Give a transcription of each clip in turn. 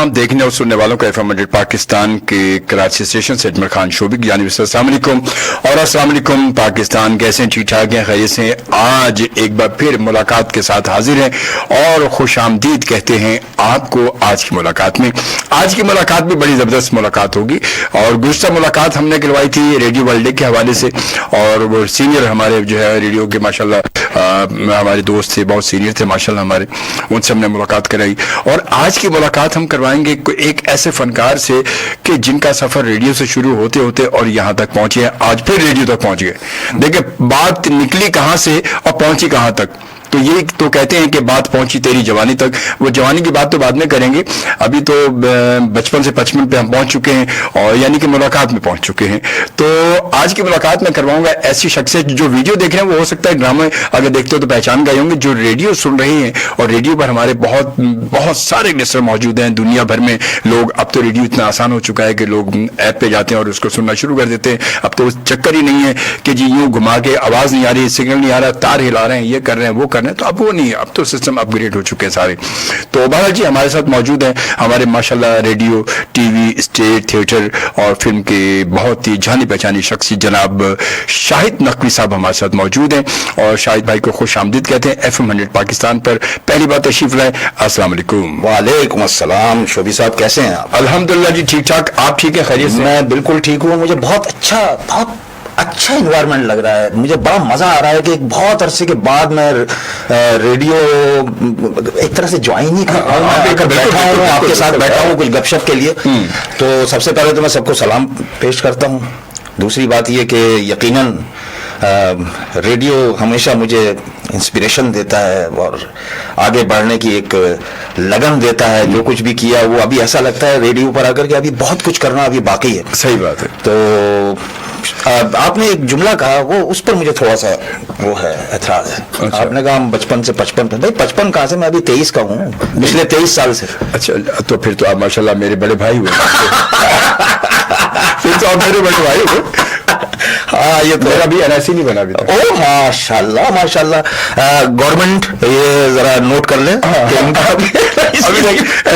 तमाम देखने और सुनने वालों को FM 100 पाकिस्तान के कराची स्टेशन से अजमल खान शोबी की जानिब से अस्सलाम वालेकुम और अस्सलाम वालेकुम पाकिस्तान। कैसे ठीक ठाक हैं, खैरियत से? आज एक बार फिर मुलाकात के साथ हाजिर हैं और खुशामदीद कहते हैं आपको आज की मुलाकात में। आज की मुलाकात भी बड़ी ज़बरदस्त मुलाकात होगी और गुज़श्ता मुलाकात हमने करवाई थी रेडियो वर्ल्ड डे के हवाले से और वो सीनियर हमारे जो है रेडियो के माशाल्लाह हमारे दोस्त थे, बहुत सीनियर थे माशाल्लाह हमारे, उनसे हमने मुलाकात कराई। और आज की मुलाकात हम करवाएंगे एक ऐसे फनकार से कि जिनका सफ़र रेडियो से शुरू होते होते और यहाँ तक पहुँचे हैं, आज फिर रेडियो तक पहुँच गए। देखिए बात निकली कहाँ से और पहुँची कहाँ तक। तो ये तो कहते हैं कि बात पहुंची तेरी जवानी तक। वो जवानी की बात तो बाद में करेंगे, अभी तो बचपन से पचपन पे हम पहुंच चुके हैं और यानी कि मुलाकात में पहुंच चुके हैं। तो आज की मुलाकात में करवाऊंगा ऐसी शख्सियत जो वीडियो देख रहे हैं वो हो सकता है ड्रामा अगर देखते हो तो पहचान गए होंगे, जो रेडियो सुन रहे हैं और रेडियो पर हमारे बहुत बहुत सारे लिस्टर मौजूद हैं दुनिया भर में। लोग अब तो रेडियो इतना आसान हो चुका है कि लोग ऐप पे जाते हैं और उसको सुनना शुरू कर देते हैं। अब तो चक्कर ही नहीं है कि जी यूं घुमा के आवाज़ नहीं आ रही, सिग्नल नहीं आ रहा, तार हिला रहे हैं, ये कर रहे हैं वो कर रहे हैं, तो अब वो नहीं है, अब तो सिस्टम अपग्रेड हो चुके हैं सारे। तो बहरहाल जी हमारे साथ मौजूद हैं हमारे माशाल्लाह रेडियो, टीवी, स्टेज, थिएटर और फिल्म के बहुत ही जानी पहचानी शख्सियत जनाब शाहिद नकवी साहब हमारे साथ मौजूद हैं और शाहिद भाई को खुश आमदीद कहते हैं FM 100 पाकिस्तान पर। पहली बार तशरीफ लाए, अस्सलाम वालेकुम। वालेकुम अस्सलाम। शोबी साहब कैसे हैं आप? अल्हम्दुलिल्लाह जी ठीक ठाक, आप ठीक है? खैरियत से? मैं बिल्कुल ठीक हूँ। मुझे बहुत अच्छा इन्वायरमेंट लग रहा है, मुझे बड़ा मजा आ रहा है कि एक बहुत अरसे के बाद मैं रेडियो एक तरह से ज्वाइन ही कर रहा हूँ, बैठा हूँ आपके साथ बैठा हूँ कुछ गपशप के लिए। तो सबसे पहले तो मैं सबको सलाम पेश करता हूँ। दूसरी बात ये कि यकीनन रेडियो हमेशा मुझे इंस्पिरेशन देता है और आगे बढ़ने की एक लगन देता है। जो कुछ भी किया वो अभी ऐसा लगता है रेडियो पर आकर के अभी बहुत कुछ करना अभी बाकी है। सही बात है। तो आपने एक जुमला कहा वो उस पर मुझे थोड़ा सा वो है एतराज है। अच्छा। आपने कहा हम बचपन से 55 पे, भाई 55 कहाँ से, मैं अभी 23 का हूँ, पिछले 23 साल से। अच्छा, तो फिर तो आप माशाल्लाह मेरे बड़े भाई हुए। फिर तो आप मेरे बड़े भाई हुए। हाँ, ये तो मेरा भी NIC नहीं बना अभी तक। ओ माशाल्लाह माशाल्लाह। गवर्नमेंट ये जरा नोट कर ले अभी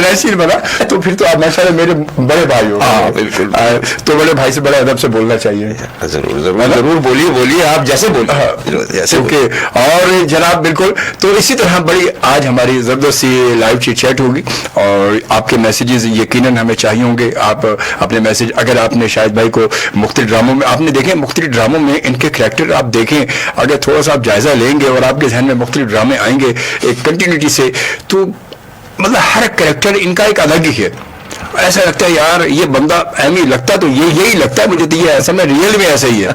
NIC नहीं बना, तो फिर तो आप माशाल्लाह मेरे बड़े भाई हो। हाँ बिल्कुल। तो बड़े भाई से बड़ा अदब से बोलना चाहिए। जरूर जरूर जरूर, बोलिए आप जैसे बोलिए जैसे। ओके, और जनाब बिल्कुल। तो इसी तरह बड़ी आज हमारी जबरदस्त सी लाइव चिट होगी और आपके मैसेजेस यकीनन हमें चाहिए होंगे। आप अपने मैसेज, अगर आपने शाहिद भाई को मुख्तलिफ ड्रामों में आपने देखें, मुख्तलिफ ड्रामों में इनके करैक्टर आप देखें, अगर थोड़ा सा आप जायजा लेंगे और आपके जहन में मुख्तलिफ ड्रामे आएंगे एक कंटिन्यूटी से, तो मतलब हर करैक्टर इनका एक अलग ही है। ऐसा लगता है यार ये बंदा एमी लगता तो यही लगता है मुझे, तो ये ऐसा में रियल में ऐसा ही है।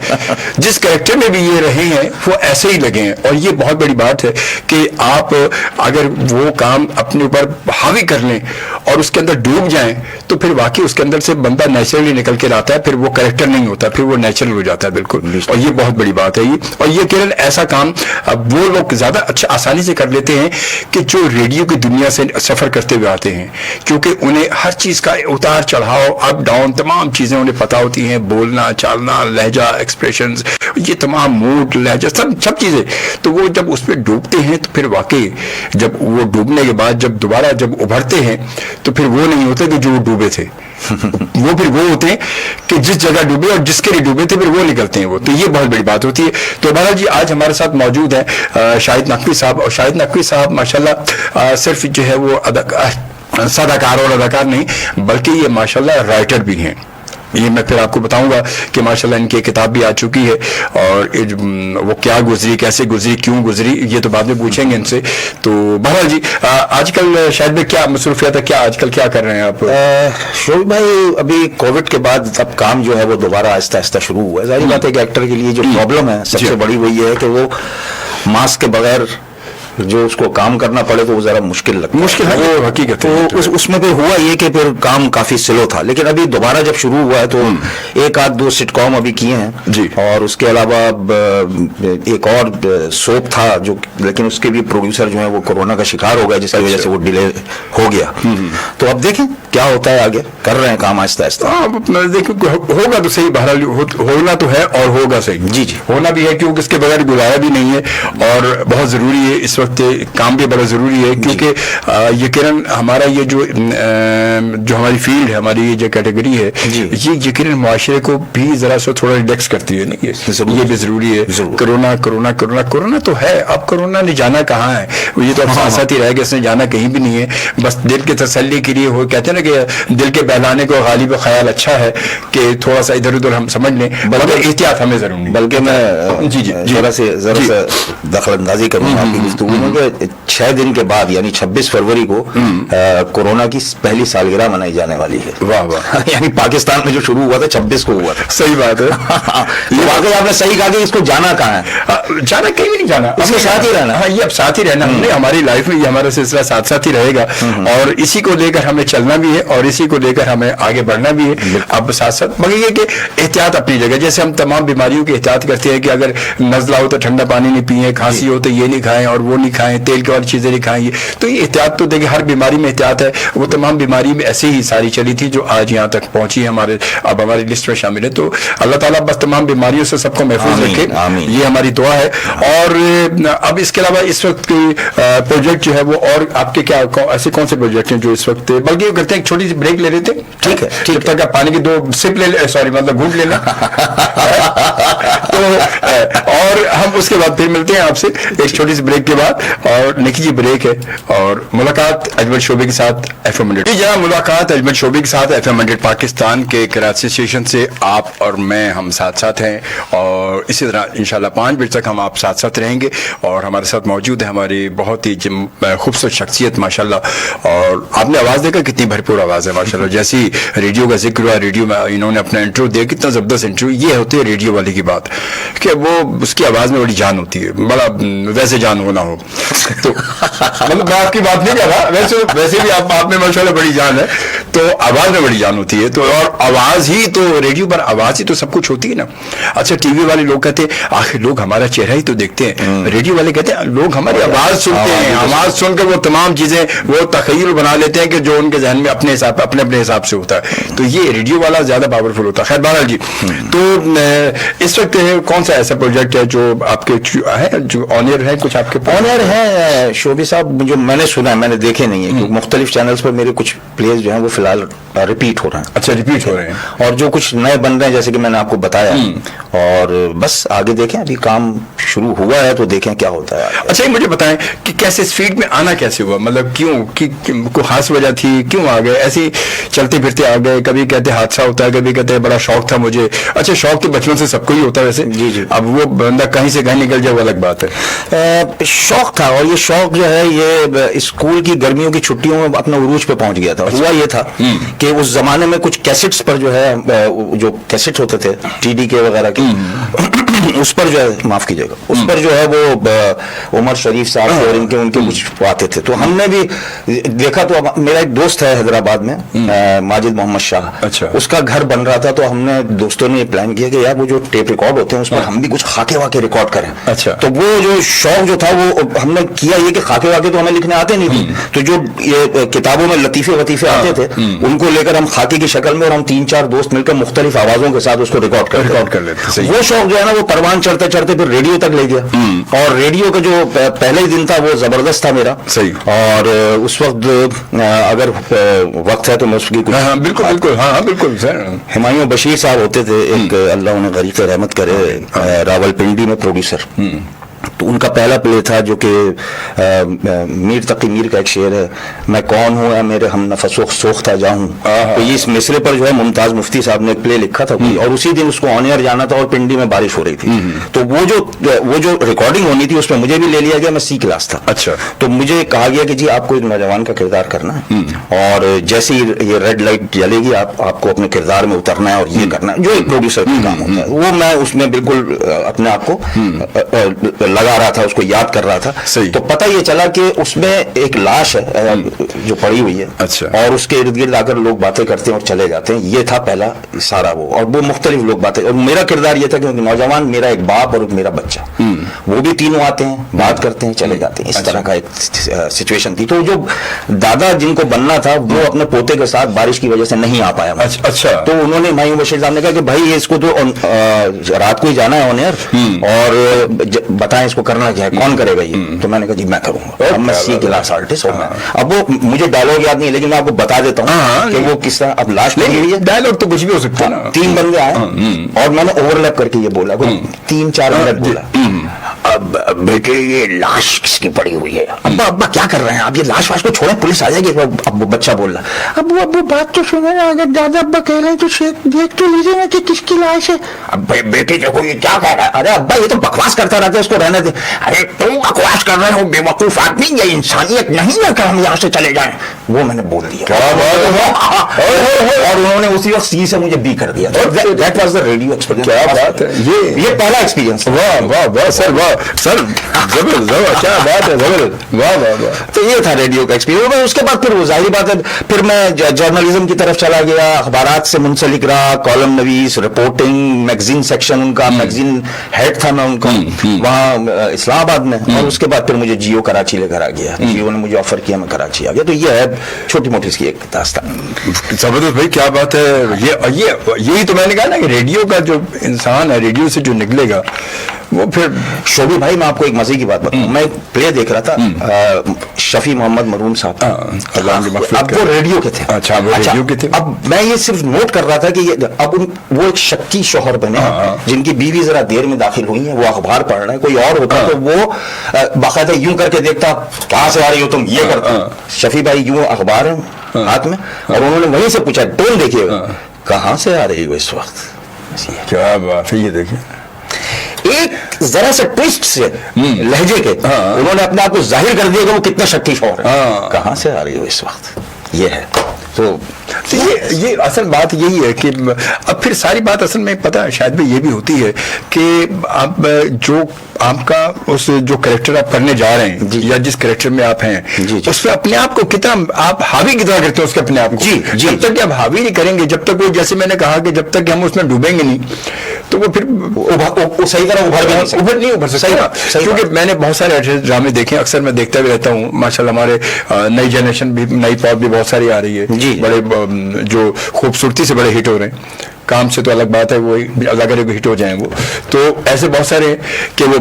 जिस कैरेक्टर में भी ये रहे हैं वो ऐसे ही लगे हैं। और ये बहुत बड़ी बात है कि आप अगर वो काम अपने ऊपर हावी कर लें और उसके अंदर डूब जाएं तो फिर वाकई उसके अंदर से बंदा नेचुरली निकल के आता है, फिर वो कैरेक्टर नहीं होता, फिर वो नेचुरल हो जाता है बिल्कुल। और ये बहुत बड़ी बात है ये। और ये केवल ऐसा काम अब वो लोग ज्यादा अच्छा आसानी से कर लेते हैं कि जो रेडियो की दुनिया से सफर करते हुए आते हैं, क्योंकि उन्हें हर चीज का उतार चढ़ाव, अप डाउन, तमाम चीजें उन्हें पता होती हैं, बोलना चालना, लहजा, एक्सप्रेशंस, ये तमाम मूड, लहजा, सब चीजें। तो वो जब उस पर डूबते हैं तो फिर वाकई जब वो डूबने के बाद जब दोबारा जब उभरते हैं तो फिर वो नहीं होते कि जो डूबे थे। वो फिर वो होते हैं कि जिस जगह डूबे और जिसके लिए डूबे थे फिर वो निकलते हैं वो। तो ये बहुत बड़ी बात होती है। तो बहरहाल जी आज हमारे साथ मौजूद है शाहिद नकवी साहब। और शाहिद नकवी साहब माशाल्लाह सिर्फ जो है वो सदाकार और अदाकार नहीं बल्कि ये माशाल्लाह राइटर भी हैं। ये मैं फिर आपको बताऊंगा कि माशाल्लाह इनकी किताब भी आ चुकी है और वो क्या गुजरी, कैसे गुजरी, क्यों गुजरी, ये तो बाद में पूछेंगे इनसे। तो बहरहाल जी आजकल शायद में क्या मसरूफियत है, क्या आजकल क्या कर रहे हैं आप? शोभी भाई अभी कोविड के बाद अब काम जो है वो दोबारा आहिस्ता आहिस्ता शुरू हुआ है। जाहिर बात है कि एक्टर के लिए जो प्रॉब्लम है सबसे बड़ी वही है कि वो मास्क के बगैर जो उसको काम करना पड़े तो वो जरा मुश्किल लगता है। मुश्किल है वो हकीकत है। तो उसमें फिर हुआ ये कि फिर काम काफी स्लो था, लेकिन अभी दोबारा जब शुरू हुआ है तो एक आध दो सिटकॉम अभी किए हैं जी। और उसके अलावा एक और सोप था जो, लेकिन उसके भी प्रोड्यूसर जो है वो कोरोना का शिकार हो गया जिसकी वजह से वो डिले हो गया। तो अब देखें क्या होता है, आगे कर रहे हैं काम आहिस्ता आहिस्ता। देखो होगा तो सही, बहरहाल होना तो है और होगा सही। जी जी होना भी है क्योंकि इसके बगैर गुजारा भी नहीं है और बहुत जरूरी है इस वक्त वक्त काम भी बड़ा ज़रूरी है, क्योंकि यकीनन हमारा ये जो हमारी फील्ड है, हमारी ये जो कैटेगरी है, ये यकीनन मुआशरे को भी ज़रा सा थोड़ा रिलैक्स करती है ना, ये भी ज़रूरी है। कोरोना कोरोना कोरोना कोरोना तो है, अब कोरोना ने जाना कहाँ है, ये तो अब साथ साथ ही रह गया, इसने जाना कहीं भी नहीं है। बस दिल के तसल्ली के लिए हो, कहते हैं ना कि दिल के बहलाने को गालिब ख्याल अच्छा है कि थोड़ा सा इधर उधर हम समझ लें, बल्कि एहतियात हमें ज़रूर नहीं। बल्कि मैं जरा से दखल अंदाजी करूँगा आपकी गुफ्तगू में कि 6 दिन के बाद यानी 26 फरवरी को कोरोना की पहली सालगिरह मनाई जाने वाली है। वाह वाह। यानी पाकिस्तान में जो शुरू हुआ था 26 को हुआ था। सही बात है। ये वाकई आपने सही कहा कि इसको जाना कहाँ है, जाना कहीं भी नहीं जाना, इसके साथ ही रहना। हाँ, ये अब साथ ही रहना, हमने हमारी लाइफ में ये हमारा सिलसिला साथ साथ ही रहेगा, और इसी को लेकर हमें चलना भी है और इसी को लेकर हमें आगे बढ़ना भी है। अब साथ साथ मगर ये कि एहतियात अपनी जगह, जैसे हम तमाम बीमारियों की एहतियात करते हैं कि अगर नज़ला हो तो ठंडा पानी नहीं पिए, खांसी हो तो ये नहीं खाएं और वो नहीं खाएं, तेल की और चीज़ें नहीं खाएं, तो ये एहतियात तो देखिए हर बीमारी में एहतियात है, वो तमाम बीमारी में ऐसे ही सारी चली थी जो आज यहाँ तक पहुंची है, हमारे अब हमारी लिस्ट में शामिल है। तो अल्लाह ताला बस तमाम बीमारियों से सबको महफूज रखे, ये हमारी दुआ है। और अब इसके अलावा इस वक्त प्रोजेक्ट जो है वो, और आपके क्या ऐसे कौन से प्रोजेक्ट हैं जो इस वक्त, बल्कि ये करते हैं एक छोटी सी ब्रेक ले लेते हैं, ठीक है, जब तक आप पानी की 2 सिप ले ले, सॉरी मतलब घूंट ले लें तो और हम उसके बाद फिर मिलते हैं आपसे एक छोटी सी ब्रेक के बाद, और निकी जी ब्रेक है और मुलाकात अजमल शोबे के साथ FM 100। जी हाँ, मुलाकात अजमल शोबे के साथ FM 100 पाकिस्तान के कराची स्टेशन से आप और मैं हम साथ साथ हैं, और इसी तरह इंशाल्लाह 5 बजे तक हम आप साथ साथ रहेंगे। और हमारे साथ मौजूद है हमारी बहुत ही खूबसूरत शख्सियत माशाल्लाह, और आपने आवाज़ देखा कितनी भरपूर आवाज़ है माशाल्लाह, जैसी रेडियो का जिक्र हुआ, रेडियो में इन्होंने अपना इंट्रो दिया, कितना ज़बरदस्त इंट्रो। ये होती है रेडियो वाले की बात कि वो उसकी आवाज़ में बड़ी जान होती है, बड़ा वैसे जान होना हो तो मतलब मैं आपकी बात नहीं कर रहा, वैसे भी आप में माशाल्लाह बड़ी जान है, तो आवाज़ में बड़ी जान होती है। तो और आवाज़ ही तो, रेडियो पर आवाज़ ही तो सब कुछ होती है ना। अच्छा, टीवी वाले लोग कहते हैं आखिर लोग हमारा चेहरा ही तो देखते हैं, रेडियो वाले कहते हैं लोग हमारी आवाज़ सुनते हैं, आवाज़ सुनकर वो तमाम चीज़ें वो तख़य्युल बना लेते हैं कि जो उनके जहन में अपने अपने हिसाब से होता है, तो ये रेडियो वाला ज़्यादा पावरफुल होता है। खैर बहरहाल जी, तो इस वक्त कौन सा ऐसा प्रोजेक्ट है जो आपके है, जो ऑन एयर है, कुछ आपके ऑन एयर है शोबी साहब? जो मैंने सुना है, मैंने देखे नहीं है, क्योंकि मुख्तलिफ चैनल्स पर मेरे कुछ प्लेस जो हैं वो फिलहाल रिपीट हो रहे हैं। अच्छा, रिपीट हो रहे हैं, और जो कुछ नए बन रहे हैं जैसे कि मैंने आपको बताया, और बस आगे देखें, अभी काम शुरू हुआ है तो देखें क्या होता है। अच्छा, मुझे बताएं कि कैसे इस फील्ड में आना कैसे हुआ, मतलब क्यों, कि कोई खास वजह थी, क्यों आ गए, ऐसे चलते फिरते आ गए? कभी कहते हादसा होता है, कभी कहते बड़ा शौक था मुझे। अच्छा, शौक तो बचपन से सबको ही होता है वैसे, जी जी, अब वो बंदा कहीं से कहीं निकल जाए वो अलग बात है। शौक था, और ये शौक जो है ये स्कूल की गर्मियों की छुट्टियों में अपना उरूज पे पहुंच गया था। हुआ ये था कि उस जमाने में कुछ कैसेट्स पर जो है, जो कैसेट होते थे TDK वगैरह के, उस पर जो है, माफ कीजिएगा, उस पर जो है वो उमर शरीफ साहब और उनके कुछ आते थे, तो हमने भी देखा। तो मेरा एक दोस्त है हैदराबाद में, माजिद मोहम्मद शाह, अच्छा, उसका घर बन रहा था, तो हमने दोस्तों ने प्लान किया कि यार वो जो टेप रिकॉर्ड होते हैं उस पर हम भी कुछ खाके वाके रिकॉर्ड करें। अच्छा, तो वो जो शौक जो था वो हमने किया, ये कि खाके वाके तो हमें लिखने आते नहीं थे, तो जो ये किताबों में लतीफे वतीफे आते थे उनको लेकर हम खाके की शक्ल में, और हम 3-4 दोस्त मिलकर मुख्तलिफ आवाजों के साथ उसको रिकॉर्ड कर लेते। वो शौक जो है ना वो परवान चढ़ते चढ़ते फिर रेडियो तक ले गया, और रेडियो का जो पहले ही दिन था वो जबरदस्त था मेरा। सही। और उस वक्त अगर वक्त है तो मैं उसकी कुछ, हाँ बिल्कुल बिल्कुल, हाँ बिल्कुल सर, हुमायूं बशीर साहब होते थे एक, अल्लाह उन्हें गरीक़ रहमत करे, रावलपिंडी में प्रोड्यूसर। तो उनका पहला प्ले था जो कि मीर तकी मीर का एक शेर है, मैं कौन हूँ या मेरे हम नफसो सोख्ता जाऊँ। तो ये इस मिसरे पर जो है मुमताज मुफ्ती साहब ने एक प्ले लिखा था कोई, और उसी दिन उसको ऑन एयर जाना था, और पिंडी में बारिश हो रही थी, तो वो जो रिकॉर्डिंग होनी थी उसमें मुझे भी ले लिया गया, मैं C क्लास था। अच्छा, तो मुझे कहा गया कि जी आपको एक नौजवान का किरदार करना है, और जैसे ही ये रेड लाइट जलेगी आपको अपने किरदार में उतरना है और ये करना है, जो एक प्रोड्यूसर का काम होता है। वो मैं उसमें बिल्कुल अपने आप को लगा रहा था, उसको याद कर रहा था। तो पता ये चला कि उसमें एक लाश है जो पड़ी हुई है। अच्छा, और उसके इर्द गिर्द आकर लोग बातें करते हैं और चले जाते हैं। ये था पहला सारा वो, और वो मुख्तलिफ लोग बातें, और मेरा किरदार ये था कि नौजवान, मेरा एक बाप और मेरा बच्चा, वो भी तीनों आते हैं, बात करते हैं, चले जाते हैं, इस तरह का एक सिचुएशन थी। तो जो दादा जिनको बनना था वो अपने पोते के साथ बारिश की वजह से नहीं आ पाया। अच्छा, तो उन्होंने हुमायूं बशीर साहब ने कहा कि भाई इसको तो रात को ही जाना है ऑन एयर, और बताएं इसको इसको करना क्या है, कौन करेगा ये? तो मैंने कहा जी मैं करूंगा। अब मैं सी क्लास आर्टिस्ट हूँ। अब वो मुझे डायलॉग याद नहीं, लेकिन मैं आपको बता देता हूँ कि वो किस तरह। अब लास्ट में डायलॉग तो कुछ भी हो सकता है ना। 3 बंदे आए और मैंने ओवरलैप करके ये बोला, 3-4 मिनट बोला, अब बेटे ये लाश किसकी पड़ी हुई है? अब्बा अब्बा क्या कर रहे हैं आप, ये लाश वाश को छोड़े, पुलिस आ जाएगी। अब वो बच्चा बोल रहा, अब बात तो सुने ना, अगर दादा अब्बा कह रहे हैं तो देख तो लीजिए ना कि किसकी लाश है। अब बेटे देखो ये क्या कह रहा है? अरे अब्बा ये तो बकवास करता रहता है, उसको रहने दे। अरे तुम बकवास कर रहे हो बेवकूफ आदमी, ये इंसानियत नहीं है कि हम यहाँ से चले जाएं। वो मैंने बोल दिया और उन्होंने उसी वक्त सी से मुझे बी कर दिया। That was the radio experience. क्या बात है, ये पहला एक्सपीरियंस। वाह वाह वाह सर, वाह सर, जबरदस्त, क्या बात है, जबरदस्त, वाह वाह वाह। तो ये था रेडियो का एक्सपीरियंस। उसके बाद फिर वो जाहिर बात है फिर मैं जर्नलिज्म की तरफ चला गया, अखबारात से मुंसलिक रहा, कॉलम नवीस, रिपोर्टिंग, मैगजीन सेक्शन उनका, मैगजीन हेड था मैं उनका वहाँ इस्लामाबाद में। और उसके बाद फिर मुझे जियो कराची लेकर आ गया, जियो ने मुझे ऑफर किया, मैं कराची आ गया। तो ये है छोटी मोटी इसकी एक दास्तान। जबरदस्त भाई, क्या बात है। ये यही तो मैंने कहा ना कि रेडियो का जो इंसान है, रेडियो से जो निकलेगा वो फिर। शोभी भाई मैं आपको एक मजे की बात बताऊं, मैं प्ले देख रहा था शफी मोहम्मद मरूम साहब, अब वो रेडियो के थे। अच्छा, वो रेडियो के थे। अब मैं ये सिर्फ नोट कर रहा था कि ये अब वो एक शक्की शौहर बने जिनकी बीवी जरा देर में दाखिल हुई है, वो अखबार पढ़ रहे हैं। कोई और होता तो वो बाकायदा यूं करके देखता, कहां से आ रही हो तुम, ये करता। शफी भाई यूं अखबार है हाथ में और उन्होंने वहीं से पूछा, टोन देखिए, कहां से आ रही हो इस वक्त। क्या बात है, ये देखिए एक जरा से ट्विस्ट से लहजे के उन्होंने अपने आप को जाहिर कर दिया कि वो कितना शक्ति शौहर है। कहां से आ रही हो इस वक्त, ये है। तो ये असल बात यही है कि अब फिर सारी बात असल में पता है शायद भी ये भी होती है कि आप जो आपका उस जो कैरेक्टर आप करने जा रहे हैं या जिस कैरेक्टर में आप हैं उसमें अपने आप को कितना आप हावी कितना करते हो उसके अपने आप को। जब तक आप हावी नहीं करेंगे, जब तक वो, जैसे मैंने कहा कि जब तक हम उसमें डूबेंगे नहीं तो वो फिर सही तरह नहीं उभर सकता। क्योंकि मैंने बहुत सारे ऐसे ड्रामे देखे, अक्सर मैं देखता भी रहता हूँ। माशाल्लाह हमारे नई जनरेशन भी, नई पॉप भी बहुत सारी आ रही है, बड़े जो खूबसूरती से बड़े हिट हो रहे हैं। काम से तो अलग बात है, वो अल्लाह करे हिट हो जाए वो। तो ऐसे बहुत सारे कि वो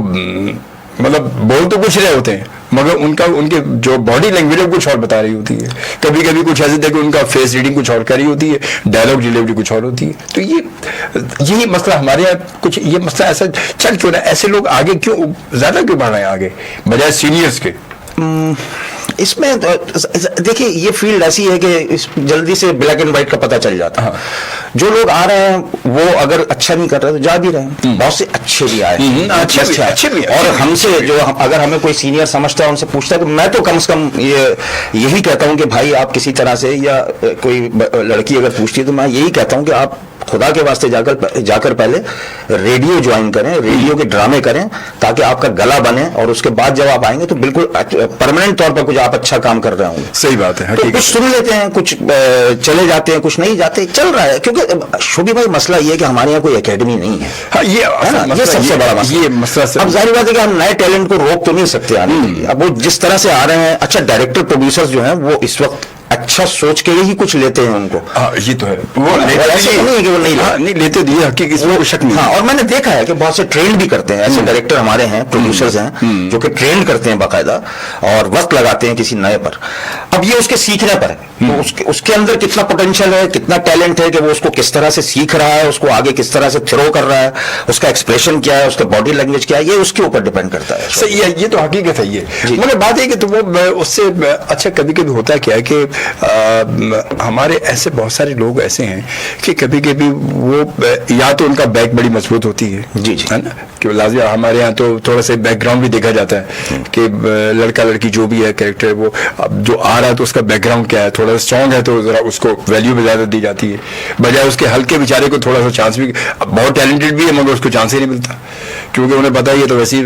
मतलब बोल तो कुछ रहे होते हैं मगर उनके जो बॉडी लैंग्वेज है कुछ और बता रही होती है। कभी कभी कुछ ऐसे देखो उनका फेस रीडिंग कुछ और कर रही होती है, डायलॉग डिलीवरी कुछ और होती है। तो यही मसला हमारे यहाँ कुछ, ये मसला ऐसा चल क्यों रहा है, ऐसे लोग आगे क्यों ज्यादा क्यों बढ़ रहे हैं आगे बजाय सीनियर्स के। इसमें देखिए ये फील्ड ऐसी है कि इस जल्दी से ब्लैक एंड व्हाइट का पता चल जाता है। जो लोग आ रहे हैं वो अगर अच्छा नहीं कर रहे तो जा भी रहे हैं, बहुत से अच्छे भी आए, अच्छे भी। और हमसे जो अगर हमें कोई सीनियर समझता है उनसे पूछता है तो मैं तो कम से कम यही कहता हूं कि भाई आप किसी तरह से, या कोई लड़की अगर पूछती है तो मैं यही कहता हूं कि आप खुदा के वास्ते जाकर पहले रेडियो ज्वाइन करें, रेडियो के ड्रामे करें ताकि आपका गला बने, और उसके बाद जब आप आएंगे तो बिल्कुल परमानेंट तौर पर कुछ आप अच्छा काम कर रहे होंगे। सही बात है। तो कुछ सुन लेते हैं, कुछ चले जाते हैं, कुछ नहीं जाते, चल रहा है। क्योंकि शोभी भाई मसला ये है कि हमारे यहाँ कोई एकेडमी नहीं है। हाँ, ये सबसे बड़ा मसला। ये मसला अब जाहिर बात है कि हम नए टैलेंट को रोक तो नहीं सकते आने के लिए। अब वो जिस तरह से आ रहे हैं, अच्छा डायरेक्टर प्रोड्यूसर्स जो हैं वो इस वक्त अच्छा सोच के ही कुछ लेते हैं उनको। हाँ, ये तो है, वो ऐसे नहीं है कि वो नहीं लेते दिए हकीकत, इसमें कोई शक नहीं। हाँ, और मैंने देखा है कि बहुत से ट्रेन भी करते हैं, ऐसे डायरेक्टर हमारे हैं, प्रोड्यूसर्स हैं जो कि ट्रेन करते हैं बाकायदा और वक्त लगाते हैं किसी नए पर। अब ये उसके सीखने पर है, तो उसके अंदर कितना पोटेंशियल है, कितना टैलेंट है कि वो उसको किस तरह से सीख रहा है, उसको आगे किस तरह से थ्रो कर रहा है, उसका एक्सप्रेशन क्या है, उसका बॉडी लैंग्वेज क्या है, ये उसके ऊपर डिपेंड करता है। सही है, ये तो हकीकत है। ये मतलब बात है कि तो वो उससे अच्छा कभी कभी होता है क्या है कि हमारे ऐसे बहुत सारे लोग ऐसे हैं कि कभी कभी वो या तो उनका बैक बड़ी मजबूत होती है, जी है ना, कि लाजिम हमारे यहाँ तो थोड़ा सा बैकग्राउंड भी देखा जाता है कि लड़का लड़की जो भी है कैरेक्टर, वो अब जो आ रहा है तो उसका बैकग्राउंड क्या है, थोड़ा सा स्ट्रॉन्ग है तो जरा उसको वैल्यू भी ज्यादा दी जाती है, बजाय उसके हल्के बेचारे को थोड़ा सा चांस भी, बहुत टैलेंटेड भी है मगर उसको चांस ही नहीं मिलता, क्योंकि उन्हें पता ही है तो वैसी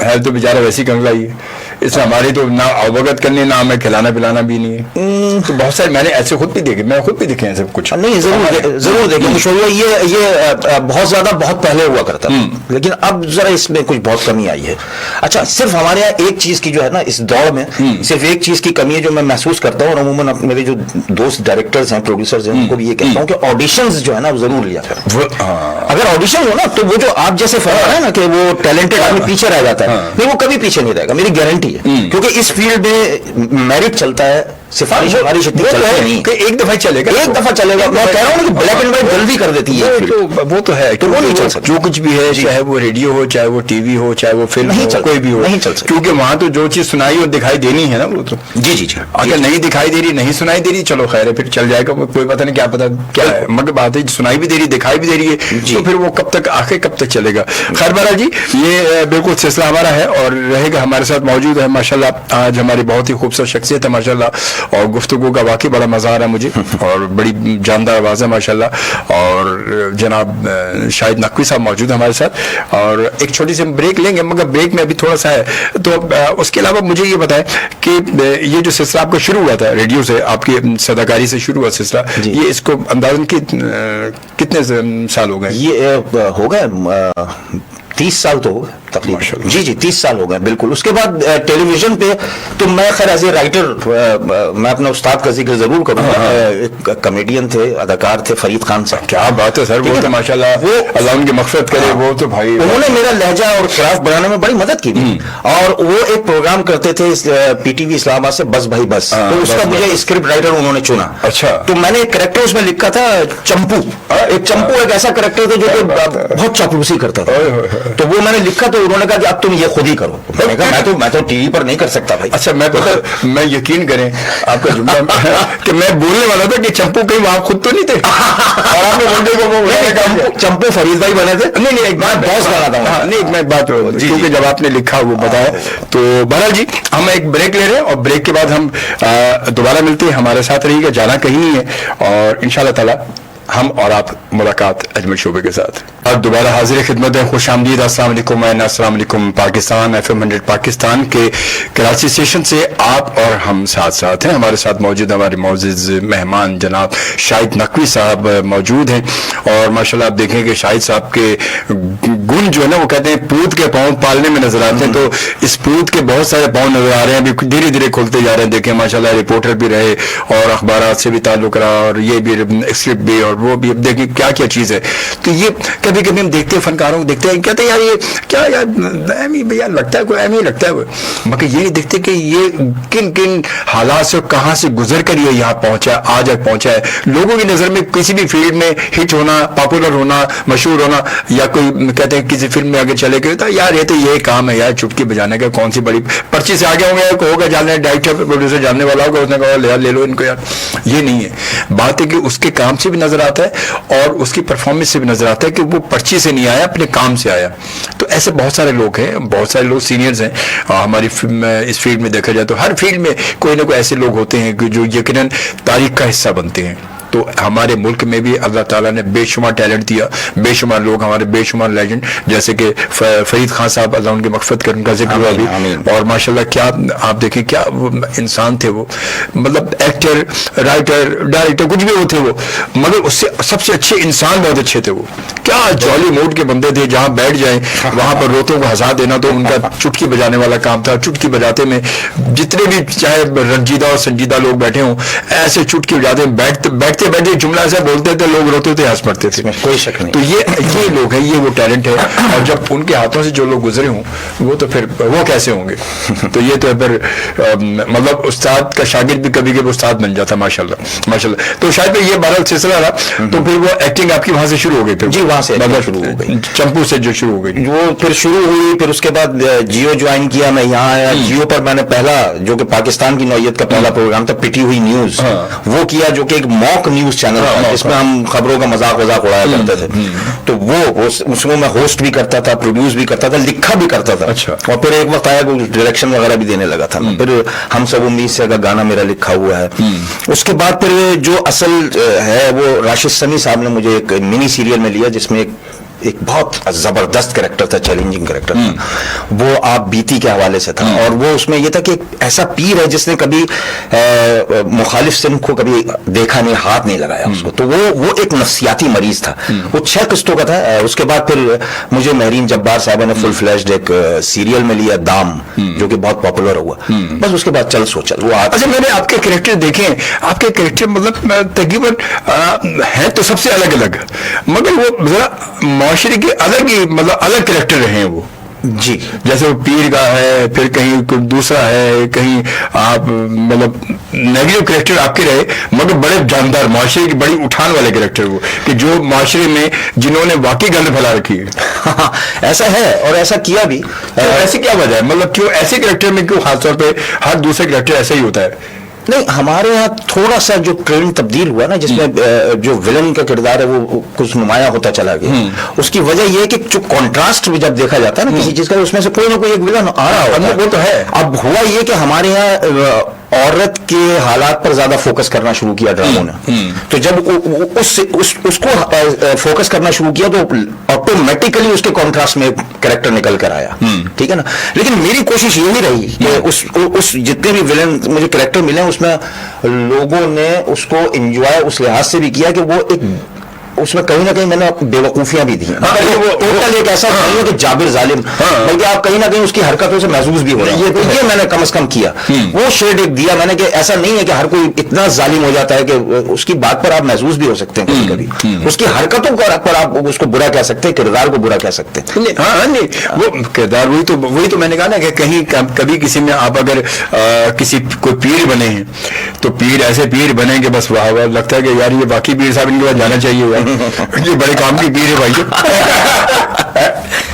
है तो बेचारा वैसी कंगला ही है। اس میں ہماری تو نہ اوگت کرنی نہ ہمیں کھلانا پلانا بھی نہیں ہے. تو بہت سارے میں نے ایسے خود بھی دیکھے, میں خود بھی دیکھے ہیں سب کچھ. نہیں ضرور دیکھیں شعیع, یہ بہت زیادہ بہت پہلے ہوا کرتا تھا, لیکن اب ذرا اس میں کچھ بہت کمی آئی ہے. اچھا صرف ہمارے یہاں ایک چیز کی جو ہے نا اس دور میں صرف ایک چیز کی کمی ہے جو میں محسوس کرتا ہوں, اور عموماً میرے جو دوست ڈائریکٹرز ہیں پروڈیوسرز ہیں ان کو بھی یہ کہتا ہوں کہ آڈیشنز جو ہے نا ضرور لیا کریں. اگر آڈیشن ہو نا تو وہ جو آپ جیسے فرما رہے ہیں نا کہ وہ ٹیلنٹڈ آدمی پیچھے رہ جاتا ہے, نہیں وہ کبھی پیچھے نہیں رہے گا, میری گارنٹی ہے. کیونکہ اس فیلڈ میں میرٹ چلتا ہے, سفارش اتنی چلتی نہیں کہ ایک دفعہ چلے گا, ایک دفعہ چلے گا. میں کہہ رہا ہوں کہ بلیک اینڈ وائٹ جلدی کر دیتی ہے, وہ تو ہے, تو وہ نہیں چل سکتا. جو کچھ بھی ہے چاہے وہ ریڈیو ہو, چاہے وہ ٹی وی ہو, چاہے وہ فلم ہو, کوئی بھی ہو, نہیں چل سکتا. کیونکہ وہاں تو جو چیز سنائی اور دکھائی دینی ہے نا وہ تو. جی جی جی, اگر نہیں دکھائی دے رہی, نہیں سنائی دے رہی, چلو خیر ہے, پھر چل جائے گا, کوئی پتہ نہیں کیا پتا کیا ہے, مگر بات ہے سنائی بھی دے رہی, دکھائی بھی دے رہی ہے, تو پھر وہ کب تک آخر کب تک چلے گا. خیر بارہ جی, یہ بالکل سلسلہ ہمارا ہے اور رہے گا, ہمارے ساتھ موجود ہے ماشاءاللہ آج ہماری بہت ہی خوبصورت شخصیت ہے ماشاءاللہ, اور گفتگو کا واقعی بڑا مزہ آ رہا ہے مجھے, اور بڑی جاندار آواز ہے ماشاءاللہ. اور جناب شاہد نقوی صاحب موجود ہیں ہمارے ساتھ, اور ایک چھوٹی سی بریک لیں گے, مگر بریک میں ابھی تھوڑا سا ہے. تو اس کے علاوہ مجھے یہ بتائیں کہ یہ جو سلسلہ آپ کا شروع ہوا تھا ریڈیو سے, آپ کی صداکاری سے شروع ہوا سلسلہ, یہ اس کو اندازاً کتنے سال ہو گئے؟ یہ ہو گئے 30 سال تو ہو گئے تقریباً. جی جی 30 سال ہو گئے بالکل. اس کے بعد ٹیلی ویژن پہ تو میں خیر ایز اے رائٹر میں اپنے استاد کا ذکر ضرور کروں گا. ایک کامیڈین تھے, اداکار تھے, فرید خان صاحب. کیا بات ہے سر, وہ تو ماشاءاللہ اللہ ان کی مغفرت کرے, وہ تو بھائی انہوں نے میرا لہجہ اور کرافٹ بنانے میں بڑی مدد کی تھی. اور وہ ایک پروگرام کرتے تھے پی ٹی وی اسلام آباد سے, بس بھائی بس, تو اس کا مجھے اسکرپٹ رائٹر انہوں نے چنا. اچھا, تو میں نے ایک کریکٹر اس میں لکھا تھا چمپو. ایک چمپو ایک ایسا کریکٹر تھا جو کہ بہت چاپلوسی کرتا تھا, تو وہ میں نے لکھا تو انہوں نے کہا کہ اب تم یہ خود ہی کرو. میں نے کہا میں تو ٹی وی پر نہیں کر سکتا بھائی. اچھا, میں یقین کریں آپ کا جملہ کہ میں بولنے والا تھا کہ چمپو کہیں آپ خود تو نہیں تھے, اور آپ نے بندے کو چمپو فرید بھائی بنے تھے. نہیں ایک بات باس بنا تھا, نہیں ایک بات کیونکہ جب آپ نے لکھا وہ بتایا. تو بہرحال جی ہم ایک بریک لے رہے ہیں, اور بریک کے بعد ہم دوبارہ ملتے ہیں. ہمارے ساتھ رہیے گا, جانا کہیں نہیں ہے, اور انشاءاللہ تعالی ہم اور آپ ملاقات اجمل شعبے کے ساتھ. اور دوبارہ حاضر خدمت ہے, خوش آمدید, السلام علیکم. السلام علیکم. پاکستان FM 100 پاکستان کے کراچی اسٹیشن سے آپ اور ہم ساتھ ہیں. ہمارے ساتھ موجود ہمارے معزز مہمان جناب شاہد نقوی صاحب موجود ہیں, اور ماشاءاللہ آپ دیکھیں کہ شاہد صاحب کے گن جو ہے نا وہ کہتے ہیں پوت کے پاؤں پالنے میں نظر آتے ہیں, تو اس پوت کے بہت سارے پاؤں نظر آ رہے ہیں, ابھی دھیرے دھیرے کھلتے جا رہے ہیں. دیکھیں ماشاءاللہ رپورٹر بھی رہے, اور اخبارات سے بھی تعلق رہا, اور یہ بھی اسکرپٹ بھی, اور وہ بھی. دیکھیں کیا کیا چیز ہے. تو یہ کبھی کبھی ہم دیکھتے ہیں, فنکاروں کو دیکھتے ہیں, کہتے ہیں یار یہ کیا یار لگتا ہے کوئی ایم ہی لگتا ہے, مگر یہ نہیں دیکھتے کہ یہ کن کن حالات سے کہاں سے گزر کر یہ یہاں پہنچا ہے, آج تک پہنچا ہے. لوگوں کی نظر میں کسی بھی فیلڈ میں ہٹ ہونا, پاپولر ہونا, مشہور ہونا, یا کوئی کہتے ہیں کسی فلم میں اگر چلے گئے تو یار یہ تو یہ کام ہے یار چٹکی بجانے کا, کون سی بڑی پرچی سے آگے ہوں گے, ہوگا جاننے ڈائریکٹر پروڈیوسر جاننے والا ہوگا, اس نے کہا لے لو ان کو. یار یہ نہیں ہے بات, ہے کہ اس کے کام سے بھی نظر آتا ہے اور اس کی پرفارمنس سے بھی نظر آتا ہے کہ وہ پرچی سے نہیں آیا, اپنے کام سے آیا. تو ایسے بہت سارے لوگ ہیں, بہت سارے لوگ سینئرز ہیں ہماری اس فیلڈ میں. دیکھا جائے تو ہر فیلڈ میں کوئی نہ کوئی ایسے لوگ ہوتے ہیں جو یقیناً تاریخ کا حصہ بنتے ہیں. تو ہمارے ملک میں بھی اللہ تعالیٰ نے بے شمار ٹیلنٹ دیا, بے شمار لوگ ہمارے, بے شمار لیجنڈ, جیسے کہ فرید خان صاحب اللہ ان کی مغفرت کرنے کا ذکر ہوا بھی, اور ماشاءاللہ کیا آپ دیکھیں کیا وہ انسان تھے, وہ مطلب ایکٹر, رائٹر, ڈائریکٹر کچھ بھی وہ تھے وہ, مگر اس سے سب سے اچھے انسان بہت اچھے تھے. وہ کیا جالی موڈ کے بندے تھے, جہاں بیٹھ جائیں وہاں پر روتوں کو ہنسا دینا تو ان کا چٹکی بجانے والا کام تھا. چٹکی بجاتے میں جتنے بھی چاہے رنجیدہ اور سنجیدہ لوگ بیٹھے ہوں, ایسے چٹکی بجاتے بیٹھتے بیٹھے جملہ ایسا بولتے تھے, لوگ روتے تھے, ہنس پڑتے تھے, کوئی شک نہیں. تو یہ لوگ ہیں, یہ وہ ٹیلنٹ ہے, اور جب ان کے ہاتھوں سے جو لوگ گزرے ہوں وہ تو پھر وہ کیسے ہوں گے. تو یہ تو پھر مطلب استاد کا شاگرد بھی کبھی کبھی استاد بن جاتا, ماشاءاللہ. تو شاید یہ 12 سلسلہ رہا, تو پھر وہ ایکٹنگ آپ کی وہاں سے شروع ہو گئی. پھر جی وہاں سے شروع ہو گئی, چمپو سے جو شروع ہو گئی, وہ پھر شروع ہوئی. پھر اس کے بعد جیو جوائن کیا, میں یہاں آیا. جیو پر میں نے پہلا جو کہ پاکستان کی نوعیت کا پہلا پروگرام تھا پٹی ہوئی نیوز, وہ کیا, جو کہ ایک موک نیوز چینل تھا, جس میں ہم خبروں کا مذاق اڑایا کرتے تھے. تو وہ اس میں ہوسٹ بھی کرتا تھا, پروڈیوس بھی کرتا تھا, لکھا بھی کرتا تھا. اور پھر ایک وقت آیا کہ ڈائریکشن وغیرہ بھی دینے لگا تھا. پھر ہم سب امید سے کا گانا میرا لکھا ہوا ہے. اس کے بعد پھر جو اصل ہے وہ راشد سمی صاحب نے مجھے ایک منی سیریل میں لیا, جس میں ایک ایک بہت زبردست کریکٹر تھا, چیلنجنگ کریکٹر تھا, وہ آپ بیتی کے حوالے سے تھا, اور وہ اس میں یہ تھا کہ ایک ایسا پیر ہے جس نے کبھی مخالف سمت کو کبھی دیکھا نہیں, ہاتھ نہیں لگایا اس کو, تو وہ ایک نفسیاتی مریض تھا. وہ 6 قسطوں کا تھا. اس کے بعد پھر مجھے مہرین جبار صاحبہ نے فل فلیشڈ ایک سیریل میں لیا, دام, جو کہ بہت پاپولر ہوا. بس اس کے بعد چل سو چل. وہ اچھا, میں نے آپ کے کریکٹر دیکھے, آپ کے کریکٹر مطلب تقریباً ہیں تو سب سے الگ الگ, مگر وہ ذرا معاشرے کے الگ ہی مطلب الگ کریکٹر رہے ہیں وہ. جی, جیسے وہ پیر کا ہے, پھر کہیں کوئی دوسرا ہے, کہیں آپ مطلب نیگیٹو کریکٹر آپ کے رہے, مگر بڑے جاندار معاشرے کی بڑی اٹھان والے کریکٹر وہ, کہ جو معاشرے میں جنہوں نے واقعی گند پھیلا رکھی ہے. ایسا ہے اور ایسا کیا بھی. ایسی کیا وجہ ہے, مطلب کیوں ایسے کریکٹر میں کیوں خاص طور پہ ہر دوسرے کریکٹر ایسا ہی ہوتا ہے؟ نہیں, ہمارے یہاں تھوڑا سا جو ٹرینڈ تبدیل ہوا نا, جس میں جو ولن کا کردار ہے وہ کچھ نمایاں ہوتا چلا گیا. اس کی وجہ یہ ہے کہ جو کانٹراسٹ جب دیکھا جاتا ہے نا کسی چیز کا, اس میں سے کوئی نہ کوئی ایک ولن آ رہا ہوتا ہے. وہ تو ہے. اب ہوا یہ کہ ہمارے یہاں عورت کے حالات پر زیادہ فوکس کرنا شروع کیا ڈراموں نے, تو جب اس کو فوکس کرنا شروع کیا تو آٹومیٹیکلی اس کے کانٹراسٹ میں کریکٹر نکل کر آیا. ٹھیک ہے نا, لیکن میری کوشش یہی رہی کہ اس جتنے بھی ولن مجھے کریکٹر ملے اس میں لوگوں نے اس کو انجوائے اس لحاظ سے بھی کیا کہ وہ ایک اس میں کہیں نہ کہیں میں نے بے وقوفیاں بھی دی ہیں. وہ ٹوٹل ایک ایسا نہیں ہے کہ جابر ظالم, بلکہ آپ کہیں نہ کہیں اس کی حرکتوں سے محسوس بھی ہو رہے ہیں. یہ میں نے کم از کم کیا, وہ شیڈ ایک دیا میں نے کہ ایسا نہیں ہے کہ ہر کوئی اتنا ظالم ہو جاتا ہے کہ اس کی بات پر آپ محسوس بھی ہو سکتے ہیں کبھی کبھی, اس کی حرکتوں پر آپ اس کو برا کہہ سکتے ہیں, کردار کو برا کہہ سکتے ہیں. ہاں نہیں, وہ کردار وہی تو میں نے کہا نا کہ کہیں کبھی کسی میں آپ اگر کسی کوئی پیر بنے ہیں تو پیر ایسے پیر بنے کہ بس واہ لگتا ہے کہ یار یہ باقی پیر صاحب ان کے بعد جانا چاہیے, یہ بڑے کام کی پیر ہے بھائی.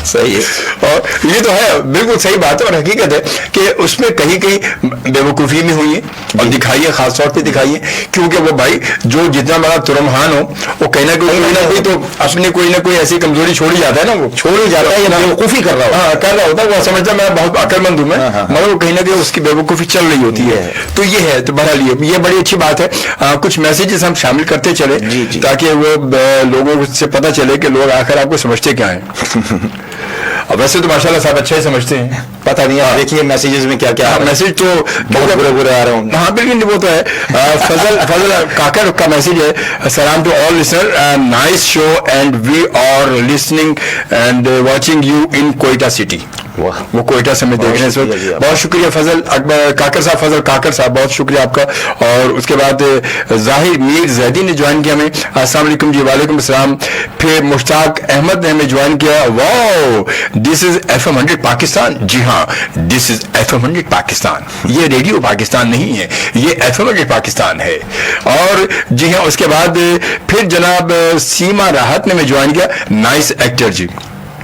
صحیح ہے, اور یہ تو ہے, بالکل صحیح بات ہے, اور حقیقت ہے کہ اس میں کہیں کہیں بے وقوفی میں ہوئی ہے اور دکھائیے, خاص طور پہ دکھائیے, کیونکہ وہ بھائی جو جتنا بڑا ترمہان ہو وہ کہیں نہ کوئی تو اپنے کوئی نہ کوئی ایسی کمزوری چھوڑی جاتا ہے نا, وہ چھوڑی جاتا ہے یا بے وقوفی کر رہا ہوتا ہے, وہ سمجھتا ہے میں بہت عقل مند ہوں میں, مگر وہ کہیں نہ کہیں اس کی بے وقوفی چل رہی ہوتی ہے. تو یہ ہے, تو بہرحال یہ بڑی اچھی بات ہے. کچھ میسیجز ہم شامل کرتے چلے تاکہ وہ لوگوں سے پتہ چلے کہ لوگ آخر آپ کو سمجھتے کیا ہیں. اور ویسے تو ماشاءاللہ صاحب اچھا ہی سمجھتے ہیں, پتہ نہیں ہے. دیکھیے میسیجز میں کیا کیا میسج تو بہت برے آ رہے ہوں. ہاں بالکل وہ تو ہے. فضل کاکر کا میسج ہے, سلام to all listener, nice show and we are listening and watching you in Quetta city. وہ کوئٹہ سے ہمیں دیکھ رہے ہیں اس وقت. بہت شکریہ فضل کاکر صاحب, فضل کاکر صاحب بہت شکریہ آپ کا. اور اس کے بعد ظاہر میر زیدی نے جوائن کیا ہمیں, السلام علیکم جی. وعلیکم السلام. پھر مشتاق احمد نے ہمیں جوائن کیا, واو دس از FM 100 پاکستان. جی ہاں, دس از FM 100 پاکستان, یہ ریڈیو پاکستان نہیں ہے, یہ FM 100 پاکستان ہے. اور جی ہاں, اس کے بعد پھر جناب سیما راحت نے ہمیں جوائن کیا, نائس ایکٹر جی,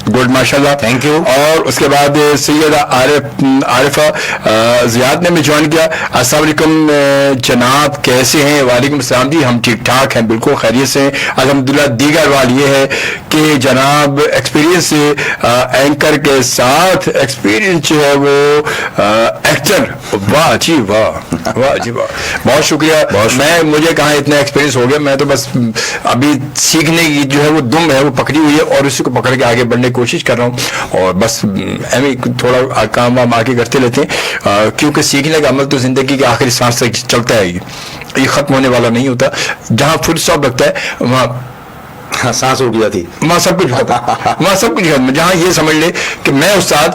گڈ ماشاء اللہ, تھینک یو. اور اس کے بعد سیدہ عارفہ زیاد نے بھی جوائن کیا, السلام علیکم جناب کیسے ہیں؟ وعلیکم السلام جی, ہم ٹھیک ٹھاک ہیں, بالکل خیریت سے ہیں الحمدللہ. دیگر بات یہ ہے کہ جناب ایکسپیرینس سے اینکر کے ساتھ ایکسپیرینس جو ہے وہ ایکٹر, واہ جی واہ, واہ جی واہ, بہت شکریہ. مجھے کہاں اتنا ایکسپیرینس ہو گیا, میں تو بس ابھی سیکھنے کی جو ہے وہ دم ہے وہ پکڑی ہوئی ہے, اور اسی کو پکڑ کے آگے بڑھنے کی کوشش کر رہا ہوں. اور بس تھوڑا کام وام آگے کرتے رہتے ہیں, کیونکہ سیکھنے کا عمل تو زندگی کے آخری سانس تک چلتا ہے, یہ ختم ہونے والا نہیں ہوتا. جہاں فل اسٹاپ لگتا ہے وہاں سانس رک جاتی, وہاں سب کچھ وہاں سب کچھ ختم. جہاں یہ سمجھ لے کہ میں استاد,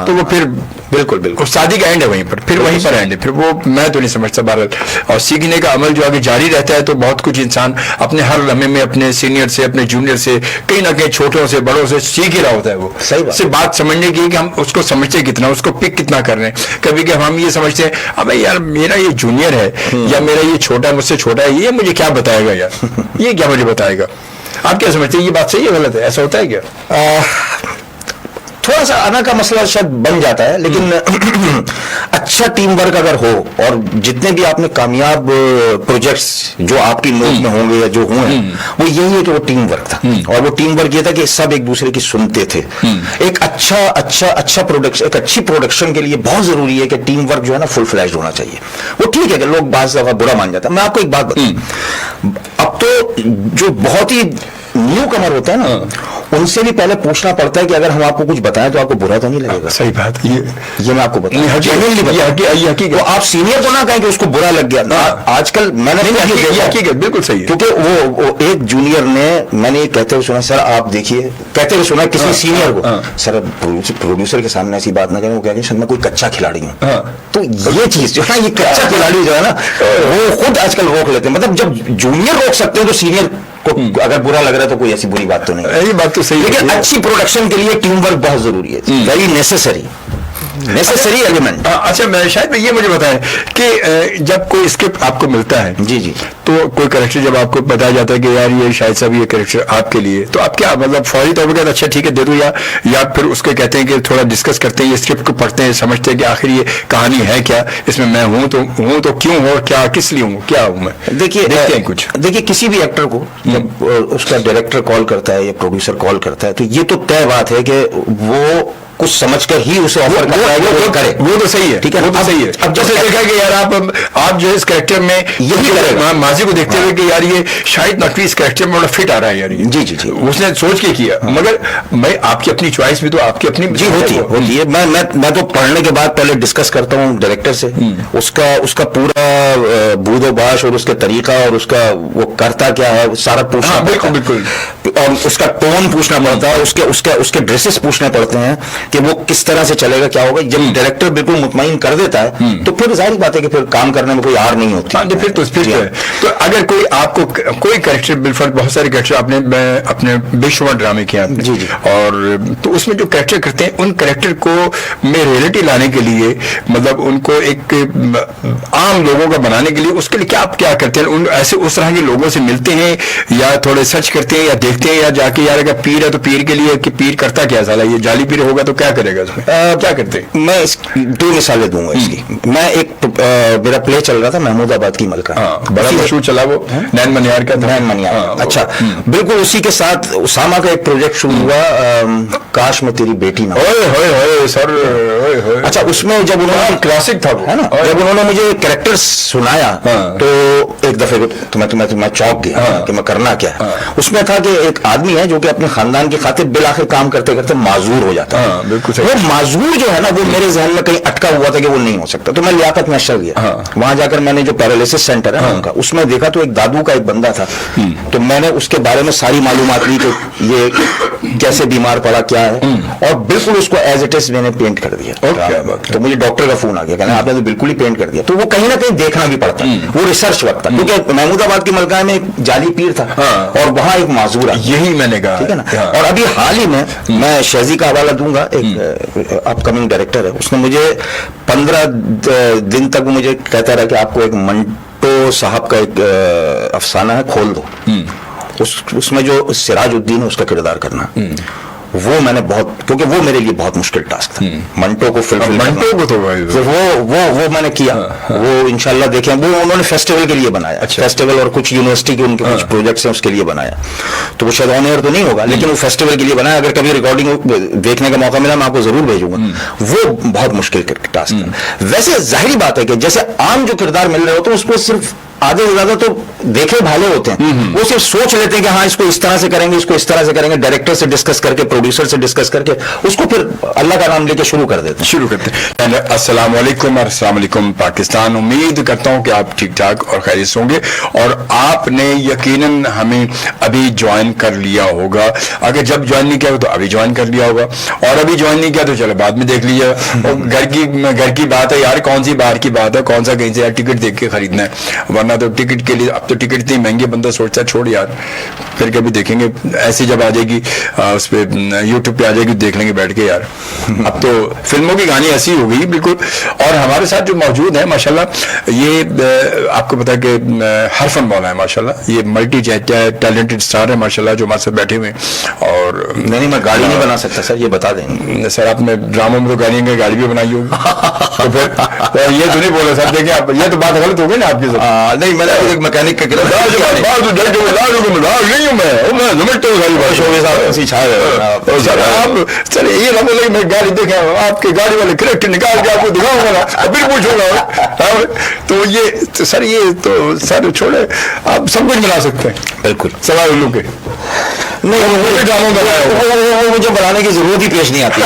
تو وہ پھر بالکل استادی کا اینڈ ہے وہیں پر, پھر وہیں پر اینڈ ہے, پھر وہ میں تو نہیں سمجھتا بہرحال. اور سیکھنے کا عمل جو آگے جاری رہتا ہے تو بہت کچھ انسان اپنے ہر لمحے میں اپنے سینئر سے, اپنے جونیئر سے, کہیں نہ کہیں چھوٹوں سے بڑوں سے سیکھ ہی رہا ہوتا ہے. وہ صرف بات سمجھنے کی کہ ہم اس کو سمجھتے کتنا, اس کو پک کتنا کر رہے ہیں. کبھی کہ ہم یہ سمجھتے ہیں ابے یار میرا یہ جونیئر ہے یا میرا یہ چھوٹا ہے, مجھ سے چھوٹا ہے, یہ مجھے کیا بتائے گا یار, یہ کیا مجھے بتائے گا. آپ کیا سمجھتے ہیں, یہ بات صحیح ہے غلط ہے, ایسا ہوتا ہے کیا؟ تھوڑا سا انا کا مسئلہ شاید بن جاتا ہے, لیکن اچھا ٹیم ورک اگر ہو, اور جتنے بھی آپ نے کامیاب پروجیکٹس جو آپ کی نوٹ میں ہوں گے یا جو ہوئے ہیں, وہ یہی ہے کہ وہ ٹیم ورک تھا. اور وہ ٹیم ورک یہ تھا کہ سب ایک دوسرے کی سنتے تھے. ایک اچھا پروڈکشن, ایک اچھی پروڈکشن کے لیے بہت ضروری ہے کہ ٹیم ورک جو ہے نا فل فلیشڈ ہونا چاہیے. وہ ٹھیک ہے کہ لوگ بعض دفعہ برا مان جاتا ہے. میں آپ کو ایک بات بتاؤں, اب تو جو بہت ہی न्यू कमर होते हैं ना, उनसे भी पहले पूछना पड़ता है कि अगर हम आपको कुछ बताएं तो आपको बुरा तो नहीं लगेगा। सही बात, ये मैं आपको बताऊं, ये हकीकत। तो आप सीनियर को ना कहें कि उसको बुरा लग गया। आजकल मैंने हकीकत बिल्कुल सही है, क्योंकि वो एक जूनियर ने, मैंने ये कहते हुए सुना, सर आप देखिए, कहते हुए सुना किसी सीनियर को, सर प्रोड्यूसर के सामने ऐसी बात ना करें, वो कह रहे सर मैं कोई कच्चा खिलाड़ी हूँ। तो ये चीज जो है, ये कच्चा खिलाड़ी जो है ना, वो खुद आजकल रोक लेते हैं। मतलब जब जूनियर रोक सकते हैं तो सीनियर को अगर बुरा लग रहा है तो कोई ऐसी बुरी बात तो नहीं है। ये बात तो सही है, लेकिन अच्छी प्रोडक्शन के लिए टीम वर्क बहुत जरूरी है, वेरी नेसेसरी एलिमेंट। अच्छा, मैं शायद ये मुझे बताएं कि जब कोई स्क्रिप्ट आपको मिलता है, जी जी, तो कोई कैरेक्टर जब आपको बताया जाता है कि यार ये शायद साहब ये कैरेक्टर आपके लिए, तो आप क्या मतलब फौरी तौर पर अच्छा ठीक है दे दो, या फिर उसके कहते हैं कि थोड़ा डिस्कस करते हैं, ये स्क्रिप्ट को पढ़ते हैं, समझते हैं कि आखिर ये कहानी है क्या, इसमें मैं हूँ तो क्यों हूँ, क्या किस लिए हूँ, क्या हूँ मैं। देखिए देखते हैं कुछ, देखिए किसी भी एक्टर को जब उसका डायरेक्टर कॉल करता है या प्रोड्यूसर कॉल करता है, तो ये तो तय बात है कि वो कुछ समझकर ही उसे ऑफर करता है, वो करे, वो तो सही है, ठीक है, वो तो सही है। अब जैसे देखा कि यार आप जो इस कैरेक्टर में यही करेगा, माजी को देखते हुए कि यार ये शायद नकवी इस कैरेक्टर में बड़ा फिट आ रहा है यार, जी जी जी, उसने सोच के किया। मगर मैं आपकी अपनी चॉइस भी तो आपकी अपनी जी होती है। मैं तो पढ़ने के बाद पहले डिस्कस करता हूँ डायरेक्टर से, उसका पूरा बूदोबाश और उसका तरीका और उसका वो करता क्या है सारा पूछना, बिल्कुल, और उसका टोन पूछना पड़ता है, उसके ड्रेसेस पूछने पड़ते हैं कि वो किस तरह से चलेगा, क्या होगा। जब डायरेक्टर बिल्कुल मुतमईन कर देता है तो फिर जाहिर बात है कि फिर काम करने में कोई आर नहीं होती। फिर तो है। तो अगर कोई आपको कोई कैरेक्टर, बिल्कुल बहुत सारे कैरेक्टर आपने अपने बेशुमार ड्रामे किए आपने, जी जी, और तो उसमें जो कैरेक्टर करते हैं उन कैरेक्टर को में रियलिटी लाने के लिए, मतलब उनको एक आम लोगों का बनाने के लिए, उसके लिए क्या आप क्या करते हैं? उन ऐसे उस तरह के लोगों से मिलते हैं या थोड़े सर्च करते हैं या देखते हैं, या जाके यार अगर पीर है तो पीर के लिए कि पीर करता क्या साला, ये जाली पीर होगा तो क्या करेगा उसमें, क्या करते हैं? मैं दो मिसालें दूंगा इसकी। मैं मेरा प्ले चल रहा था महमूदाबाद की मलका, बड़ा मशहूर चला वो, नैन मनियार का था। नैन मनियार, अच्छा, बिल्कुल उसी के साथ उसामा का एक प्रोजेक्ट शुरू हुआ, काश मैं तेरी बेटी ना। सर, अच्छा, उसमें जब उन्होंने क्लासिक था वो, है ना, जब उन्होंने मुझे कैरेक्टर सुनाया तो एक दफे तुम्हें चौंक गया कि मैं करना क्या है। उसमें था कि एक आदमी है जो कि अपने खानदान की खातिर बिलाखिर काम करते करते माजूर हो जाता है। वो माजूर जो है ना, वो मेरे जहन में कहीं अटका हुआ था कि वो नहीं हो सकता। तो मैं लियाकत में अशर गया, वहां जाकर मैंने जो पैरालिसिस सेंटर है उनका, उसमें देखा तो एक दादू का एक बंदा था। तो मैंने उसके बारे में सारी मालूमात ली कि ये कैसे बीमार पड़ा, क्या है, और बिल्कुल उसको एज इट इज मैंने पेंट कर दिया। तो मुझे डॉक्टर का फोन आ गया, कहना आपने तो बिल्कुल ही पेंट कर दिया। तो वो कहीं ना कहीं देखना भी पड़ता है, वो रिसर्च वक्त था, क्योंकि महमूदाबाद की मलका में एक जाली पीर था और वहां एक माजूर है, यही मैंने कहा, ठीक है ना। और अभी हाल ही में मैं शेजी का हवाला दूंगा, एक अपकमिंग डायरेक्टर है, उसने मुझे 15 दिन तक मुझे कहता रहा कि आपको एक मंटो साहब का एक अफसाना है, खोल दो। उसमें जो सिराजुद्दीन है उसका किरदार करना, वो मैंने बहुत, क्योंकि वो मेरे लिए बहुत मुश्किल टास्क था, मंटो को मंटो को तो वो मैंने किया। वो इंशाल्लाह देखें, वो उन्होंने फेस्टिवल के लिए बनाया, अच्छा, फेस्टिवल और कुछ यूनिवर्सिटी के उनके कुछ प्रोजेक्ट्स हैं उसके लिए बनाया। तो वो शायद ऑन एयर तो नहीं होगा, लेकिन वो फेस्टिवल के लिए बनाया। अगर कभी रिकॉर्डिंग देखने का मौका मिला मैं आपको जरूर भेजूंगा। वो बहुत मुश्किल टास्क था। वैसे जाहिर बात है कि जैसे आम जो किरदार मिल रहे हो तो उसको सिर्फ आधे से ज्यादा तो देखे भाले होते हैं, वो सिर्फ सोच लेते हैं कि हाँ इसको इस तरह से करेंगे, इसको इस तरह से करेंगे, डायरेक्टर से डिस्कस करके, प्रोड्यूसर से डिस्कस करके उसको फिर अल्लाह का नाम लेके शुरू कर देते हैं। अस्सलाम वालेकुम और अस्सलाम वालेकुम पाकिस्तान। उम्मीद करता हूं कि आप ठीक ठाक और खैरियत से होंगे, और आपने यकीनन हमें अभी ज्वाइन कर लिया होगा। अगर जब ज्वाइन नहीं किया तो अभी ज्वाइन कर लिया होगा, और अभी ज्वाइन नहीं किया तो चलो बाद में देख लीजिए। और घर की बात है यार, कौन सी बाहर की बात है, कौन सा कहीं से यार टिकट देख के खरीदना है, वरना तो टिकट के लिए अब तो टिकट इतनी महंगी, बंदा सोचता है छोड़ यार फिर कभी देखेंगे, ऐसी जब आ जाएगी उस पे यूट्यूब पे आ जाएगी देख लेंगे बैठ के यार। अब तो फिल्मों की कहानी ऐसी हो गई बिल्कुल। और हमारे साथ जो मौजूद है माशाल्लाह, ये आपको पता है कि हरफन मौला है माशाल्लाह, ये मल्टी टैलेंटेड स्टार है माशाल्लाह जो हमारे साथ बैठे हुए। और नहीं, मैं गाड़ी नहीं बना सकता सर, ये बता दें सर, आपने ड्रामों में तो गाड़ी भी बनाई होगी तो फिर ये तो नहीं बोला सर, देखिए आप ये तो बात गलत हो गई ना आपकी। नहीं, मैंने एक मैकेनिक का नहीं हूँ मैं समझता हूँ सारी बात। सर आप सर ये ना बोले मैं गाड़ी देखा, आपके गाड़ी वाले करेक्टर निकाल के आपको दिखाऊंगा, फिर पूछूंगा। तो ये सर, ये तो सर छोड़े, आप सब कुछ बना सकते हैं बिल्कुल सवाल उल्लू के। नहीं, ड्रामा बनाया वो मुझे बनाने की जरूरत ही पेश नहीं आती।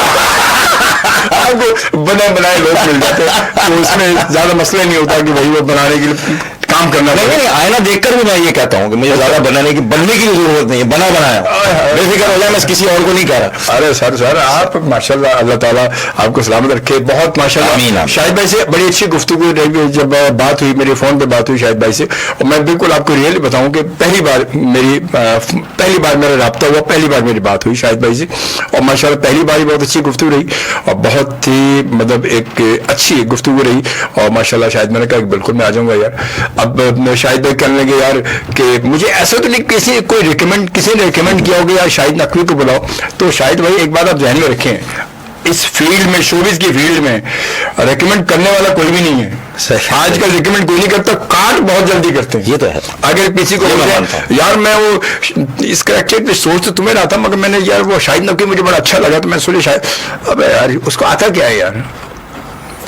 आपको बने बनाए लोग मिल जाते हैं तो उसमें ज्यादा मसला नहीं होता कि भाई वो बनाने के लिए काम करना। नहीं, आईना देखकर भी मैं ये कहता हूँ कि मुझे ज्यादा बनने की जरूरत नहीं है, बना बनाया बेफिक्र हो जाए, मैं किसी और को नहीं कह रहा। अरे सर आप माशाल्लाह, अल्लाह ताला आपको सलामत रखे, बहुत माशाल्लाह। शाहिद भाई से बड़ी अच्छी गुफ्तगू रही, जब बात हुई मेरे फोन पे बात हुई शाहिद भाई से, और मैं बिल्कुल आपको रियली बताऊं कि पहली बार मेरा राब्ता हुआ, पहली बार मेरी बात हुई शाहिद भाई से, और माशाल्लाह पहली बार ही बहुत अच्छी गुफ्तगू रही और बहुत ही मतलब एक अच्छी गुफ्तगू रही, और माशाल्लाह शाहिद मैंने कहा बिल्कुल मैं आ जाऊंगा यार। अब शाहिद भाई कहने लगे यार कि मुझे ऐसा तो नहीं किसी ने रिकमेंड किया होगा यार शाहिद नकवी को बुलाओ, तो शाहिद भाई एक बात आप ध्यान में रखें, इस फील्ड में, शोबिज की फील्ड में रिकमेंड करने वाला कोई भी नहीं है। आजकल रिकमेंड कोई नहीं करता, काट बहुत जल्दी करते हैं। ये तो है। अगर किसी को यार मैं वो इस करेक्टर पे सोच तो तुम्हें रहा था, मगर मैंने यार वो शाहिद नकवी मुझे बड़ा अच्छा लगा, तो मैं सोचे शायद अब यार उसको आता क्या है यार,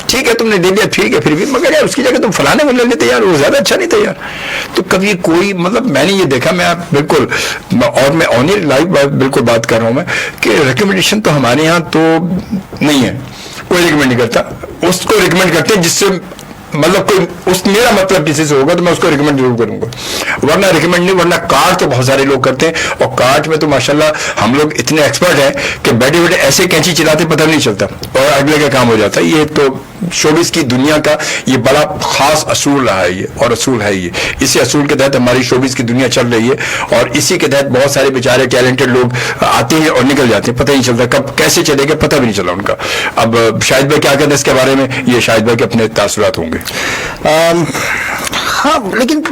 ठीक है तुमने दे दिया ठीक है, फिर भी मगर यार उसकी जगह तुम फलाने में ले लेते यार, वो ज्यादा अच्छा नहीं था यार। तो कभी कोई मतलब मैंने ये देखा, मैं बिल्कुल, और मैं ऑन लाइव बिल्कुल बात कर रहा हूँ मैं कि रिकमेंडेशन तो हमारे यहाँ तो नहीं है, कोई रिकमेंड नहीं करता, उसको रिकमेंड करते हैं जिससे मतलब कोई उस मेरा मतलब किसी से होगा तो मैं उसको रिकमेंड जरूर करूंगा, वरना रिकमेंड नहीं, वरना कार्ड तो बहुत सारे लोग करते हैं, और कार्ड में तो माशाल्लाह हम लोग इतने एक्सपर्ट हैं कि बैठे बैठे ऐसे कैंची चलाते पता नहीं चलता और अगले का काम हो जाता है। ये तो शोबिस की दुनिया का ये बड़ा खास असूल रहा है ये, और असूल है ये, इसी असूल के तहत हमारी शोबिस की दुनिया चल रही है, और इसी के तहत बहुत सारे बेचारे टैलेंटेड लोग आते हैं और निकल जाते हैं, पता नहीं चलता कब कैसे चले गए, पता भी नहीं चला उनका। अब शाहिद भाई क्या कहते हैं इसके बारे में, ये शाहिद भाई के अपने तासुरात होंगे। हाँ, लेकिन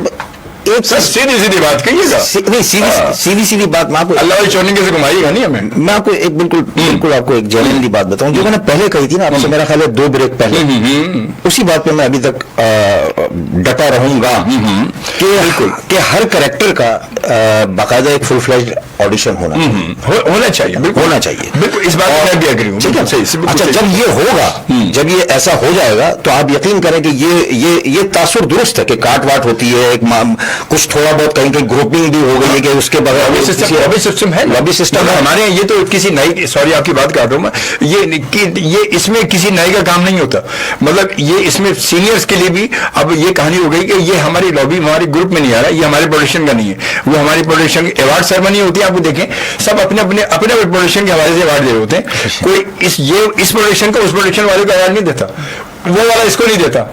एक सीधी बात कहिएगा, नहीं सीधी बात मैं आपको अल्लाह चौनिंगे से घुमाइएगा नहीं हमें। मैं आपको एक बिल्कुल आपको एक जेन्युइनली बात बताऊं, जो मैंने पहले कही थी ना आपसे, मेरा ख्याल है 2 ब्रेक पहले, उसी बात पे मैं अभी तक डटा रहूंगा कि हर कैरेक्टर का बाकायदा एक फुल फ्लेज्ड ऑडिशन होना चाहिए, बिल्कुल होना चाहिए, बिल्कुल इस बात में भी एग्री हूं। ठीक है, अच्छा जब ये होगा, जब ये ऐसा हो जाएगा तो आप यकीन करें कि ये तासुर दुरुस्त है कि काट वाट होती है, एक कुछ थोड़ा बहुत कहीं कहीं ग्रुपिंग भी हो गई है कि उसके बगैर लॉबी सिस्टम है, लॉबी सिस्टम है हमारे यहाँ। ये तो किसी नई, सॉरी आपकी बात काट रहा हूं मैं, ये इसमें किसी नए का काम नहीं होता, मतलब ये इसमें सीनियर्स के लिए भी अब ये कहानी हो गई कि ये हमारी लॉबी हमारे ग्रुप में नहीं आ रहा, ये हमारे प्रोडक्शन का नहीं है, वो हमारी प्रोडक्शन अवार्ड सेरेमनी होती है, आपको देखें सब अपने प्रोडक्शन के हवाले से अवार्ड दे रहे होते हैं, कोई इस प्रोडक्शन को उस प्रोडक्शन वाले को अवार्ड नहीं देता, वो वाला इसको नहीं देता,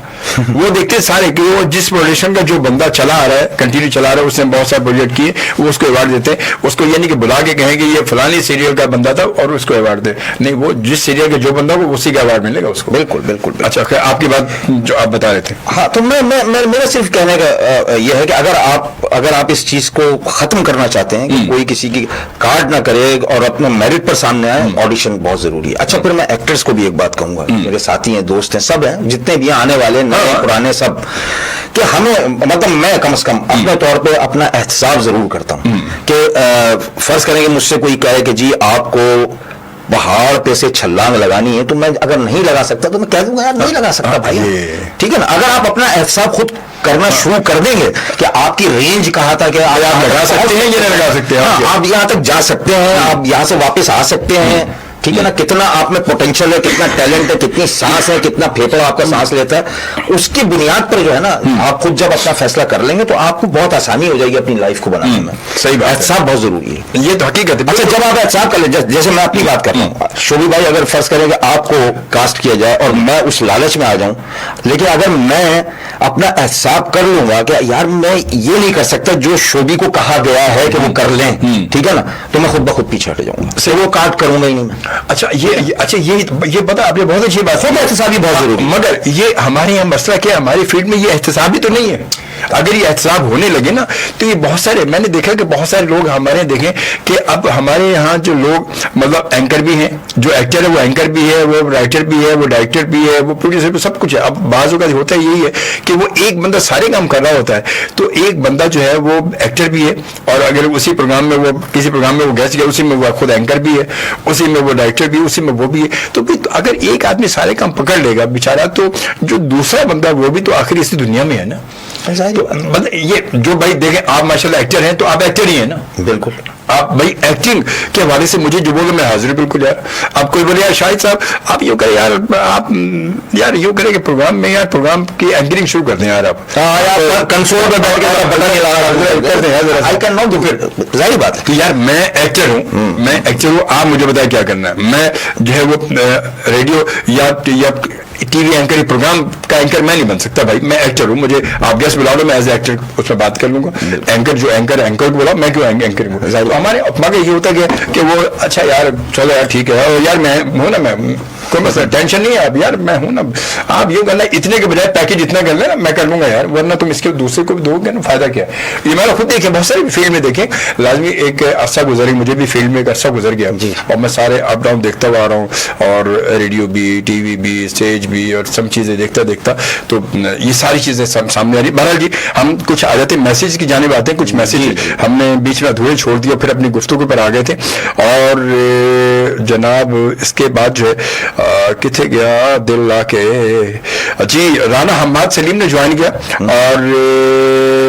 वो देखते सारे कि वो जिस प्रोडक्शन का जो बंदा चला आ रहा है, कंटिन्यू चला रहा है, उसने बहुत सारे प्रोजेक्ट किए, वो उसको अवार्ड देते हैं, उसको ये नहीं कि बुला के कहें कि ये फलानी सीरियल का बंदा था और उसको अवार्ड दे, नहीं, वो जिस सीरियल का जो बंदा हो उसी का अवार्ड मिलेगा उसको। बिल्कुल। अच्छा, आपकी बात जो आप बता रहे थे। हाँ, तो मेरा सिर्फ कहने का यह है कि अगर आप इस चीज को खत्म करना चाहते हैं कि कोई किसी की कार्ड ना करे और अपने मेरिट पर सामने आए, ऑडिशन बहुत जरूरी है। अच्छा, फिर मैं एक्टर्स को भी एक बात कहूंगा, मेरे साथी हैं, दोस्त हैं, सब हैं, जितने भी आने वाले नए पुराने सब, कि हमें मतलब मैं कम से कम अपने तौर पे अपना एहतसाब जरूर करता हूं कि फर्ज करें कि मुझसे कोई कहे कि जी आपको पहाड़ पे से छलांग लगानी है, तो मैं अगर नहीं लगा सकता तो मैं कह दूंगा यार नहीं लगा सकता भाई, ठीक है ना। अगर आप अपना एहतसाब खुद करना शुरू कर देंगे कि आपकी रेंज कहा था कि आप लगा सकते हैं, ये नहीं लगा सकते, आप यहाँ तक जा सकते हैं, आप यहाँ से वापस आ सकते हैं, ठीक है ना, कितना आप में पोटेंशियल है, कितना टैलेंट है, कितनी सांस है, कितना फेफड़ा आपका सांस लेता है, उसकी बुनियाद पर जो है ना आप खुद जब अपना फैसला कर लेंगे तो आपको बहुत आसानी हो जाएगी अपनी लाइफ को बनाने में। सही बात, एहतसाब बहुत जरूरी है, ये तो हकीकत है। अच्छा, जब आप एहतसाब कर ले, जैसे मैं अपनी बात कर रहा हूँ, शोभी भाई अगर फर्ज करें कि आपको कास्ट किया जाए और मैं उस लालच में आ जाऊं, लेकिन अगर मैं अपना एहतसाब कर लूंगा कि यार मैं ये नहीं कर सकता जो शोभी को कहा गया है कि वो कर लें, ठीक है ना, तो मैं खुद ब खुद पीछे हट जाऊंगा, से वो काट करूंगा ही नहीं मैं। अच्छा, ये पता आपने बहुत अच्छी बात है, एहतसाबी बहुत जरूरी, मगर ये हमारे यहाँ मसला क्या है, हमारी फील्ड में ये एहतसाबी तो नहीं है। अगर ये एहतसाब होने लगे ना तो ये बहुत सारे, मैंने देखा कि बहुत सारे लोग हमारे देखें कि अब हमारे यहाँ जो लोग मतलब एंकर भी हैं, जो एक्टर है वो एंकर भी है, वो राइटर भी है, वो डायरेक्टर भी है, वो प्रोड्यूसर भी, सब कुछ है। अब बाजू का होता है यही है कि वो एक बंदा सारे काम कर रहा होता है, तो एक बंदा जो है वो एक्टर भी है, और अगर उसी प्रोग्राम में वो किसी प्रोग्राम में वो गेस्ट गया, उसी में वो खुद एंकर भी है, उसी में वो डायरेक्टर भी, उसी में वो भी है। तो फिर अगर एक आदमी सारे काम पकड़ लेगा बेचारा, तो जो दूसरा बंदा वो भी तो आखिर इसी दुनिया में है ना, मतलब ये जो भाई देखें, आप माशाल्लाह एक्टर हैं, तो आप एक्टर ही हैं ना, बिल्कुल। आप भाई एक्टिंग के हवाले से मुझे जो बोलो मैं हाजिर बिल्कुल यार। आप कोई बोले यार शाहिद साहब आप यूँ करें यार, आप यार यूँ करें कि प्रोग्राम में यार प्रोग्राम की एंकरिंग शुरू कर दें यार आप। यार कंसोल पे बैठ के बटन ही लगा, आई कैन नॉट डू, फिर जाहिर बात है तो यार मैं एक्टर हूँ, मैं एक्टर हूँ, आप मुझे बताएं क्या करना है। मैं जो है वो रेडियो या टीवी एंकर, प्रोग्राम का एंकर मैं नहीं बन सकता भाई, मैं एक्टर हूँ। मुझे आप गेस्ट बुला लो, मैं एज एक्टर उसमें बात कर लूंगा। एंकर जो एंकर को बुलाओ, मैं क्यों एंकर हूँ। तो हमारे अपना का ये होता है कि वो अच्छा यार चलो यार ठीक है, और यार मैं हूँ ना, मैं कोई मसला टेंशन नहीं है आप यार, मैं हूँ ना। आप यूँ करना, इतने के बजाय पैकेज इतना कर लेना, मैं कर लूंगा यार, वरना तुम इसके दूसरे को भी दोगे ना, फायदा क्या है। ये मैंने खुद देखे, बहुत सारी फील्ड में देखे, लाजमी एक अरसा गुजरी, मुझे भी फील्ड में एक अरसा गुजर गया जी, और मैं सारे अप डाउन देखता हुआ आ रहा हूँ, और रेडियो भी, टीवी भी, स्टेज भी, और सब चीज़ें देखता देखता तो ये सारी चीज़ें सामने आ रही। बहरहाल जी, हम कुछ आ जाते मैसेज की जानिब आते हैं। कुछ मैसेज हमने बीच में अधूरे छोड़ दिया, फिर अपनी गुफ्तगू पर आ गए थे। और जनाब इसके बाद जो है किथे गया दिल ला के जी, राना हम्माद सलीम ने ज्वाइन किया, और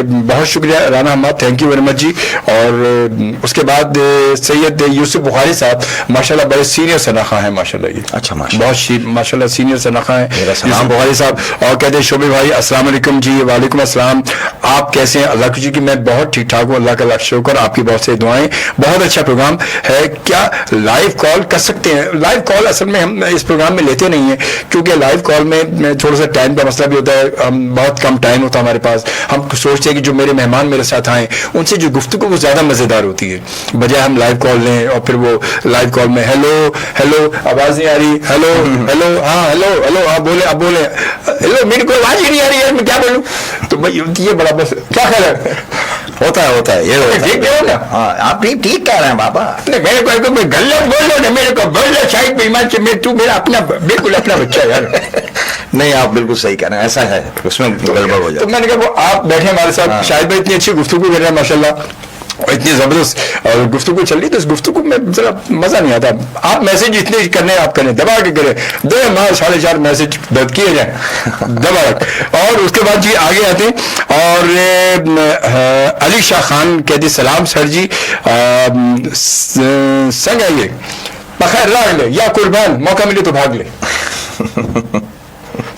बहुत शुक्रिया Rana Hammad, thank you very much ji. और उसके बाद सैयद यूसुफ बुखारी साहब, माशाल्लाह बड़े सीनियर सनाखा हैं माशाल्लाह, ये अच्छा बहुत माशाल्लाह सीनियर सनाखा है यूसुफ बुखारी साहब। और कहते हैं शोबे भाई अस्सलाम वालेकुम जी। वालेकुम अस्सलाम, आप कैसे हैं? अल्लाह की कि मैं बहुत ठीक ठाक हूँ, अल्लाह का लाख शुक्र, आपकी बहुत सी दुआएं। बहुत अच्छा प्रोग्राम है, क्या लाइव कॉल कर सकते हैं? लाइव कॉल असल में हम इस प्रोग्राम में लेते नहीं है, क्योंकि लाइव कॉल में थोड़ा सा टाइम का मसला भी होता है, बहुत कम टाइम होता है हमारे पास। हम सोचते हैं कि जो मेरे मेहमान मेरे साथ आए उनसे जो गुफ्तगू वो ज्यादा मजेदार होती है, बजाय हम लाइव कॉल लें और फिर वो लाइव कॉल में हेलो हेलो आवाज नहीं आ रही, हेलो हेलो हाँ हेलो हेलो आप बोले हेलो, मेरी कोई आवाज ही नहीं आ रही है, मैं क्या बोलूं। तो भाई ये बड़ा बस क्या ख्याल है? होता है ये ठीक है ना? हाँ आप ठीक कह रहे हैं बाबा। मेरे को गलत बोल लो ना, मेरे को बोल लो शाहिद बेईमान से, तू मेरा अपना बिल्कुल अपना बच्चा है यार। नहीं आप बिल्कुल सही कह रहे हैं, ऐसा है, उसमें गड़बड़ हो जाए। तो मैंने कहा वो आप बैठे हमारे साथ, शाहिद भाई इतनी अच्छी गुफ्तगू कर रहे हैं माशाल्लाह, और इतनी जबरदस्त और गुफ्तगू चल रही, तो इस गुफ्तगू में जरा मजा नहीं आता। आप मैसेज इतने करने आप करें, दबा के करें, 2 माह 4.5 मैसेज दर्द किए जाए दबा। और उसके बाद जी आगे आते हैं, और अली शाह खान कहते सलाम सर जी, संग आइए बखैर लाग ले या कुर्बान, मौका मिले तो भाग ले।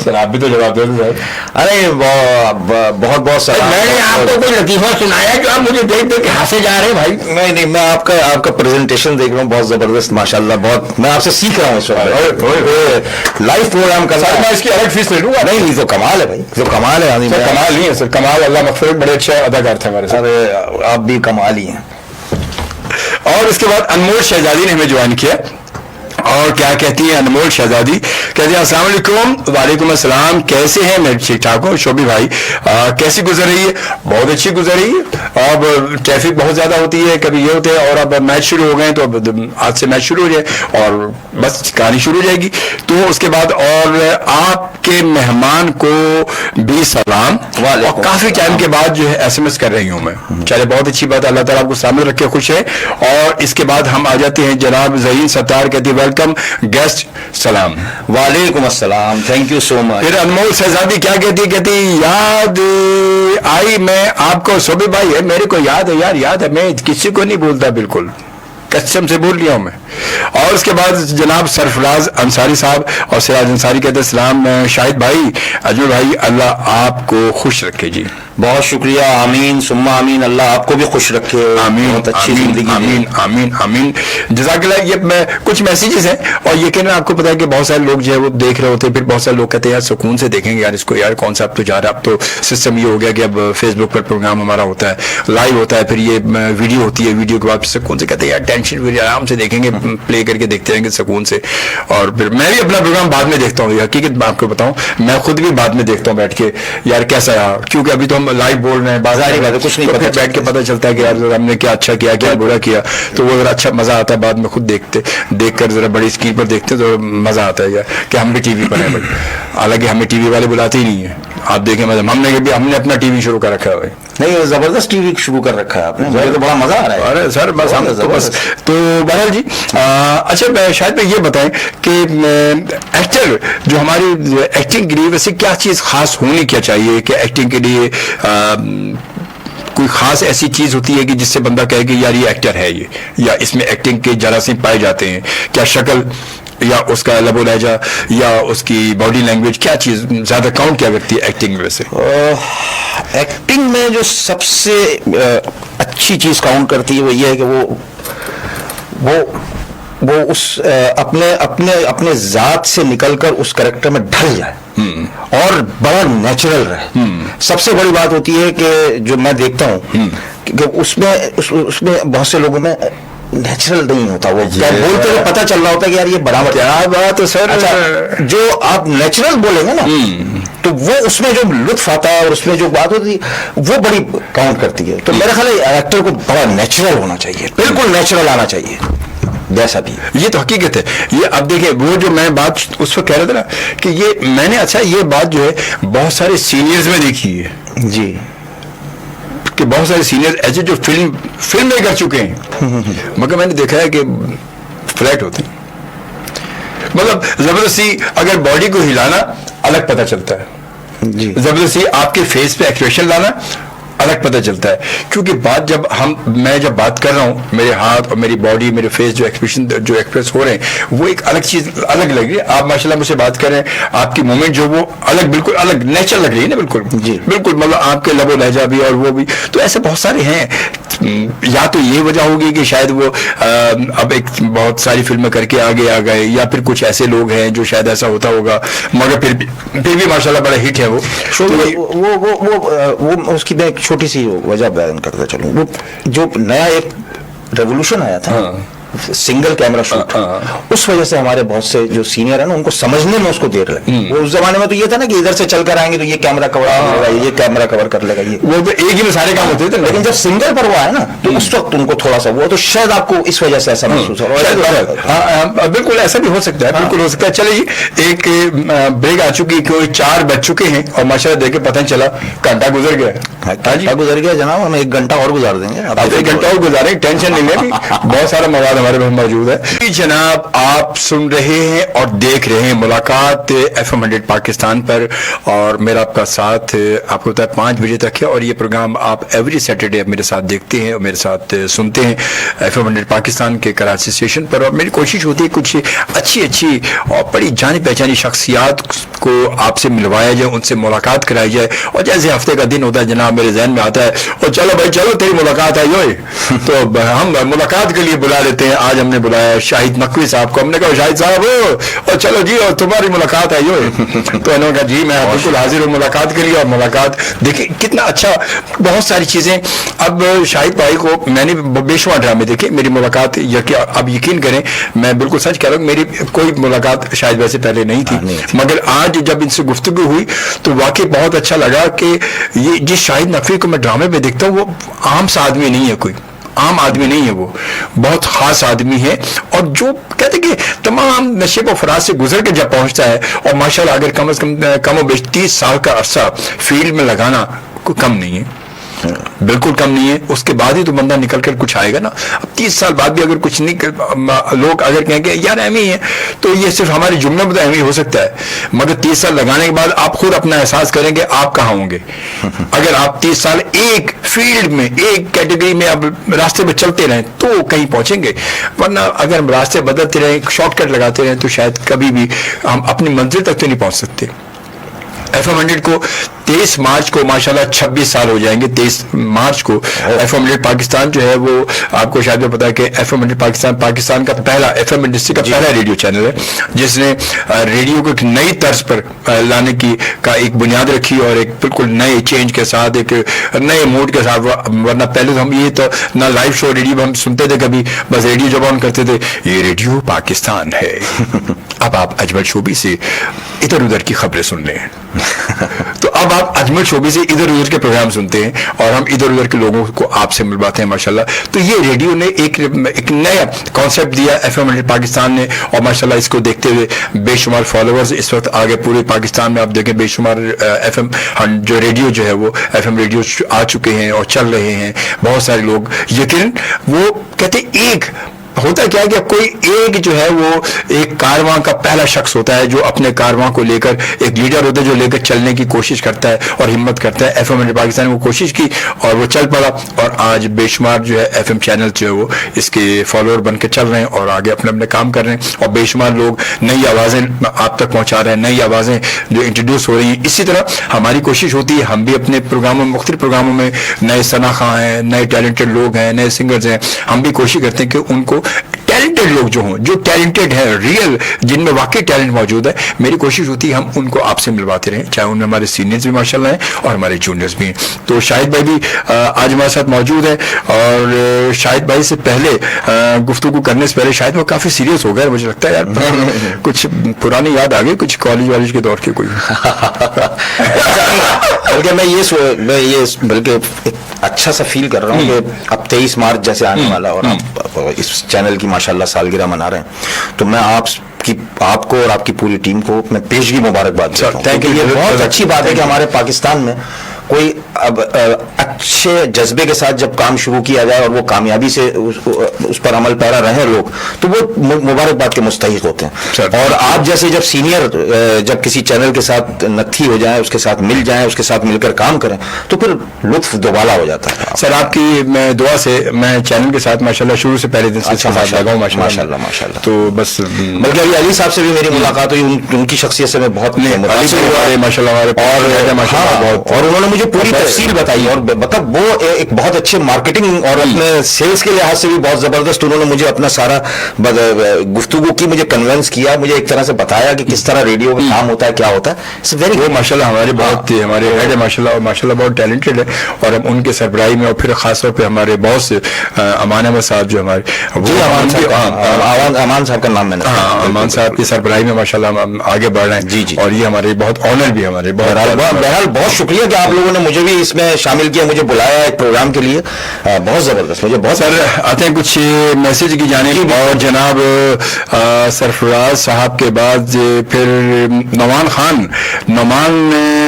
सर आप भी तो जवाब दे दो। अरे बहुत बहुत सलाम। मैंने आपको कोई लतीफा सुनाया जो आप मुझे देख देख के हंसे जा रहे हैं भाई? नहीं मैं आपका प्रेजेंटेशन देख रहा हूँ, बहुत जबरदस्त माशाल्लाह, बहुत मैं आपसे सीख रहा हूँ इस वक्त। लाइव प्रोग्राम कर रहा हूँ, मैं इसकी अलग फीस ले लूंगा। नहीं तो कमाल है भाई, तो कमाल है। कमाल नहीं है सर, कमाल अल्लाह मगफिरत, बड़े अच्छे अदाकार थे हमारे साथ। अरे आप भी कमाल ही हैं। और उसके बाद अनमोल शहजादी ने हमें ज्वाइन किया, और क्या कहती है अनमोल शहजादी? कहती है अस्सलाम वालेकुम। वालेकुम अस्सलाम, कैसे हैं? मैं ठीक ठाक हूँ। शोभी भाई कैसी गुजर रही है? बहुत अच्छी गुजर रही है। अब ट्रैफिक बहुत ज्यादा होती है, कभी ये होते हैं, और अब मैच शुरू हो गए, तो अब आज से मैच शुरू हो जाए और बस कहानी शुरू हो जाएगी। तो उसके बाद और आपके मेहमान को भी सलाम, और काफी टाइम के बाद जो है SMS कर रही हूँ मैं। चले बहुत अच्छी बात, अल्लाह ताला आपको सामने रखे, खुश है। और इसके बाद हम आ जाते हैं जनाब ज़हीन सत्तार, कहती वेलकम गेस्ट, सलाम। वालेकुम अस्सलाम, थैंक यू सो मच। फिर अनमोल शहजादी क्या कहती याद आई मैं आपको, शोबे भाई है मेरे को याद है यार, याद है, मैं किसी को नहीं बोलता, बिल्कुल कसम से बोल लिया हूं मैं। और उसके बाद जनाब सरफराज अंसारी साहब और सिराज अंसारी कहते सलाम शाहिद भाई, अजमल भाई, अल्लाह आपको खुश रखे जी। बहुत शुक्रिया, आमीन सुम्मा आमीन, अल्लाह आपको भी खुश रखे, आमीन, बहुत अच्छी जिंदगी, आमीन आमीन आमीन, जज़ाकल्लाह। ये कुछ मैसेजेस हैं, और ये कहना आपको पता है कि बहुत सारे लोग जो है वो देख रहे होते हैं, फिर बहुत सारे लोग कहते हैं यार सुकून से देखेंगे यार इसको, यार कौन सा अब तो जा रहा है, अब तो सिस्टम ये हो गया कि अब फेसबुक पर प्रोग्राम हमारा होता है, लाइव होता है, फिर ये वीडियो होती है, वीडियो के बाद सुकून से कहते हैं यार टेंशन आराम से देखेंगे, प्ले करके देखते रहेंगे सुकून से। और फिर मैं भी अपना प्रोग्राम बाद में देखता हूँ, हकीकत मैं आपको बताऊँ, मैं खुद भी बाद में देखता हूँ बैठ के, यार कैसा रहा, क्योंकि अभी तो हम लाइव बोल रहे हैं, बाजार ही बात है, कुछ नहीं पता, बैठ के पता चलता है कि यार हमने क्या अच्छा किया, क्या बुरा किया, तो वो जरा अच्छा मजा आता है बाद में खुद देख कर जरा बड़ी स्क्रीन पर देखते तो मजा आता है यार कि हम भी टीवी पर हैं। हालांकि हमें टीवी वाले बुलाते ही नहीं है, आप देखें, मतलब हमने अपना टीवी शुरू कर रखा है भाई, نہیں زبردست ٹی وی شروع کر رکھا ہے آپ نے, مجھے تو بڑا مزہ آ رہا ہے. ارے سر بس ہم تو بس تو بہرحال جی اچھا شاید میں یہ بتائیں کہ ایکٹر جو ہماری ایکٹنگ کے لیے ویسے کیا چیز خاص ہونی کیا چاہیے کہ ایکٹنگ کے لیے کوئی خاص ایسی چیز ہوتی ہے کہ جس سے بندہ کہے کہ یار یہ ایکٹر ہے یہ, یا اس میں ایکٹنگ کے جراثیم پائے جاتے ہیں؟ کیا شکل یا اس کا لب و لہجہ یا اس کی باڈی لینگویج, کیا چیز زیادہ کاؤنٹ کیا کرتی ہے ایکٹنگ میں سے؟ ایکٹنگ میں جو سب سے اچھی چیز کاؤنٹ کرتی ہے وہ یہ ہے کہ وہ اس اپنے ذات سے نکل کر اس کریکٹر میں ڈھل جائے اور بڑا نیچرل رہے. سب سے بڑی بات ہوتی ہے کہ جو میں دیکھتا ہوں کہ اس میں بہت سے لوگوں میں نیچرل نہیں ہوتا, وہ بولتے ہوئے پتہ چل رہا ہوتا ہے کہ یار یہ بڑا کیا بات ہے سر. جو آپ نیچرل بولیں گے نا تو وہ اس میں جو لطف آتا ہے اور اس میں جو بات ہوتی ہے وہ بڑی کاؤنٹ کرتی ہے. تو میرا خیال ہے ایکٹر کو بڑا نیچرل ہونا چاہیے, بالکل نیچرل آنا چاہیے جیسا بھی. یہ تو حقیقت ہے. یہ اب دیکھیں وہ جو میں بات اس وقت کہہ رہا تھا نا کہ یہ میں نے یہ بات جو ہے بہت سارے سینئرز میں دیکھی ہے جی, کہ بہت سارے سینئر ایسے جو فلم میں کر چکے ہیں مگر میں نے دیکھا ہے کہ فلیٹ ہوتے ہیں. مطلب زبردستی اگر باڈی کو ہلانا الگ پتہ چلتا ہے جی, زبردستی آپ کے فیس پہ ایکسپریشن لانا الگ پتہ چلتا ہے. کیونکہ بات میں جب بات کر رہا ہوں میرے ہاتھ اور میری باڈی میرے فیس جو ایکسپریشن جو ایکسپریس ہو رہے ہیں وہ ایک الگ چیز الگ لگ رہی ہے. آپ ماشاء اللہ مجھ سے بات کر رہے ہیں, آپ کی مومنٹ جو وہ الگ بالکل الگ نیچرل لگ رہی ہے نا, بالکل جی بالکل. مطلب آپ کے لب و لہجہ بھی اور وہ بھی, تو ایسے بہت سارے ہیں. یا تو یہ وجہ ہوگی کہ شاید وہ اب ایک بہت ساری فلمیں کر کے آگے آ گئے, یا پھر کچھ ایسے لوگ ہیں جو شاید ایسا ہوتا ہوگا, مگر پھر بھی ماشاءاللہ بڑا ہٹ ہے وہ اس کی میں ایک چھوٹی سی وجہ بیان کرتا چلوں. وہ جو نیا ایک ریولوشن آیا تھا سنگل کیمرہ شوٹ, اس وجہ سے ہمارے بہت سے جو سینئر ہیں نا ان کو سمجھنے میں اس کو دیر لگی. وہ اس زمانے میں تو یہ تھا نا کہ ادھر سے چل کر آئیں گے تو یہ کیمرہ کور کر لے گا, یہ کیمرہ کور کر لے گا, یہ وہ تو ایک ہی میں سارے کام ہوتے تھے. لیکن جب سنگل پر وہ آیا نا تو اس وقت ان کو تھوڑا سا وہ تو شاید آپ کو اس وجہ سے ایسا محسوس ہو. بالکل ایسا بھی ہو سکتا ہے, بالکل ہو سکتا ہے. چلے جی ایک بریک آ چکی, کوئی 4 بج چکے ہیں اور ماشاءاللہ دیکھ کے پتہ چلا گھنٹہ گزر گیا. گزر گیا جناب, ہم 1 گھنٹہ اور گزار دیں گے. آپ 1 گھنٹہ اور گزاریں, ٹینشن نہیں ہے, بہت سارا مواد ہمارے پاس موجود ہے. جناب آپ سن رہے ہیں اور دیکھ رہے ہیں ملاقات FM 100 پاکستان پر, اور میرا آپ کا ساتھ آپ کو بتا ہے 5 بجے تک ہے, اور یہ پروگرام آپ ایوری سیٹرڈے میرے ساتھ دیکھتے ہیں اور میرے ساتھ سنتے ہیں FM 100 پاکستان کے کراچی اسٹیشن پر. اور میری کوشش ہوتی ہے کچھ اچھی اور بڑی جانی پہچانی شخصیات کو آپ سے ملوایا جائے, ان سے ملاقات کرائی جائے. اور جیسے ہفتے کا دن ہوتا ہے جناب میرے ذہن میں آتا ہے اور چلو بھائی چلو تیری ملاقات ہے یوئی, تو ہم ملاقات کے لیے بلا لیتے ہیں. آج ہم نے بلایا شاہد نقوی صاحب کو. ہم نے کہا شاہد صاحب اور چلو جی اور تمہاری ملاقات ہے یوئی, تو انہوں نے کہا جی میں بالکل حاضر ہوں ملاقات کے لیے. اور ملاقات دیکھیں کتنا اچھا, بہت ساری چیزیں. اب شاہد بھائی کو میں نے بے شمار ڈرامے دیکھے, میری ملاقات اب یقین کریں میں بالکل سچ کہہ رہا ہوں میری کوئی ملاقات شاید ویسے پہلے نہیں تھی, مگر آج جب ان سے گفتگو ہوئی تو واقعی بہت اچھا لگا کہ یہ جس شاہد نقوی کو میں ڈرامے میں دیکھتا ہوں وہ عام سا آدمی نہیں ہے, کوئی عام آدمی نہیں ہے, وہ بہت خاص آدمی ہے. اور جو کہتے کہ تمام نشیب و فراز سے گزر کے جب پہنچتا ہے, اور ماشاءاللہ اگر کم از کم و بیش 30 سال کا عرصہ فیلڈ میں لگانا کوئی کم نہیں ہے, بالکل کم نہیں ہے. اس کے بعد ہی تو بندہ نکل کر کچھ آئے گا نا. اب 30 سال بعد بھی اگر کچھ نہیں, لوگ اگر کہیں کہ یار ایم ہی ہے, تو یہ صرف ہمارے جملے میں تو ایم ہی ہو سکتا ہے, مگر 30 سال لگانے کے بعد آپ خود اپنا احساس کریں گے آپ کہاں ہوں گے. اگر آپ 30 سال ایک فیلڈ میں ایک کیٹیگری میں اب راستے میں چلتے رہیں تو کہیں پہنچیں گے, ورنہ اگر ہم راستے بدلتے رہیں شارٹ کٹ لگاتے رہیں تو شاید کبھی بھی ہم اپنی منزل تک تو نہیں پہنچ سکتے. FM 100 کو 23 مارچ کو ماشاءاللہ 26 سال ہو جائیں گے. 23 مارچ کو FM 100 پاکستان جو ہے وہ آپ کو شاید پتا ہے کہ FM 100 پاکستان کا پہلا FM انڈسٹری کا پہلا ریڈیو چینل ہے جس نے ریڈیو کو ایک نئی طرز پر لانے کا ایک بنیاد رکھی, اور ایک بالکل نئے چینج کے ساتھ ایک نئے موڈ کے ساتھ. ورنہ پہلے تو ہم یہ تو نہ لائیو شو ریڈیو ہم سنتے تھے کبھی, بس ریڈیو جب آن کرتے تھے یہ ریڈیو پاکستان ہے. اب آپ اجمل شوبی سے ادھر ادھر کی خبریں سن رہے ہیں, تو अब आप अजमेर शोबे से इधर उधर के प्रोग्राम सुनते हैं और हम इधर उधर के लोगों को आपसे मिलवाते हैं माशाल्लाह। तो ये रेडियो ने एक नया कॉन्सेप्ट दिया FM पाकिस्तान ने, और माशाल्लाह इसको देखते हुए बेशुमार फॉलोअर्स इस वक्त आगे पूरे पाकिस्तान में आप देखें बेशुमार FM जो रेडियो जो है वो FM रेडियो आ चुके हैं और चल रहे हैं। बहुत सारे लोग यकीन वो कहते एक होता क्या है कि कोई एक जो है वो एक कारवां का पहला शख्स होता है जो अपने कारवां को लेकर, एक लीडर होता है जो लेकर चलने की कोशिश करता है और हिम्मत करता है। FM पाकिस्तान ने वो कोशिश की और वो चल पड़ा, और आज बेशुमार जो है FM चैनल जो है वो इसके फॉलोअर बन के चल रहे हैं और आगे अपने अपने काम कर रहे हैं, और बेशुमार लोग नई आवाज़ें आप तक पहुँचा रहे हैं, नई आवाज़ें जो इंट्रोड्यूस हो रही हैं। इसी तरह हमारी कोशिश होती है हम भी अपने प्रोग्रामों में, मुख्तलिफ प्रोग्रामों में नए सनाखा हैं, नए टैलेंटेड लोग हैं, नए सिंगर्स हैं, हम भी कोशिश करते हैं कि उनको टैलेंटेड लोग जो हों, जो टैलेंटेड है रियल, जिनमें वाकई टैलेंट मौजूद है, मेरी कोशिश होती है हम उनको आपसे मिलवाते रहें, चाहे उनमें हमारे सीनियर्स भी माशाल्लाह हैं और हमारे जूनियर्स भी हैं। तो शाहिद भाई भी आज हमारे साथ मौजूद है, और शाहिद भाई से पहले गुफ्तगू करने से पहले शायद वो काफ़ी सीरियस हो गए, मुझे लगता है यार कुछ पुरानी याद आ गई, कुछ कॉलेज वालेज के दौर की कोई बल्कि मैं ये बल्कि एक अच्छा सा फील कर रहा हूँ कि अब 23 मार्च जैसे आने वाला, और आप इस चैनल की माशाल्लाह सालगिरह मना रहे हैं, तो मैं आपको और आपकी पूरी टीम को मैं पेशगी मुबारकबाद देता हूं। Thank you. ये बहुत अच्छी बात है कि हमारे पाकिस्तान में कोई अब अच्छे जज्बे के साथ जब काम शुरू किया जाए और वो कामयाबी से उस पर अमल पैरा रहे लोग, तो वो मुबारकबाद के मुस्तहिक होते हैं। और आप जैसे जब सीनियर जब किसी चैनल के साथ नत्थी हो जाए, उसके साथ मिल जाए, उसके साथ मिलकर काम करें, तो फिर लुत्फ दोबाला हो जाता है। सर आपकी मैं दुआ से मैं चैनल के साथ माशाल्लाह शुरू से पहले दिन से लगा हूं माशाल्लाह। तो बस बल्कि अभी अली साहब से भी मेरी मुलाकात हुई, उनकी शख्सियत से मैं बहुत माशाल्लाह, और उन्होंने मुझे पूरी तफसील बताई, और मतलब वो एक बहुत अच्छे मार्केटिंग और अपने सेल्स के लिहाज से भी बहुत जबरदस्त उन्होंने मुझे अपना सारा गुफ्तगू की, मुझे कन्विंस किया, मुझे एक तरह से बताया कि किस तरह रेडियो में काम होता है, क्या होता है। इट्स वेरी वो माशाल्लाह हमारे बहुत हमारे हेड है माशाल्लाह बहुत टैलेंटेड है, और हम उनके सरबराही में, और फिर खास तौर पे हमारे बॉस अमान अहमद साहब जो हमारे अमान साहब का नाम मैंने अमान साहब की सरबराही में माशाल्लाह हम आगे बढ़ रहे हैं। जी। और ये हमारे बहुत ऑनर भी हमारे बहरहाल बहुत शुक्रिया कि आप लोगों ने मुझे भी इसमें शामिल किया, मुझे बुलाया एक प्रोग्राम के लिए, बहुत जबरदस्त, मुझे बहुत। सर आते हैं कुछ मैसेज की जानिब, और जनाब सरफराज साहब के बाद फिर नौमान खान, नौमान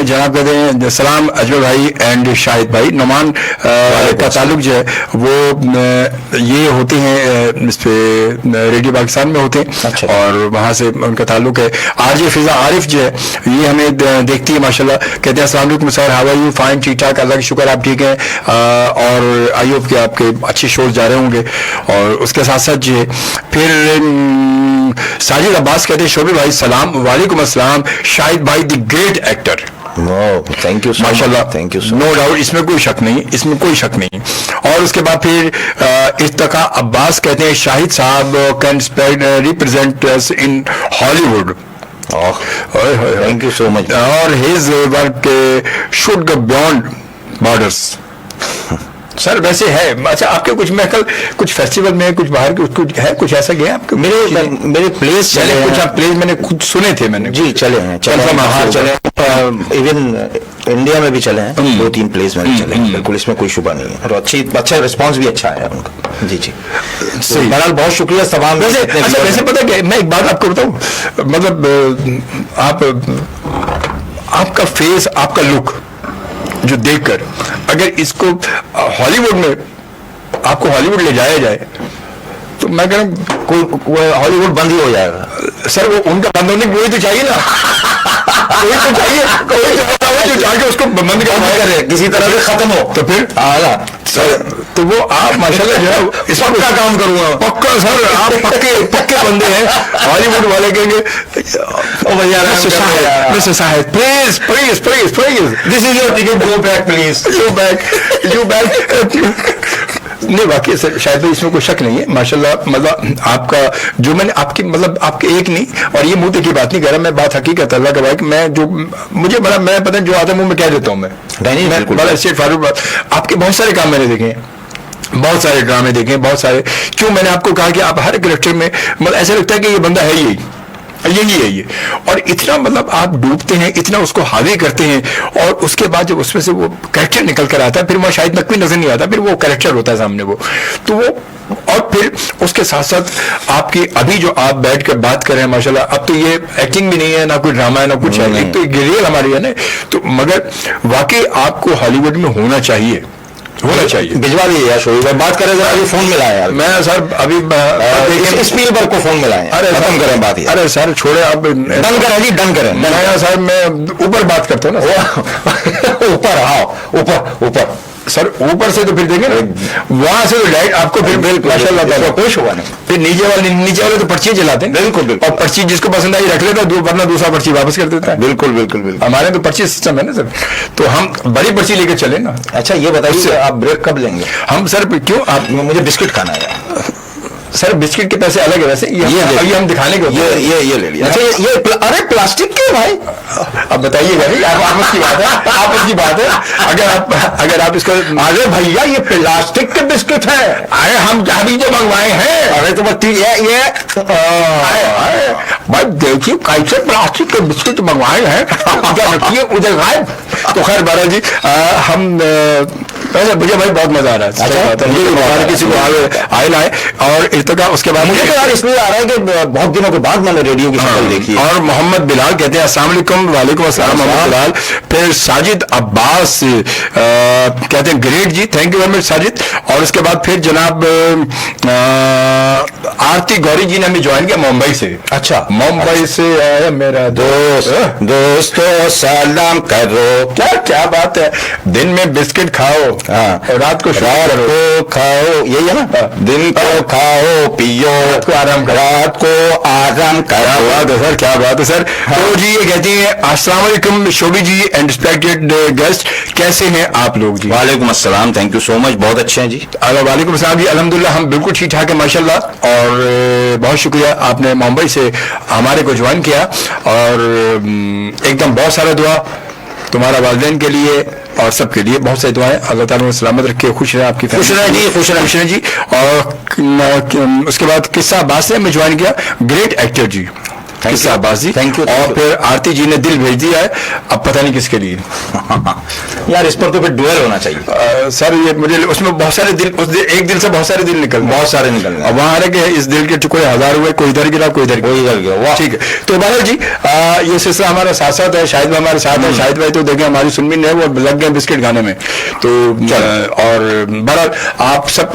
जनाब कहते हैं सलाम अजमल भाई एंड शाहिद भाई। नौमान का ताल्लुक जो है वो ये होते हैं इस पे रेडियो पाकिस्तान में होते हैं। अच्छा। और वहाँ से उनका ताल्लुक है। आरजे फिजा आरिफ जो है ये हमें देखती है माशाल्लाह, कहते हैं अस्सलाम वालेकुम sir, how are you? Fine, ठीक ठाक, अल्लाह का शुक्र, आप ठीक हैं, और आई होप कि आपके अच्छे शोज जा रहे होंगे। और उसके साथ साथ जो है फिर साजिद अब्बास कहते हैं शोबे भाई सलाम, वालेकुम अस्सलाम, शाहिद भाई the great actor. Thank you माशाल्लाह, थैंक यू, नो डाउट, इसमें कोई शक नहीं, इसमें कोई शक नहीं। और उसके बाद फिर इर्तका अब्बास कहते हैं शाहिद साहब can represent us in Hollywood. Thank you so much. और his work should go beyond borders. Sir वैसे है, अच्छा आपके कुछ मैं कल कुछ फेस्टिवल में कुछ बाहर के कुछ है, कुछ ऐसा गया आपके? मेरे प्लेस चले, कुछ आप प्लेस मैंने खुद सुने थे मैंने। जी चले हैं, चले इवन इंडिया में भी चले हैं, 2-3 प्लेस में चले हैं, बिल्कुल इसमें कोई शुबा नहीं है, और अच्छा रिस्पांस भी अच्छा है उनका। जी सही। बहरहाल बहुत शुक्रिया तमाम। वैसे पता क्या, मैं एक बात आपको बताऊं, मतलब आपका फेस, आपका लुक जो देखकर अगर इसको हॉलीवुड में आपको हॉलीवुड ले जाया जाए तो मैं कह रहा हूँ कोई हॉलीवुड बंद ही हो जाएगा। सर वो उनका बंद होने की वही तो चाहिए ना, कोई तो चाहिए, कोई जो जाके उसको बंद करे, किसी तरह से खत्म हो, तो फिर आला सर, तो वो आप माशाल्लाह जो है इस पक्का काम करूंगा, पक्का सर, आप पक्के बंदे हैं। हॉलीवुड वाले कहेंगे ओ भैया mister Shahid please this is your ticket, go back please, you back. नहीं वाकई सर शायद इसमें कोई शक नहीं है माशाल्लाह, मतलब आपका जो मैंने आपकी मतलब आपके एक नहीं, और ये मुंह की बात नहीं कर रहा मैं, बात हकीकत अल्लाह का भाई कि मैं जो मुझे बड़ा मैं पता जो आता मुंह में कह देता हूँ मैं बड़ा स्ट्रेट फॉरवर्ड। आपके बहुत सारे काम मैंने देखे हैं, बहुत सारे ड्रामे देखे हैं, बहुत सारे, क्यों मैंने आपको कहा कि आप हर कैरेक्टर में मतलब ऐसा लगता है कि ये बंदा है यही, यही है ये। और इतना मतलब आप डूबते हैं, इतना उसको हावी करते हैं, और उसके बाद जब उसमें से वो कैरेक्टर निकल कर आता है, फिर वो शायद नकवी नजर नहीं आता, फिर वो कैरेक्टर होता है सामने वो, तो वो, और फिर उसके साथ साथ आपकी अभी जो आप बैठ कर बात कर रहे हैं माशाल्लाह, अब तो ये एक्टिंग भी नहीं है, ना कोई ड्रामा है, ना कुछ है, एक तो रियल हमारी है ना, तो मगर वाकई आपको हॉलीवुड में होना चाहिए, होना चाहिए। भिजवा दीजिए यार शोएब भाई, बात करें जरा, अभी फोन मिला है यार, मैं सर अभी स्पीलबर्ग को फोन मिला है, अरे खत्म करें बात ही। अरे सर छोड़े आप, डन करें जी, डन करें। मैं सर मैं ऊपर बात करता हूँ ना, ऊपर आओ, ऊपर ऊपर सर, ऊपर से तो फिर देंगे ना, वहां से तो डायरेक्ट आपको फिर माशाल्लाह कुछ हुआ नहीं, फिर नीचे वाले तो पर्ची जलाते हैं, बिल्कुल बिल्कुल, और पर्ची जिसको पसंद आई रख लेता है, वरना दूसरा पर्ची वापस कर देता है। बिल्कुल बिल्कुल बिल्कुल, हमारे तो पर्ची सिस्टम है ना सर, तो हम बड़ी पर्ची लेके चले ना। अच्छा ये बताइए आप ब्रेक कब लेंगे? हम सर क्यों, आप, मुझे बिस्किट खाना है सर, बिस्किट के पैसे अलग है वैसे, ये हम दिखाने को, ये ले लिया। अच्छा ये अरे प्लास्टिक के भाई, अब बताइएगा नहीं, आपस की बात है, आपस की बात है, अगर आप इसको, अरे भैया ये प्लास्टिक के बिस्किट है, अरे हम अभी जो मंगवाए हैं, अरे तो ये भाई देखिए कैसे प्लास्टिक के बिस्किट मंगवाए हैं, उधर रखिए उधर गायब। तो खैर बारा जी, हम वैसे मुझे भाई बहुत मजा आ रहा है, अच्छा मुझे किसी को आए लाए, और इर्तिका उसके बाद मुझे तो यार इसलिए आ रहा है कि बहुत दिनों के बाद मैंने रेडियो की शक्ल देखी। और मोहम्मद बिलाल कहते हैं अस्सलाम वालेकुम, वालेकुम अस्सलाम मोहम्मद बिलाल। फिर साजिद अब्बास कहते हैं ग्रेट जी, thank you very much Sajid. और उसके बाद फिर जनाब आरती गौरी जी ने हमें ज्वाइन किया मुंबई से। अच्छा, मुंबई से आया मेरा दोस्तों सलाम करो, क्या बात है, दिन में बिस्किट खाओ, हाँ, रात को खाओ, यही है ना, दिन को खाओ पियो, रात को आराम करो, रात को आराम करो। क्या बात है सर, क्या बात है सर। तो जी ये कहती है अस्सलाम वालेकुम शोभी जी एंड रिस्पेक्टेड गेस्ट, कैसे हैं आप लोग जी? वालेकुम अस्सलाम, थैंक यू सो मच, बहुत अच्छे हैं जी। वालेकुम अस्सलाम जी, अल्हम्दुलिल्लाह हम बिल्कुल ठीक ठाक है माशाल्लाह, और बहुत शुक्रिया आपने मुंबई से हमारे को ज्वाइन किया, और एकदम बहुत सारा दुआ तुम्हारा वालिदैन के लिए और सबके लिए, बहुत सारी दुआएं, अल्लाह ताला ने सलामत रखे, खुश रहे आपकी, खुश रहे जी, खुश रहे जी। और उसके बाद किस्सा अब्बास ने हमें ज्वाइन किया, ग्रेट एक्टर जी, किस्सा अब्बास जी, थैंक यू। और फिर आरती जी ने दिल भेज दिया है, अब पता नहीं किसके लिए यार इस पर तो फिर डुएल होना चाहिए सर, ये मुझे उसमें बहुत सारे दिल, एक दिल से बहुत सारे दिल निकल, बहुत सारे निकल गए, अब वहां रह गए, इस दिल के टुकड़े हजार हुए, कोई इधर गिरा कोई इधर गया, ठीक है। तो बहरहाल जी ये सिलसिला हमारा साथ साथ है, शाहिद भाई हमारे साथ है, शाहिद भाई तो देखें हमारी सुननी नहीं है, वो लग गए बिस्किट खाने में, तो और बहरहाल आप सब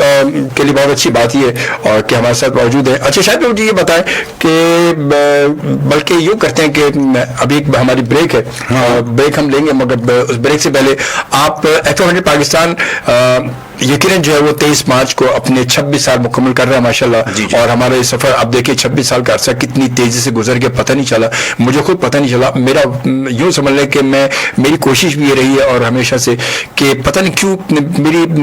के लिए बहुत अच्छी बात ये और कि हमारे साथ मौजूद है। अच्छा शाहिद भाई मुझे ये बताएं कि बल्कि यूँ करते हैं कि अभी हमारी ब्रेक है, ब्रेक हम लेंगे, मगर उस ब्रेक से पहले आप FM पाकिस्तान यकीनन जो है वो 23 मार्च को अपने 26 साल मुकम्मल कर रहा है माशाल्लाह, और हमारा ये सफर आप देखिए 26 साल का अरसा कितनी तेजी से गुजर गया, पता नहीं चला, मुझे खुद पता नहीं चला। मेरा यूँ समझ लें कि मेरी कोशिश भी ये रही है और हमेशा से कि पता नहीं क्यों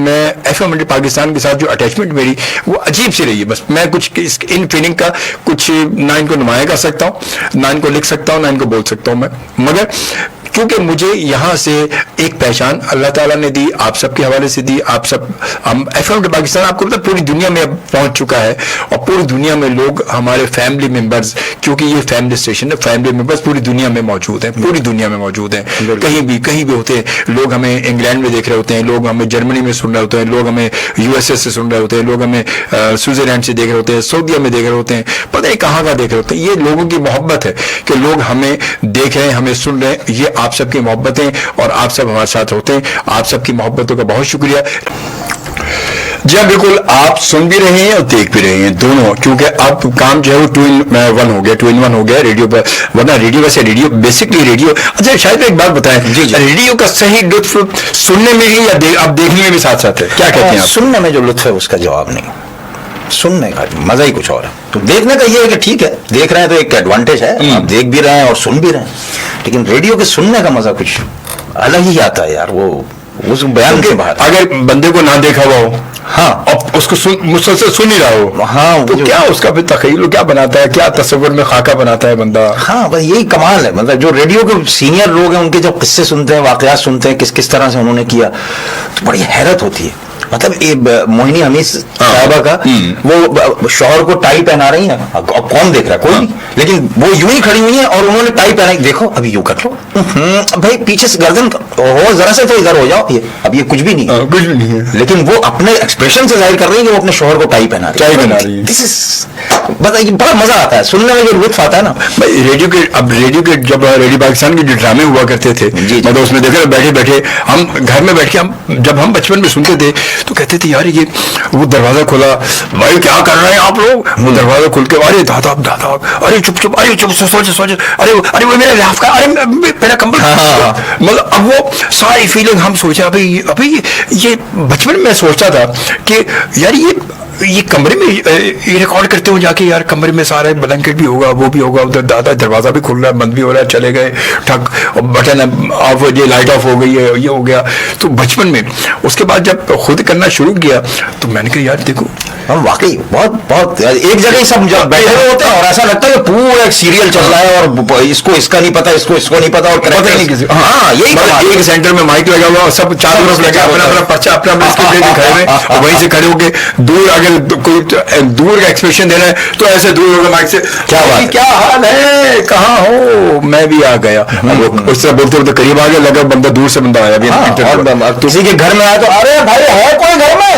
मैं FM पाकिस्तान के साथ जो अटैचमेंट मेरी वो अजीब सी रही है। बस मैं कुछ इन फीलिंग का कुछ ना इनको नुमाया कर सकता हूँ, ना इनको लिख सकता हूँ, ना इनको बोल सकता हूँ मैं, मगर क्योंकि मुझे यहाँ से एक पहचान अल्लाह ताला ने दी, आप सबके हवाले से दी, आप सब हम FM पाकिस्तान आपको पता पूरी दुनिया में पहुँच चुका है, और पूरी दुनिया में लोग हमारे फैमिली मेंबर्स, क्योंकि ये फैमिली स्टेशन है, फैमिली मेंबर्स पूरी दुनिया में मौजूद हैं, पूरी दुनिया में मौजूद हैं, कहीं भी होते हैं लोग, हमें इंग्लैंड में देख रहे होते हैं लोग, हमें जर्मनी में सुन रहे होते हैं लोग, हमें USA से सुन रहे होते हैं लोग, हमें स्विट्जरलैंड से देख रहे होते हैं, सऊदीया में देख रहे होते हैं, पता नहीं कहाँ देख रहे होते हैं। ये लोगों की मोहब्बत है कि लोग हमें देख रहे हैं, हमें सुन रहे हैं, ये आप सबकी मोहब्बत है, और आप सब हमारे साथ होते हैं, आप सबकी मोहब्बतों का बहुत शुक्रिया। जी हाँ बिल्कुल, आप सुन भी रहे हैं और देख भी रहे हैं दोनों, क्योंकि अब काम जो है वो 2 in 1 हो गया रेडियो पर, वरना रेडियो वैसे रेडियो बेसिकली रेडियो। अच्छा शायद एक बात बताएं, रेडियो का सही लुत्फ सुनने में ही या अब देखने में भी साथ साथ है, क्या कहते हैं आप? सुनने में जो लुत्फ है उसका जवाब नहीं, सुनने का मजा ही कुछ और है। तो देखने का ये है कि ठीक है देख रहे हैं तो एक एडवांटेज है, आप देख भी रहे हैं और सुन भी रहे हैं, लेकिन रेडियो के सुनने का मजा कुछ अलग ही आता है यार, वो उस बयान के बाहर। अगर बंदे को ना देखा हुआ हो, हाँ, और उसको मुसलसल सुन ही रहा हो, हाँ, तो क्या उसका फिर तखय्युल क्या बनाता है, क्या तस्वीर में खाका बनाता है बंदा। हाँ बस यही कमाल है, मतलब जो रेडियो के सीनियर लोग हैं उनके जब किस्से सुनते हैं, वाकयात सुनते हैं, किस किस तरह से उन्होंने किया, तो बड़ी हैरत होती है। मतलब मोहिनी हमीद साहबा का वो शौहर को टाई पहना रही है, अब कौन देख रहा है, कोई नहीं, लेकिन वो यूं ही खड़ी हुई है और उन्होंने टाई पहनाई, देखो अभी यूं कर लो, भाई पीछे से गर्दन हो जरा से तो इधर हो जाओ, ये अब ये कुछ भी नहीं है, कुछ भी नहीं है, लेकिन वो अपने एक्सप्रेशन से जाहिर कर रही है कि वो अपने शौहर को टाई पहना रही है। दिस इज बताइए, बड़ा मजा आता है सुनने में, जो लुत्फ आता है ना। भाई रेडियो के जब रेडियो पाकिस्तान के जो ड्रामे हुआ करते थे, मतलब उसमें देखो बैठे बैठे हम घर में बैठ के जब हम बचपन में सुनते थे तो कहते थे यार ये वो दरवाजा खोला, भाई क्या कर रहे हैं आप लोग, वो दरवाजा खोल के अरे दादा अरे चुप अरे चुप सोच अरे वो मेरा लाफ का, अरे मेरा कंबल, मतलब अब वो सारी फीलिंग हम सोचे अभी ये बचपन में सोचता था कि यार ये कमरे में ये रिकॉर्ड करते हो जाके, यार कमरे में सारा ब्लैंकेट भी होगा, वो भी होगा, उधर दादा दरवाजा भी खुल रहा है, बंद भी हो रहा है, चले गए ठक बटन ऑफ हो गई, लाइट ऑफ हो गई है, ये हो गया। तो बचपन में उसके बाद जब खुद करना शुरू किया तो मैंने कहा यार देखो हम वाकई बहुत एक जगह ही सब बैठे हुए होते हैं और ऐसा लगता है कि पूरा एक सीरियल चल रहा है और इसको इसका नहीं पता, इसको नहीं पता, और पता नहीं किसी, हाँ यही एक सेंटर में माइक लगा हुआ, सब चारों तरफ लगा, अपना पर्चा अपना स्क्रिप्ट लेके खड़े हुए और वहीं से खड़े होके दूर अगर कोई दूर का एक्सप्रेशन देना है तो ऐसे दूर होगा माइक से, क्या हाल है, कहाँ हो, मैं भी आ गया, उस तरह बोलते बोलते करीब आ गया, लगा बंदा दूर से बंदा आया, किसी के घर में आया तो अरे भाई है कोई घर में,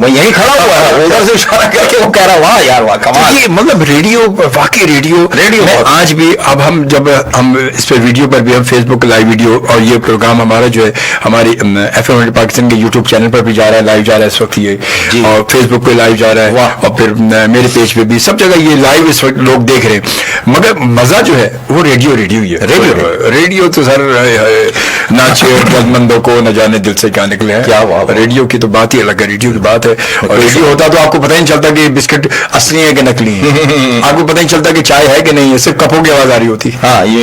यही खड़ा हुआ है, उधर से इशारा करके वो कह रहा वाह यार वाह कमाल। ये मतलब रेडियो, वाकई रेडियो आज भी, अब हम जब हम इस पे वीडियो पर भी, हम फेसबुक लाइव वीडियो और ये प्रोग्राम हमारा जो है हमारी FM पाकिस्तान के यूट्यूब चैनल पर भी जा रहा है, लाइव जा रहा है इस वक्त ये, और फेसबुक पे लाइव जा रहा है, और फिर मेरे पेज पे भी सब जगह ये लाइव इस वक्त लोग देख रहे हैं, मगर मजा जो है वो रेडियो ही है। रेडियो तो सर नाचे मंदों को न जाने दिल से क्या निकले हैं, क्या रेडियो की तो बात ही अलग है, रेडियो की बात है। और रेडियो होता तो आपको पता ही नहीं चलता कि बिस्किट असली है कि नकली है, आपको पता ही चलता कि चाय है कि नहीं है, सिर्फ कपों की आवाज आ रही होती। हाँ ये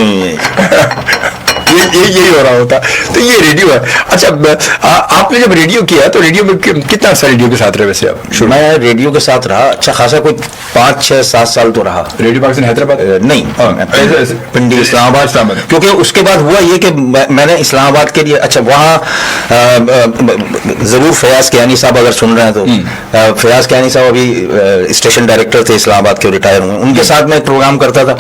यही हो रहा होता, तो ये रेडियो है। अच्छा आपने जब रेडियो किया तो रेडियो में कितना अर्सा रेडियो के साथ रहे वैसे आप? मैं रेडियो के साथ रहा अच्छा खासा, कोई 5, 6, 7 साल तो रहा। रेडियो पाकिस्तान हैदराबाद नहीं, पिंडी इस्लामाबाद, क्योंकि उसके बाद हुआ ये कि मैंने इस्लामाबाद के लिए, अच्छा वहाँ जरूर फयाज कियानी साहब अगर सुन रहे हैं तो, फयाज कियानी साहब अभी स्टेशन डायरेक्टर थे इस्लामाबाद के, रिटायर हुए, उनके साथ मैं प्रोग्राम करता था,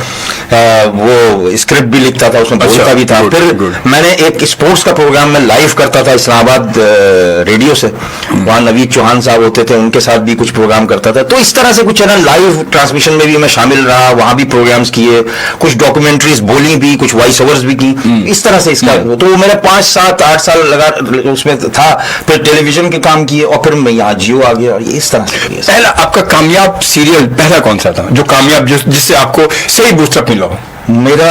वो स्क्रिप्ट भी लिखता था, उसमें बोलता भी था। फिर मैंने एक स्पोर्ट्स का प्रोग्राम में लाइव करता था इस्लामाबाद रेडियो से, वहाँ नवीद चौहान साहब होते थे, उनके साथ भी कुछ प्रोग्राम करता था। तो इस तरह से कुछ चैनल लाइव ट्रांसमिशन में भी मैं शामिल रहा, वहाँ भी प्रोग्राम्स किए, कुछ डॉक्यूमेंट्रीज बोली भी, कुछ वॉइस ओवर्स भी की, इस तरह से इसका तो मेरा 5, 7, 8 साल लगा उसमें था। फिर टेलीविजन के काम किए और फिर मैं यहाँ जियो आ गया, और ये इस तरह से। पहला आपका कामयाब सीरियल पहला कौन सा था जो कामयाब, जिससे आपको सही बूस्टअप मिला हो? मेरा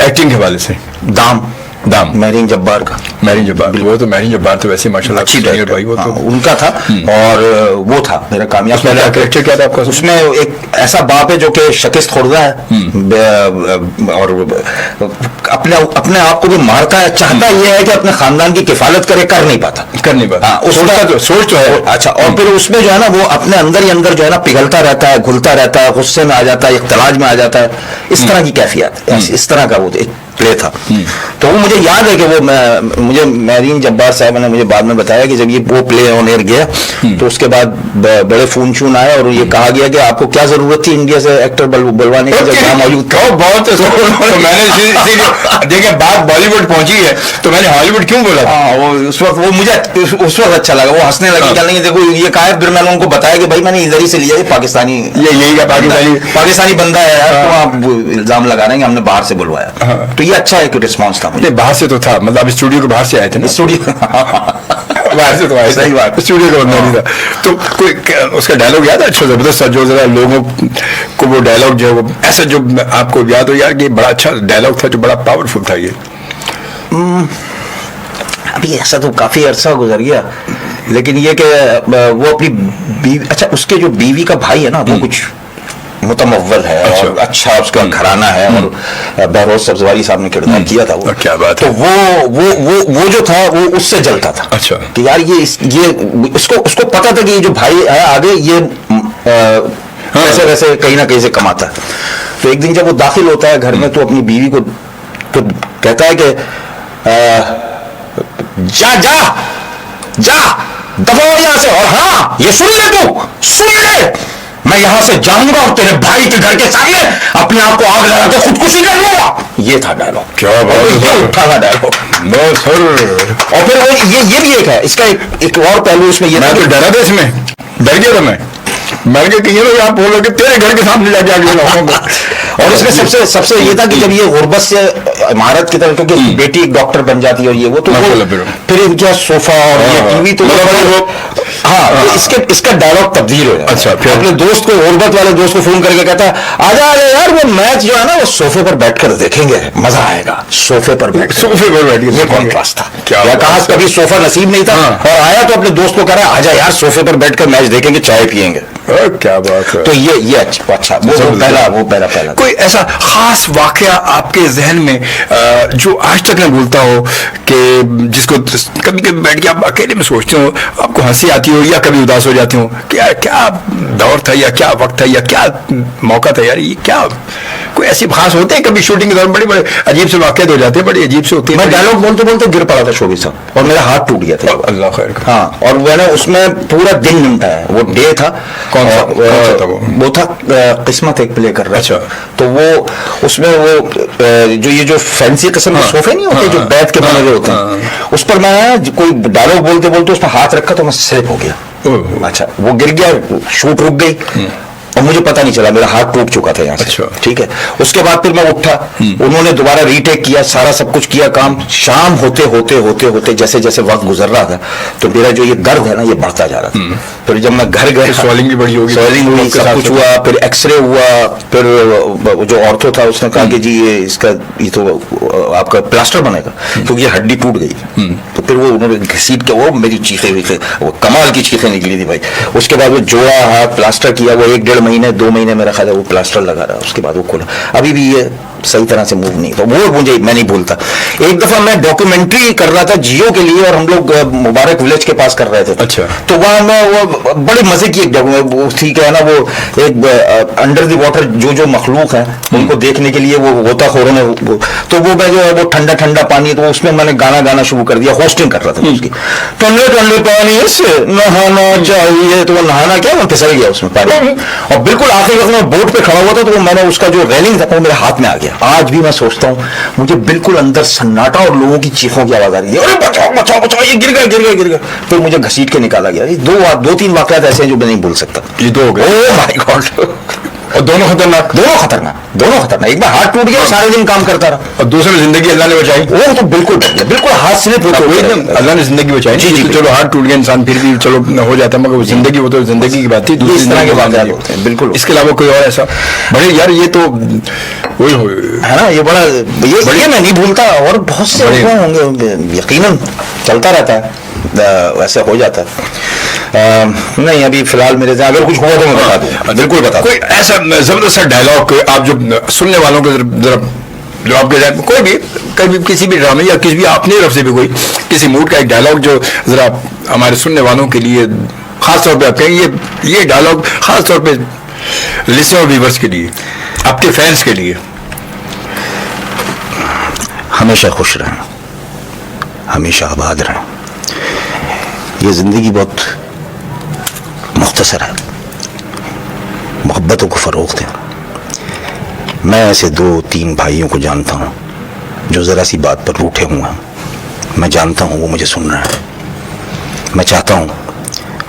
एक्टिंग के हवाले से दाम महरीन जब्बार का। महरीन जब्बार, वो तो महरीन जब्बार तो वैसे माशाल्लाह अच्छी भाई, वो तो उनका था, और वो था मेरा कामयाब। पहला कैरेक्टर क्या था आपका? उसमें एक ऐसा बाप है जो कि शिकस्त खुर्दा है और अपने आप को भी मारता है, चाहता ये है कि अपने खानदान की किफालत कर नहीं पाता। सोच तो है। अच्छा, और फिर उसमें जो है ना वो अपने अंदर ही अंदर जो है ना पिघलता रहता है, घुलता रहता है, गुस्से में आ जाता है, इख्तलाज में आ जाता है, इस तरह की कैफियत, इस तरह का वो प्ले था। तो वो मुझे याद है कि वो मुझे महरीन जब्बार साहब ने मुझे बाद में बताया कि जब ये वो प्ले ऑन एयर गया तो उसके बाद बड़े फोन शून आए और ये कहा गया कि आपको क्या जरूरत थी इंडिया से एक्टर बुलवाने की, जब यहाँ मौजूद था। बहुत मैंने देखिए बात बॉलीवुड पहुंची है तो मैंने हॉलीवुड क्यों बोला? वो उस वक्त वो मुझे उस वक्त अच्छा लगा, वो हंसने लगे, क्या नहीं देखो ये कहा है। फिर मैंने उनको बताया कि भाई मैंने इधर ही से लिया, पाकिस्तानी यही पाकिस्तानी बंदा है यार, तो आप इल्जाम लगा रहे हैं हमने बाहर से बुलवाया। तो ये अच्छा एक रिस्पॉन्स था मुझे। बाहर से तो था, मतलब स्टूडियो के बाहर से आए थे ना, स्टूडियो बाहर से तो आए, सही बात, स्टूडियो का बंदा नहीं था। तो कोई उसका डायलॉग याद है अच्छा जबरदस्त सा, जो जरा लोगों को वो डायलॉग जो है ऐसा जो आपको याद हो यार कि बड़ा अच्छा डायलॉग था, जो बड़ा पावरफुल था? ये अभी ऐसा तो काफी अरसा गुजर गया, लेकिन ये कि वो अपनी बीवी, अच्छा उसके जो बीवी का भाई है ना वो कुछ मुतमव्वल है, अच्छा, और अच्छा उसका घराना है, और बहरोज सब्जवारी साहब ने किरदार किया था वो। क्या बात है। तो वो जो था वो उससे जलता था। अच्छा, कि यार ये उसको पता था कि ये जो भाई है आगे ये वैसे वैसे कहीं ना कहीं से कमाता है। तो एक दिन जब वो दाखिल होता है घर में तो अपनी बीवी को तो कहता है कि जा जा जा दफा हो यहाँ से। और हाँ, ये सुन ले, तू सुन ले, मैं यहां से जाऊंगा और तेरे भाई के घर के सामने अपने आप को आग लगा के खुदकुशी कर लूंगा। ये था डायलॉग। क्या बात है, ये उठा था डायलॉग। बस सर। और फिर वो ये भी एक है इसका, एक और पहलू इसमें ये, मैं तो डरा था इसमें, डर गया था मैं क्या कहीं लोग आप बोलो कि तेरे घर के सामने जाके आगे लगाऊंगा। और इसमें सबसे ये था कि जब ये गुर्बत से इमारत की तरफ, क्योंकि बेटी एक डॉक्टर बन जाती है और ये वो, तो फिर इनका सोफा और ये टीवी, तो हाँ, तो इसका डायलॉग तब्दील हो जाता। अच्छा, फिर अपने दोस्त को, गुर्बत वाले दोस्त को फोन करके कहता है, आजा आजा यार, वो मैच जो है ना वो सोफे पर बैठकर देखेंगे, मजा आएगा सोफे पर बैठ, सोफे पर बैठ के। ये कॉन्ट्रास्ट था। क्या कहा कभी सोफा नसीब नहीं था और आया तो अपने दोस्त को कह रहा है, आजा यार सोफे पर बैठकर मैच देखेंगे, चाय पियेंगे। क्या बात है। तो ये अच्छा वो पहला कोई ऐसा खास वाकया आपके जहन में जो आज तक न भूलता हो, कि जिसको कभी कभी बैठ के आप अकेले में सोचते हो, आपको हंसी आती हो या कभी उदास हो जाती हो, क्या क्या दौर था या क्या वक्त था या क्या मौका था यार, ये क्या कोई ऐसी खास होते हैं कभी शूटिंग के दौरान बड़े बड़े अजीब से वाकया हो जाते हैं, बड़े अजीब से होते हैं। मैं डायलॉग बोलते बोलते गिर पड़ा था शोभी साहब और मेरा हाथ टूट गया था। अल्लाह खैर। हाँ, और मैंने उसमें पूरा दिन निपटा है, वो डे था। कौन सा था वो था किस्मत एक प्ले कर रहा। अच्छा। तो वो उसमें वो जो ये जो फैंसी किस्म के सोफे नहीं होते जो बैठ के बने हुए होते हैं, उस पर मैं कोई डायलॉग बोलते बोलते उस पर हाथ रखा तो मैं स्लिप हो गया। अच्छा, वो गिर गया, शूट रुक गई और मुझे पता नहीं चला, मेरा हाथ टूट चुका था यहाँ से। अच्छा। ठीक है, उसके बाद फिर मैं उठा, उन्होंने दोबारा रीटेक किया, सारा सब कुछ किया काम। शाम होते होते होते होते जैसे जैसे वक्त गुजर रहा था तो मेरा जो ये दर्द है ना ये बढ़ता जा रहा था। फिर जब मैं घर गया, स्वेलिंग भी बड़ी होगी, स्वेलिंग हुई, सब कुछ हुआ, फिर एक्सरे हुआ, फिर जो ऑर्थो था उसने कहा कि जी ये तो आपका प्लास्टर बनेगा क्योंकि ये हड्डी टूट गई। तो फिर वो उन्होंने घसीट के, वो मेरी चीखें हुई थी, वो कमाल की चीखें निकली थी भाई। उसके बाद वो जोड़ा हाथ प्लास्टर किया, वो 1-1.5 महीने 2 महीने मेरा ख्याल है वो प्लास्टर लगा रहा। उसके बाद वो खोला, अभी भी ये सही तरह से मूव नहीं, तो वो मुझे, मैं नहीं भूलता। एक दफा मैं डॉक्यूमेंट्री कर रहा था जियो के लिए और हम लोग मुबारक विलेज के पास कर रहे थे। अच्छा। तो वहां मैं वो बड़े मजे की एक डॉक्यूमेंट्री, ठीक है ना, वो एक अंडर द वाटर जो मखलूक है उनको देखने के लिए वो गोताखोरों ने तो वो मैं जो है वो ठंडा ठंडा पानी, तो उसमें मैंने गाना शुरू कर दिया, होस्टिंग कर रहा था उसकी। ठंडे ठंडे पानी से नहाना चाहिए, तो वो नहाना क्या, मैं फिसल गया उसमें पानी और बिल्कुल आखिरी वक्त में बोट पे खड़ा हुआ था तो मैंने उसका जो रेलिंग था वो मेरे हाथ में आ गया। आज भी मैं सोचता हूँ, मुझे बिल्कुल अंदर सन्नाटा और लोगों की चीखों की आवाज आ रही है, अरे बचाओ बचाओ बचाओ, ये गिर गया। फिर मुझे घसीट के निकाला गया। ये 2-3 वाकयात ऐसे हैं जो मैं नहीं भूल सकता। ये 2 हो गए। Oh my God. और दोनों खतरनाक। एक बार हाथ टूट गया, सारे दिन काम करता रहा, और दूसरी जिंदगी अल्लाह ने बचाई। वो तो बिल्कुल हाथ से अल्लाह ने जिंदगी बचाई। जी, तो चलो हाथ टूट गया, इंसान फिर भी चलो हो जाता है, मगर वो जिंदगी, वो तो जिंदगी की बात थी, दूसरी इस तरह जिंदगी के की वाकयात बात होते हैं, बिल्कुल। इसके अलावा कोई और ऐसा बड़े यार, ये तो वही है ना, ये बड़ा ये मैं नहीं भूलता। और बहुत से होंगे, यकीनन चलता रहता है, वैसे हो जाता है। नहीं, अभी फिलहाल मेरे अगर कुछ हुआ तो मैं बता दूं, बिल्कुल बता दूं। कोई ऐसा जबरदस्त डायलॉग आप जो सुनने वालों को जरा, जो आपके जाए कोई भी कभी किसी भी ड्रामे या किसी भी अपनी तरफ से भी कोई किसी मूड का एक डायलॉग जो जरा हमारे सुनने वालों के लिए खास तौर पे आप कहें, ये डायलॉग खास तौर पे लिसनर व्यूअर्स के लिए, आपके फैंस के लिए। हमेशा खुश रहें, हमेशा आबाद रहें। ये जिंदगी बहुत मुख्तसर है, मोहब्बतों को फरोग दें। मैं ऐसे 2-3 भाइयों को जानता हूँ जो ज़रा सी बात पर रूठे हुए हैं। मैं जानता हूँ वो मुझे सुन रहे हैं। मैं चाहता हूँ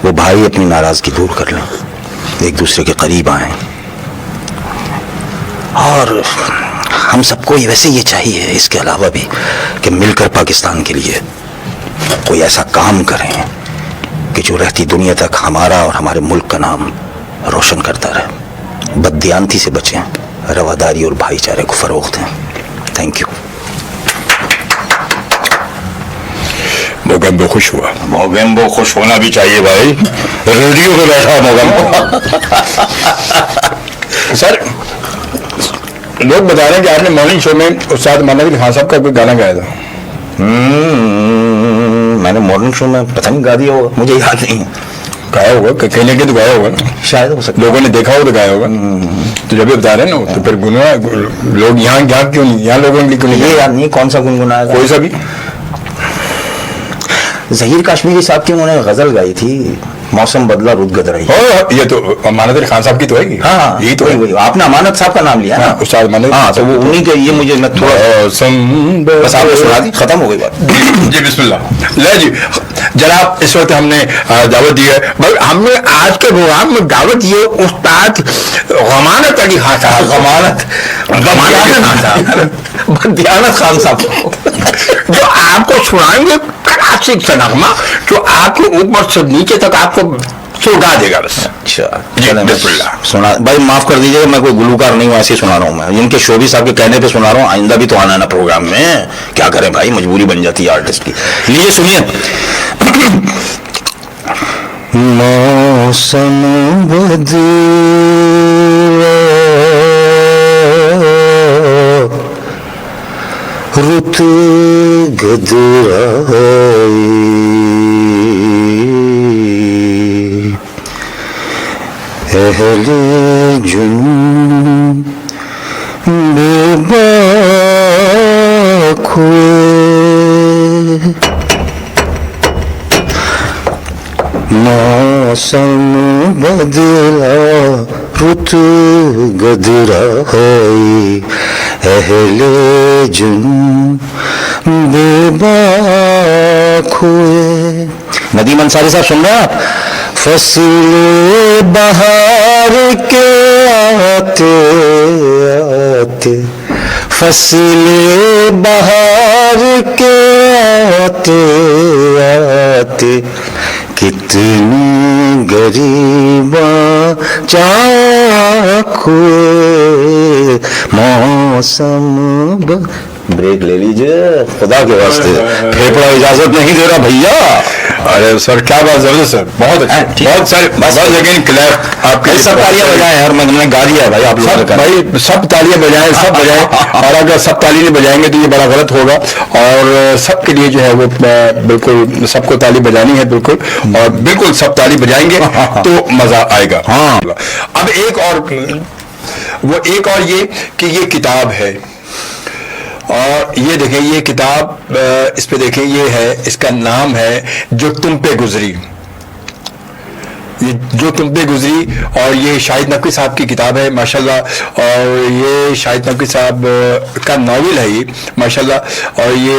वो भाई अपनी नाराज़गी दूर कर लें, एक दूसरे के करीब आएं। और हम सबको वैसे ये चाहिए, इसके अलावा भी, कि मिलकर पाकिस्तान के लिए कोई ऐसा काम करें कि जो रहती दुनिया तक हमारा और हमारे मुल्क का नाम रोशन करता रहे। बददियानती से बचें, रवादारी और भाईचारे को फरोग दें। Thank you. मोगेम्बो खुश हुआ। मोगेम्बो खुश होना भी चाहिए भाई, रेडियो पे बैठा मोगेम्बो। सर, लोग बता रहे हैं कि आपने मॉर्निंग शो में उस्ताद मानवी खान साहब का कोई गाना गाया था। मैंने मॉर्निंग शो में पता नहीं गा दिया होगा, मुझे याद नहीं है। गाया होगा, कहीं ना कहीं तो गाया होगा ना, शायद हो सकता, लोगों ने देखा हो तो गाया होगा। तो जब भी बता रहे हैं ना, तो फिर गुनगुना लोग यहाँ क्यों नहीं, यहाँ लोगों ने क्यों नहीं? ये याद नहीं कौन सा गुनगुनाया, कोई सा भी। ظہیر کاشمیری صاحب کی انہوں نے غزل گائی تھی، موسم بدلا رت گدرائی. یہ تو امانت علی خان صاحب کی تو ہے گی. ہاں یہی تو ہے. وہی آپ نے امانت صاحب کا نام لیا نا استاد امانت. ہاں تو وہ انہی کے، یہ مجھے میں تھوڑا بس آپ نے سنا دی، ختم ہو گئی بات. جی بسم اللہ. لے جی جناب، اس وقت ہم نے دعوت دی ہے، ہم نے آج کے پروگرام میں دعوت دی ہے استاد غمانت علی خان صاحب. دیانت خان صاحب جو آپ کو سنائیں گے کلاسک سے نغمہ، جو آپ کو اوپر سے نیچے تک آپ کو سلگا دے گا. بس اچھا جی بسم اللہ. سنا بھائی، معاف کر دیجیے گا، میں کوئی گلوکار نہیں ہوں، ایسے ہی سنا رہا ہوں میں، ان کے شوبی صاحب کے کہنے پہ سنا رہا ہوں. آئندہ بھی تو آنا ہے نا پروگرام میں، کیا کریں بھائی، مجبوری بن جاتی ہے آرٹسٹ کی. لیجیے سنیے. موسم بدلا رت گدرائی، اہل جنون بے باک ہوئے، موسم بدلا رت گدرائی، اہل جنون بے باک ہوئے. ندیم انصاری صاحب سن رہے ہیں آپ؟ فصل بہار کے آتے آتے، فصل بہار کے آتے آتے، کتنی غریباں چاک ہوئے، موسم بریک لے لیجئے خدا کے واسطے، پھیپڑا اجازت نہیں دے رہا بھیا. ارے سر کیا بات، زبردست سر، بہت اچھا، بہت سارے بس. لیکن کلیپ آپ کے سب تالیاں بجائیں یار، میں نے گا دیا بھائی آپ لوگ. بھائی سب تالیاں بجائیں، سب بجائیں، اور اگر سب تالی نہیں بجائیں گے تو یہ بڑا غلط ہوگا. اور سب کے لیے جو ہے وہ بالکل سب کو تالی بجانی ہے بالکل، اور بالکل سب تالی بجائیں گے تو مزہ آئے گا. ہاں. اب ایک اور یہ کہ یہ کتاب ہے، اور یہ دیکھیں یہ کتاب، اس پہ دیکھیں یہ ہے، اس کا نام ہے جو تم پہ گزری. یہ جو تم پہ گزری، اور یہ شاہد نقوی صاحب کی کتاب ہے ماشاءاللہ، اور یہ شاہد نقوی صاحب کا ناول ہے یہ ماشاءاللہ، اور یہ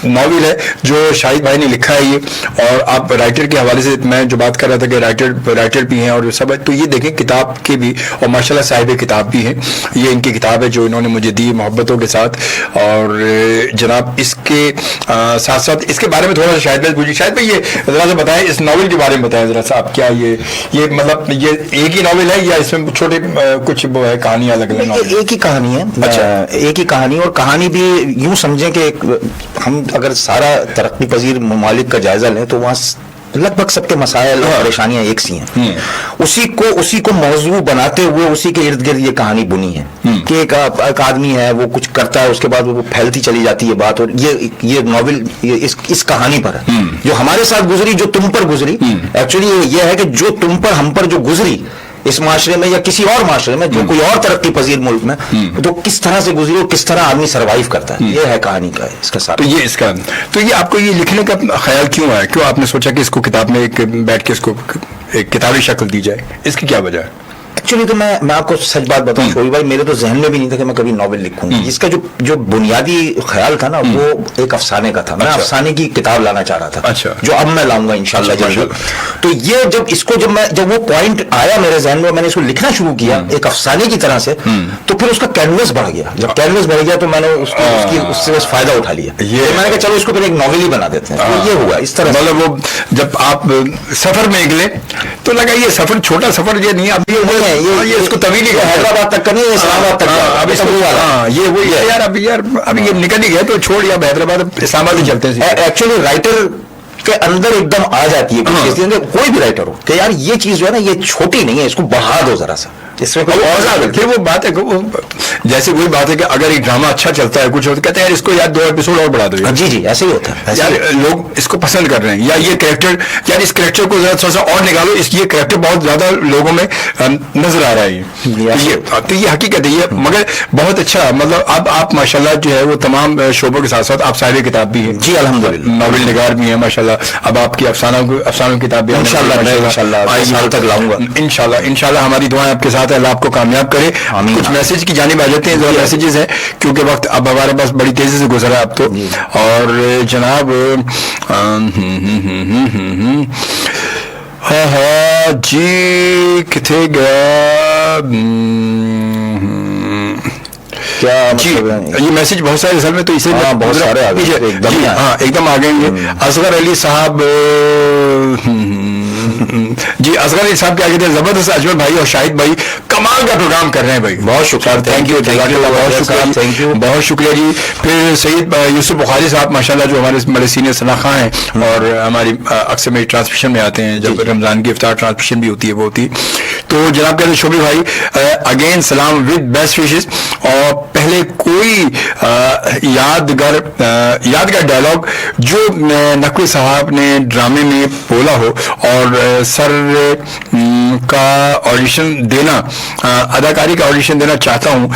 ناول ہے جو شاہد بھائی نے لکھا ہے یہ. اور آپ رائٹر کے حوالے سے میں جو بات کر رہا تھا کہ رائٹر بھی ہیں اور سب ہے، تو یہ دیکھیں کتاب کے بھی، اور ماشاءاللہ صاحب کتاب بھی ہیں. یہ ان کی کتاب ہے جو انہوں نے مجھے دی محبتوں کے ساتھ. اور جناب اس کے ساتھ ساتھ اس کے بارے میں تھوڑا سا شاہد بھائی پوچھیے. شاہد بھائی یہ ذرا سا بتائیں، اس ناول کے بارے میں بتائیں ذرا سا آپ، کیا یہ مطلب یہ ایک ہی ناول ہے یا اس میں چھوٹے کچھ وہ ہے کہانیاں الگ الگ؟ ایک ہی کہانی ہے. اچھا، ایک ہی کہانی، اور کہانی بھی یوں سمجھیں کہ ہم اگر سارا ترقی پذیر ممالک کا جائزہ لیں تو وہاں لگ بھگ سب کے مسائل اور پریشانیاں ایک سی ہیں. اسی کو موضوع بناتے ہوئے اسی کے ارد گرد یہ کہانی بنی ہے کہ ایک آدمی ہے، وہ کچھ کرتا ہے، اس کے بعد وہ پھیلتی چلی جاتی ہے بات. اور یہ ناول اس کہانی پر ہے جو ہمارے ساتھ گزری، جو تم پر گزری. ایکچولی یہ ہے کہ جو تم پر ہم پر جو گزری اس معاشرے میں یا کسی اور معاشرے میں، جو کوئی اور ترقی پذیر ملک میں، تو کس طرح سے گزری اور کس طرح آدمی سروائیو کرتا ہے. یہ ہے کہانی کا اس کا ساتھ. تو یہ آپ کو یہ لکھنے کا خیال کیوں آیا؟ کیوں آپ نے سوچا کہ اس کو کتاب میں بیٹھ کے اس کو ایک کتابی شکل دی جائے؟ اس کی کیا وجہ ہے؟ ایکچولی تو میں آپ کو سچ بات بتاؤں شوبی بھائی، میرے تو ذہن میں بھی نہیں تھا کہ میں کبھی ناول لکھوں گا. اس کا جو بنیادی خیال تھا نا، وہ ایک افسانے کا تھا. میں افسانے کی کتاب لانا چاہ رہا تھا، جو اب میں لاؤں گا انشاءاللہ جلد. تو یہ جب وہ پوائنٹ آیا میرے ذہن میں، میں نے اس کو لکھنا شروع کیا ایک افسانے کی طرح سے، تو پھر اس کا کینوس بڑھ گیا. جب کینوس بڑھ گیا تو میں نے اس سے فائدہ اٹھا لیا. میں نے کہا چلو اس کو پھر ایک ناول ہی بنا دیتے ہیں. تو یہ ہوا اس طرح. مطلب وہ جب آپ سفر میں نکلے تو لگا یہ سفر چھوٹا سفر یہ نہیں، اب یہ اس کو طویل ہی حیدرآباد تک کا نہیں، اسلام آباد تک کا. یہ وہی ہے یار، اب یہ نکل ہی گئے تو چھوڑ یا حیدرآباد اسلام آباد ہی چلتے ہیں. ایکچولی رائٹر کے اندر ایک دم آ جاتی ہے کوئی بھی رائٹر ہو کہ یار یہ چیز جو ہے نا یہ چھوٹی نہیں ہے، اس کو بڑھا دو ذرا سا، اس میں پھر وہ بات ہے کہ جیسے وہی بات ہے کہ اگر ایک ڈرامہ اچھا چلتا ہے کچھ کہتے ہیں یار اس کو یار 2 ایپیسوڈ اور بڑھا دو. جی جی ایسے ہی ہوتا ہے. یار لوگ اس کو پسند کر رہے ہیں, یا یہ کریکٹر یار اس کریکٹر کو ذرا تھوڑا سا اور نکالو, یہ کریکٹر بہت زیادہ لوگوں میں نظر آ رہا ہے. تو یہ حقیقت ہے یہ, مگر بہت اچھا. مطلب اب آپ ماشاءاللہ جو ہے وہ تمام شعبوں کے ساتھ ساتھ آپ صاحب کتاب بھی ہیں. جی الحمدللہ, ناول نگار بھی ہیں ماشاءاللہ. اب آپ کی افسانوں کی کتاب بھی انشاءاللہ تک لاؤں گا. انشاءاللہ ہماری دعائیں آپ کے ساتھ ہے, اللہ آپ کو کامیاب کرے. کچھ میسج کی جانب آ جاتے ہیں, ذرا میسیجز ہیں کیونکہ وقت اب ہمارے پاس بڑی تیزی سے گزرا اب تو. اور جناب جی کتنے گیا کیا جی یہ میسج بہت سارے اصل میں تو اسے بہت سارے ایک دم آ گئے گے. اصغر علی صاحب جی اصغر علی صاحب کیا کہتے ہیں, زبردست اجمل بھائی اور شاہد بھائی کمال کا پروگرام کر رہے ہیں بھائی, بہت شکریہ. تھینک یو بہت شکریہ جی. پھر سید یوسف بخاری صاحب ماشاءاللہ جو ہمارے بڑے سینئر صلاح ہیں اور ہماری اکثر میری ٹرانسمیشن میں آتے ہیں, جب رمضان کی افطار ٹرانسمیشن بھی ہوتی ہے وہ ہوتی. تو جناب کہتے ہیں شوبی بھائی اگین سلام ود بیسٹ وشز. اور پہلے کوئی یادگار ڈائلاگ جو نقوی صاحب نے ڈرامے میں بولا ہو اور سر کا آڈیشن دینا, اداکاری کا آڈیشن دینا چاہتا ہوں,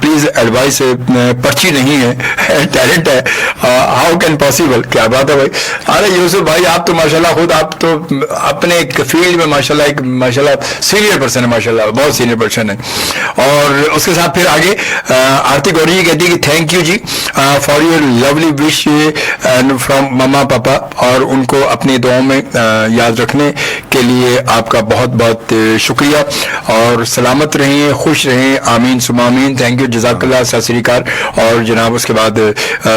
پلیز ایڈوائس. پرچی نہیں ہے, ٹیلنٹ ہے, ہاؤ کین پاسبل. کیا بات ہے بھائی. ارے یوسف بھائی آپ تو ماشاءاللہ خود آپ تو اپنے ایک فیلڈ میں ماشاءاللہ ایک ماشاءاللہ سینئر پرسن ہے, ماشاءاللہ بہت سینئر پرسن ہے. اور اس کے ساتھ پھر آگے آرتی گوری جی کہتی ہے کہ thank you ji for your lovely wish from mama papa, اور ان کو اپنی دعاؤں میں یاد رکھنے کے لیے آپ کا بہت بہت شکریہ. اور سلامت رہیں, خوش رہیں, آمین ثم آمین. تھینک یو, جزاک اللہ, ست سری اکال. اور جناب اس کے بعد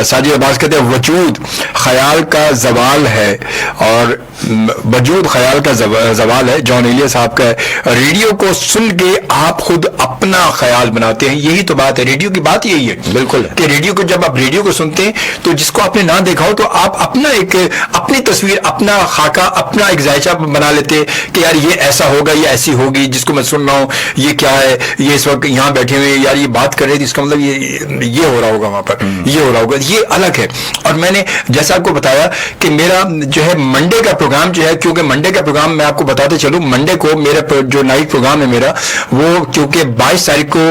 ساجد عباس کہتے ہیں وجود خیال کا زوال ہے, اور وجود خیال کا زوال ہے. جان ایلیا صاحب کا ہے, ریڈیو کو سن کے آپ خود اپنا خیال بناتے ہیں. یہی تو بات ہے, ریڈیو کی بات یہی ہے بالکل کہ ریڈیو کو جب آپ ریڈیو کو سنتے ہیں تو جس کو آپ نے نہ دیکھا ہو تو آپ اپنا ایک اپنی تصویر, اپنا خاکہ, اپنا ایک ذائچہ بنا لیتے کہ یار یہ ایسا ہوگا, یہ ایسی ہوگی, جس کو میں سن رہا ہوں یہ کیا ہے, یہ اس وقت یہاں بیٹھے ہوئے یار یہ بات کر رہے تھے, اس کا مطلب یہ ہو رہا ہوگا وہاں پر, یہ ہو رہا ہوگا, یہ الگ ہے. اور میں نے جیسا آپ کو بتایا کہ میرا جو ہے منڈے کا پروگرام جو ہے, کیونکہ منڈے کا پروگرام میں آپ کو بتاتے چلوں, منڈے کو میرا جو نائٹ پروگرام ہے میرا وہ کیونکہ 22 تاریخ کو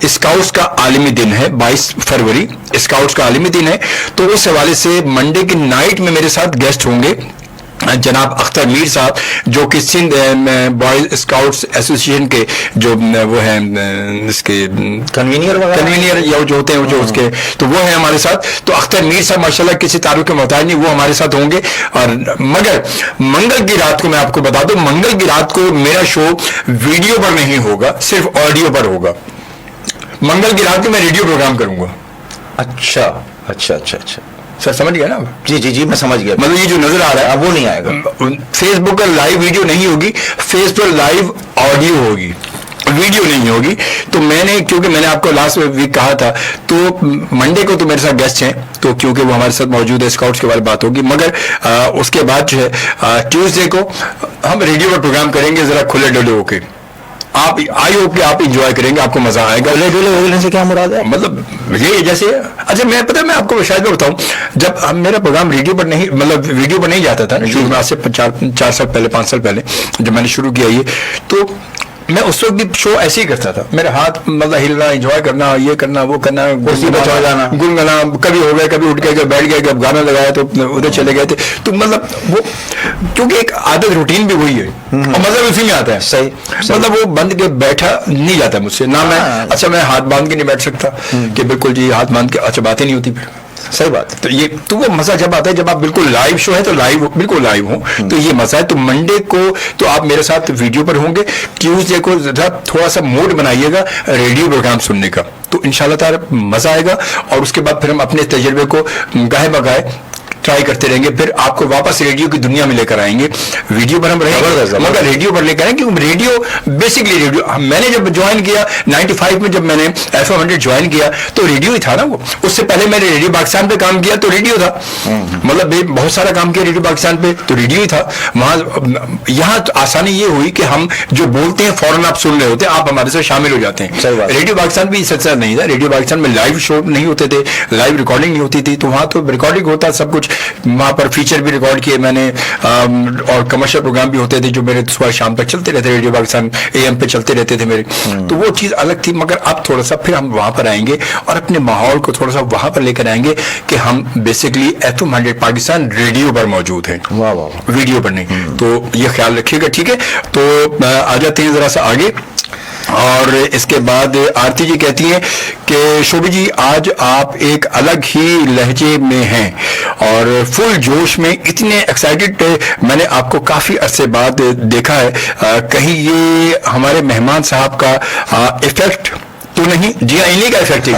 اسکاؤٹس کا عالمی دن ہے, 22 فروری اسکاؤٹس کا عالمی دن ہے, تو اس حوالے سے منڈے کی نائٹ میں میرے ساتھ گیسٹ ہوں گے جناب اختر میر صاحب, جو کہ سندھ بوائز اسکاؤٹس ایسوسیشن کے جو وہ ہیں اس کے کنوینئر یا جو ہوتے ہیں جو اس کے, تو وہ ہیں ہمارے ساتھ. تو اختر میر صاحب ماشاءاللہ کسی تعارف کے محتاج نہیں, وہ ہمارے ساتھ ہوں گے. اور مگر منگل کی رات کو میں آپ کو بتا دوں, منگل کی رات کو میرا شو ویڈیو پر نہیں ہوگا, صرف آڈیو پر ہوگا. منگل کی رات کو میں ریڈیو پروگرام کروں گا. اچھا اچھا اچھا اچھا سر سمجھ گیا نا. جی جی جی میں سمجھ گیا. مطلب یہ جو نظر آ رہا ہے اب وہ نہیں آئے گا. فیس بک پر لائیو ویڈیو نہیں ہوگی, فیس پر لائیو آڈیو ہوگی, ویڈیو نہیں ہوگی. تو میں نے کیونکہ میں نے آپ کو لاسٹ ویک کہا تھا, تو منڈے کو تو میرے ساتھ گیسٹ ہیں, تو کیونکہ وہ ہمارے ساتھ موجود ہے, اسکاؤٹس کے بارے بات ہوگی. مگر اس کے بعد جو ہے ٹیوزڈے کو ہم ریڈیو پر پروگرام کریں گے ذرا کھلے ڈلے ہو کے. آپ آئی ہوپ کہ آپ انجوائے کریں گے, آپ کو مزہ آئے گا. ہونے سے کیا مراد ہے؟ مطلب یہ جیسے اچھا میں پتہ میں آپ کو شاید میں بتاؤں, جب میرا پروگرام ریڈیو پر نہیں مطلب ویڈیو پر نہیں جاتا تھا شروع میں, آج سے 4 سال پہلے 5 سال پہلے جب میں نے شروع کیا یہ, تو میں اس وقت بھی شو ایسے ہی کرتا تھا. میرا ہاتھ مطلب ہلنا, انجوائے کرنا, یہ کرنا, وہ کرنا, کرسی پہ چڑھ جانا, گنگنا, کبھی ہو گئے, کبھی اٹھ گئے, کبھی بیٹھ گئے, کبھی گانا لگایا تو ادھر چلے گئے تھے. تو مطلب وہ کیونکہ ایک عادت روٹین بھی وہی ہے اور مزہ بھی اسی میں آتا ہے. صحیح. مطلب وہ بند کے بیٹھا نہیں جاتا مجھ سے, نہ میں اچھا میں ہاتھ باندھ کے نہیں بیٹھ سکتا کہ بالکل جی ہاتھ باندھ کے, اچھا باتیں نہیں ہوتی. صحیح بات. تو یہ تو وہ مزہ جب آتا ہے جب آپ بالکل لائیو شو ہے تو لائیو بالکل لائیو ہوں, تو یہ مزہ ہے. تو منڈے کو تو آپ میرے ساتھ ویڈیو پر ہوں گے, ٹیوزڈے کو ذرا تھوڑا سا موڈ بنائیے گا ریڈیو پروگرام سننے کا, تو انشاءاللہ تعالی مزہ آئے گا. اور اس کے بعد پھر ہم اپنے تجربے کو گاہے بگائے ट्राई करते रहेंगे, फिर आपको वापस रेडियो की दुनिया में लेकर आएंगे। वीडियो पर हम रहेंगे मगर रेडियो पर लेकर आएंगे, क्योंकि रेडियो बेसिकली रेडियो, मैंने जब ज्वाइन किया 95 में, जब मैंने FM 100 ज्वाइन किया तो रेडियो ही था ना वो। उससे पहले मैंने रेडियो पाकिस्तान पे काम किया तो रेडियो था, मतलब बहुत सारा काम किया रेडियो पाकिस्तान पे तो रेडियो ही था वहां। यहाँ तो आसानी ये हुई कि हम जो बोलते हैं फौरन आप सुन रहे होते हैं, आप हमारे साथ शामिल हो जाते हैं। रेडियो पाकिस्तान भी सच्चा नहीं था, रेडियो पाकिस्तान में लाइव शो नहीं होते थे, लाइव रिकॉर्डिंग नहीं होती थी, तो वहां तो रिकॉर्डिंग होता सब कुछ, वहां पर फीचर भी रिकॉर्ड किए मैंने, और कमर्शियल प्रोग्राम भी होते थे जो मेरे सुबह शाम तक चलते रहते, रेडियो पाकिस्तान AM पे चलते रहते थे मेरे। तो वो चीज अलग थी, मगर अब थोड़ा सा फिर हम वहां पर आएंगे और अपने माहौल को थोड़ा सा वहां पर लेकर आएंगे कि हम बेसिकली FM 100 पाकिस्तान रेडियो पर मौजूद हैं, वीडियो पर नहीं। तो ये ख्याल रखिएगा, ठीक है। तो आ जाते हैं जरा सा आगे, और इसके बाद आरती जी कहती हैं कि शोभी जी आज आप एक अलग ही लहजे में हैं और फुल जोश में, इतने एक्साइटेड मैंने आपको काफी अरसे बाद देखा है। कहीं ये हमारे मेहमान साहब का इफेक्ट तो नहीं? जी हाँ, इन्हीं का इफेक्ट है,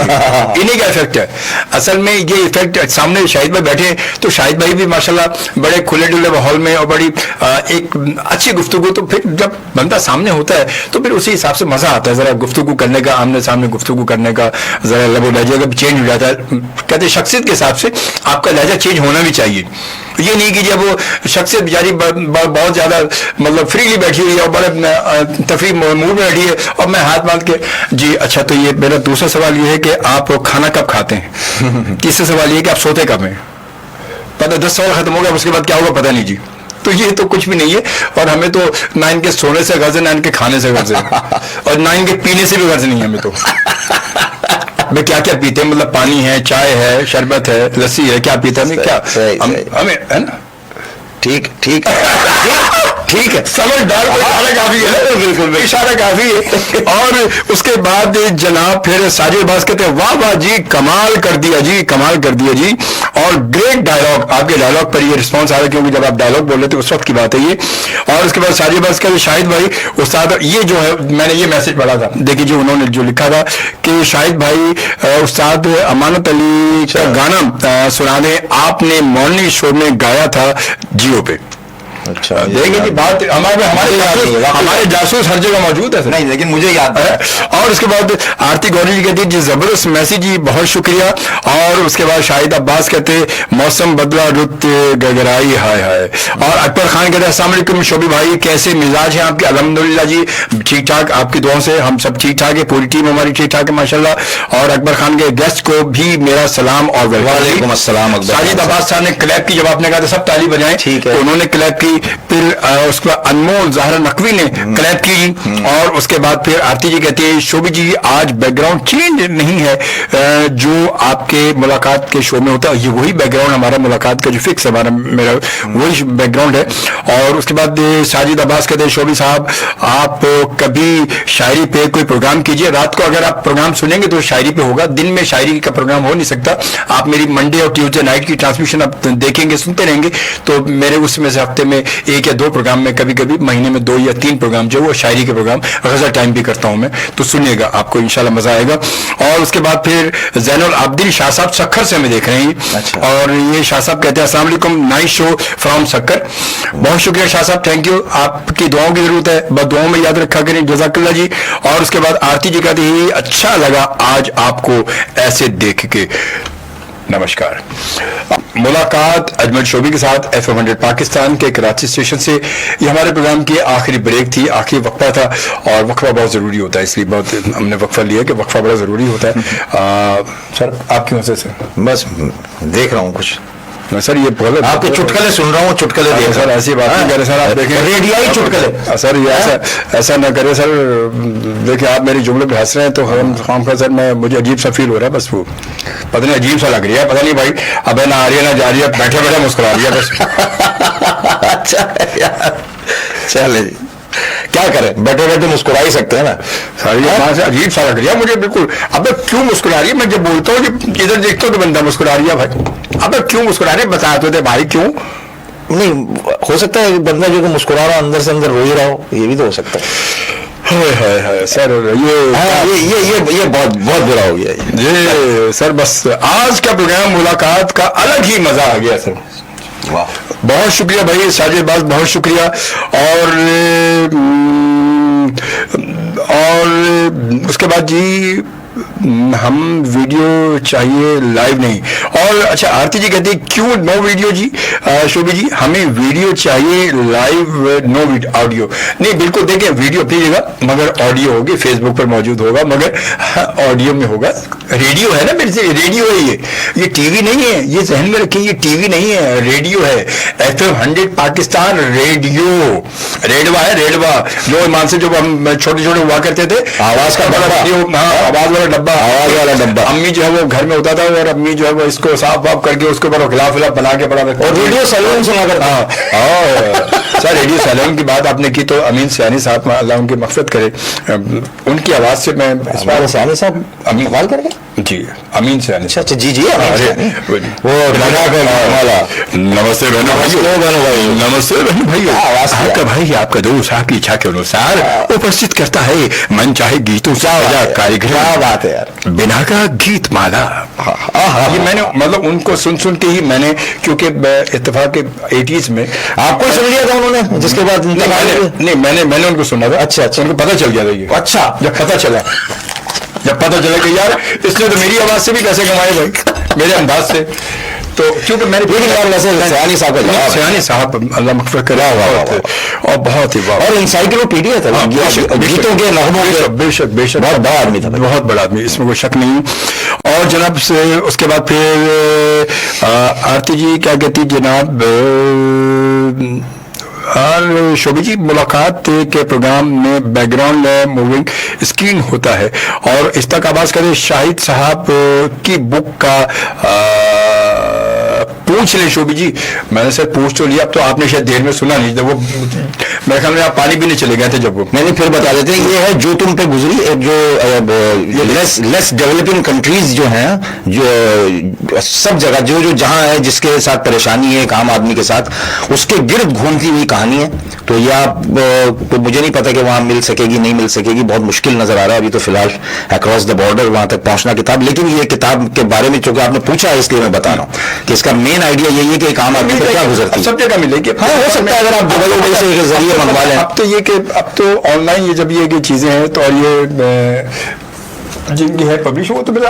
इन्हीं का इफेक्ट है। असल में ये इफेक्ट, सामने शाहिद भाई बैठे तो शाहिद भाई भी माशाल्लाह बड़े खुले डुले माहौल में और बड़ी एक अच्छी गुफ्तगू, तो फिर जब बंदा सामने होता है तो फिर उसी हिसाब से मजा आता है, जरा गुफ्तगू करने का, आमने सामने गुफ्तगू करने का, जरा लबो लहजा का चेंज हो जाता है। कहते शख्सियत के हिसाब से आपका लहजा चेंज होना भी चाहिए। ये नहीं कि जब वो शख्सियत बेचारी बहुत ज्यादा मतलब फ्रीली बैठी हुई है और बड़े तफरी मूड में बैठी है और मैं हाथ बांध के जी अच्छा। तो ये मेरा दूसरा सवाल ये है कि आप खाना कब खाते हैं? तीसरा सवाल ये है कि आप सोते कब हैं? पता 10 सवाल खत्म हो गया, उसके बाद क्या होगा पता नहीं जी। तो ये तो कुछ भी नहीं है, और हमें तो ना इनके सोने से गर्ज है, ना इनके खाने से गर्ज है, और ना इनके पीने से भी गर्ज नहीं है हमें तो। मैं क्या क्या पीते हैं, मतलब पानी है, चाय है, शरबत है, लस्सी है, क्या पीते हैं क्या हमें, है ना? ठीक ठीक ठीक है, समझदार को इशारा काफी है, बिल्कुल इशारा काफी है। और उसके बाद जनाब फिर साजिद अब्बास कहते हैं वाह वाह जी, कमाल कर दिया जी, कमाल कर दिया जी, और ग्रेट डायलॉग। आपके डायलॉग पर ये रिस्पॉन्स आ रहा है क्योंकि जब आप डायलॉग बोल रहे थे उस वक्त की बात है ये। और उसके बाद साजिद अब्बास कहते शाहिद भाई उस्ताद, ये जो है मैंने ये मैसेज पढ़ा था, देखिए जी उन्होंने जो लिखा था कि शाहिद भाई उस्ताद अमानत अली का गाना सुना दें, आपने मॉर्निंग शो में गाया था जियो पे। अच्छा, देखेंगे कि बात हमारे जासूस हर जगह मौजूद है नहीं, लेकिन मुझे याद है। और उसके बाद आरती गौरी जी कहती है जी जबरदस्त मैसेज जी, बहुत शुक्रिया। और उसके बाद शाहिद अब्बास कहते मौसम बदला रुत गगराई हाय हाय। और अकबर खान कहते हैं अस्सलाम वालेकुम शोभी भाई, कैसे मिजाज हैं आपके? अल्हम्दुलिल्लाह जी ठीक ठाक, आपकी दुआओं से हम सब ठीक ठाक है, पूरी टीम हमारी ठीक ठाक है माशाल्लाह। और अकबर खान के गेस्ट को भी मेरा सलाम और वेलकम। साजिद अब्बास साहब ने क्लैप की, जब आपने कहा था सब ताली बजाएं, ठीक है, उन्होंने क्लैप की। फिर उसके बाद अनमोल ज़हरा नकवी ने क्लैप की। और उसके बाद फिर आरती जी कहती है शोभी जी आज बैकग्राउंड चेंज नहीं है जो आपके मुलाकात के शो में होता है, ये वही बैकग्राउंड हमारा मुलाकात का जो फिक्स हमारा मेरा वही बैकग्राउंड है। और उसके बाद साजिद अब्बास कहते हैं शोभी साहब आप कभी शायरी पे कोई प्रोग्राम कीजिए, रात को अगर आप प्रोग्राम सुनेंगे तो शायरी पे होगा, दिन में शायरी का प्रोग्राम हो नहीं सकता। आप मेरी मंडे और ट्यूसडे नाइट की ट्रांसमिशन आप देखेंगे सुनते रहेंगे, तो मेरे उसमें से हफ्ते में 1 या 2 प्रोग्राम में, कभी कभी महीने में 2 या 3 प्रोग्राम जो वो शायरी के प्रोग्राम गज़ल टाइम भी करता हूं मैं, तो सुनिएगा आपको इंशाल्लाह मजा आएगा। और उसके बाद फिर ज़ैनुल आबिदीन शाह साहब सक्खर से हमें देख रहे हैं। अच्छा। और ये शाह साहब कहते हैं अस्सलाम वालेकुम, नाइस शो फ्रॉम सक्खर। बहुत शुक्रिया शाह साहब, थैंक यू, आपकी दुआओं की जरूरत है, बस दुआओं में याद रखा करें, जज़ाकल्लाह जी। और उसके बाद आरती जी कहती है अच्छा लगा आज आपको ऐसे देख के, नमस्कार। मुलाकात अजमल शोभी के साथ FM 100 पाकिस्तान के कराची स्टेशन से ये हमारे प्रोग्राम की आखिरी ब्रेक थी, आखिरी वक्फा था, और वक्फा बहुत ज़रूरी होता है इसलिए बहुत हमने वक्फा लिया कि वक्फा बड़ा ज़रूरी होता है। सर आपकी वजह से बस देख रहा हूँ कुछ सर, ये आपके चुटकले सुन रहा हूँ, चुटकले देख सर, ऐसी बात नहीं करे सर, आप देखें रेडियाई चुटकले सर, ये ऐसा ना करे सर, देखिए आप मेरे जुमले पे हंस रहे हैं तो हम खाम का सर मैं मुझे अजीब सा फील हो रहा है, बस वो पता नहीं अजीब सा लग रही है, पता नहीं भाई अब ना आ रही है ना जा रही है, बैठे बैठे मुस्कुरा रही है बस। अच्छा यार चले जी, क्या करें, बैठे बैठे मुस्कुरा ही सकते हैं ना सर, ये वहां से अजीब सा लग रही है मुझे बिल्कुल। अबे क्यों मुस्कुरा रही है? मैं जब बोलता हूँ इधर देखता हूँ तो बंदा मुस्कुरा रही है भाई, अबे क्यों मुस्कुरा रहे बता तो दे भाई, क्यों नहीं? हो सकता है बंदा जो मुस्कुरा रहा हो अंदर से अंदर रो ही रहा हो, ये भी तो हो सकता है। सर ये बहुत बुरा हो गया ये सर, बस आज का प्रोग्राम मुलाकात का अलग ही मजा आ गया सर। वाह, बहुत शुक्रिया भाई साजिद बाज, बहुत शुक्रिया। और उसके बाद जी हम वीडियो चाहिए, लाइव नहीं। और अच्छा, आरती जी कहती है क्यों नो वीडियो जी? शोभी जी, हमें वीडियो चाहिए, लाइव नो ऑडियो नहीं। बिल्कुल देखिए, वीडियो अपनी जगह मगर ऑडियो होगी, फेसबुक पर मौजूद होगा मगर ऑडियो में होगा। रेडियो है ना मेरे से, रेडियो है ये टीवी नहीं है, ये जहन में रखिए, ये टीवी नहीं है, रेडियो है। FM 100 पाकिस्तान रेडियो, रेडवा है, रेडवा जो ईमान से जो हम छोटे छोटे हुआ करते थे, आवाज का बड़ा रेडियो, आवाज वाला डब्बा, आवाज वाला डब्बा। अम्मी जो है वो घर में होता था और अम्मी जो है वो इसको साफ वाफ करके उसके ऊपर खिलाफ खिलाफ बना के बड़ा, और रेडियो सैलून सुना करता। सर रेडियो सैलून की बात आपने की तो अमीन सयानी साहब, अल्लाह उनकी मग़फ़िरत करे, उनकी आवाज से मैं सयानी साहब अमीन कॉल करके जी, अमीन सयानी। अच्छा जी जी, वो नमस्ते बहनों भाई, नमस्ते बहनों भाई। आपका भाई आपका दोस्त आपकी इच्छा के अनुसार उपस्थित करता है मन चाहे गीतों से कार्यक्रम। क्या बात है यार, बिना का गीत माला। ये मैंने मतलब उनको सुन के ही मैंने, क्योंकि इत्तेफाक के 80s में आपको सुन लिया था उन्होंने, जिसके बाद नहीं मैंने उनको सुना था। अच्छा, उनको पता चल गया था ये। अच्छा, जब पता चला कि यार इसने तो मेरी आवाज से भी पैसे कमाए भाई, मेरे अंदाज से। तो क्योंकि मैंने सयानी साहब अल्लाह मग़फ़िरत करे, और बहुत ही और इंसाइक्लोपीडिया था गीतों के नगमों के, बेशक बहुत बड़ा आदमी था, बहुत बड़ा आदमी, इसमें कोई शक नहीं। और जनाब से उसके बाद फिर आरती जी क्या कहती जनाब, और शोभी जी मुलाकात के प्रोग्राम में बैकग्राउंड मूविंग स्क्रीन होता है और इस तक आवाज करे शाहिद साहब की बुक का पूछ ले शोभी जी। मैंने सर पूछ तो लिया, अब तो आपने शायद देर में सुना नहीं, जब वो मेरे ख्याल में आप पानी पीने चले गए थे जब वो। मैंने फिर बता देते हैं, ये है जो तुम पे गुजरी, जो लेस डेवलपिंग कंट्रीज जो हैं, जो सब जगह जो जहां है जिसके साथ परेशानी है एक आम आदमी के साथ, उसके गिर्द घूमती हुई कहानी है। तो ये आप तो मुझे नहीं पता कि वहां मिल सकेगी नहीं मिल सकेगी, बहुत मुश्किल नजर आ रहा है अभी तो फिलहाल अक्रॉस द बॉर्डर वहां तक पहुंचना किताब। लेकिन ये किताब के बारे में चूंकि आपने पूछा है इसलिए मैं बता रहा हूँ कि इसका मेन आइडिया यही है कि एक आम आदमी पर क्या गुजरती है। सब जगह मिलेगी। हाँ, हो सकता है अगर आप दुबई से के जरिए मंगवा लें। अब तो ये कि अब तो ऑनलाइन ये जब ये चीजें हैं तो, और ये जिनकी है पब्लिश हो तो मैं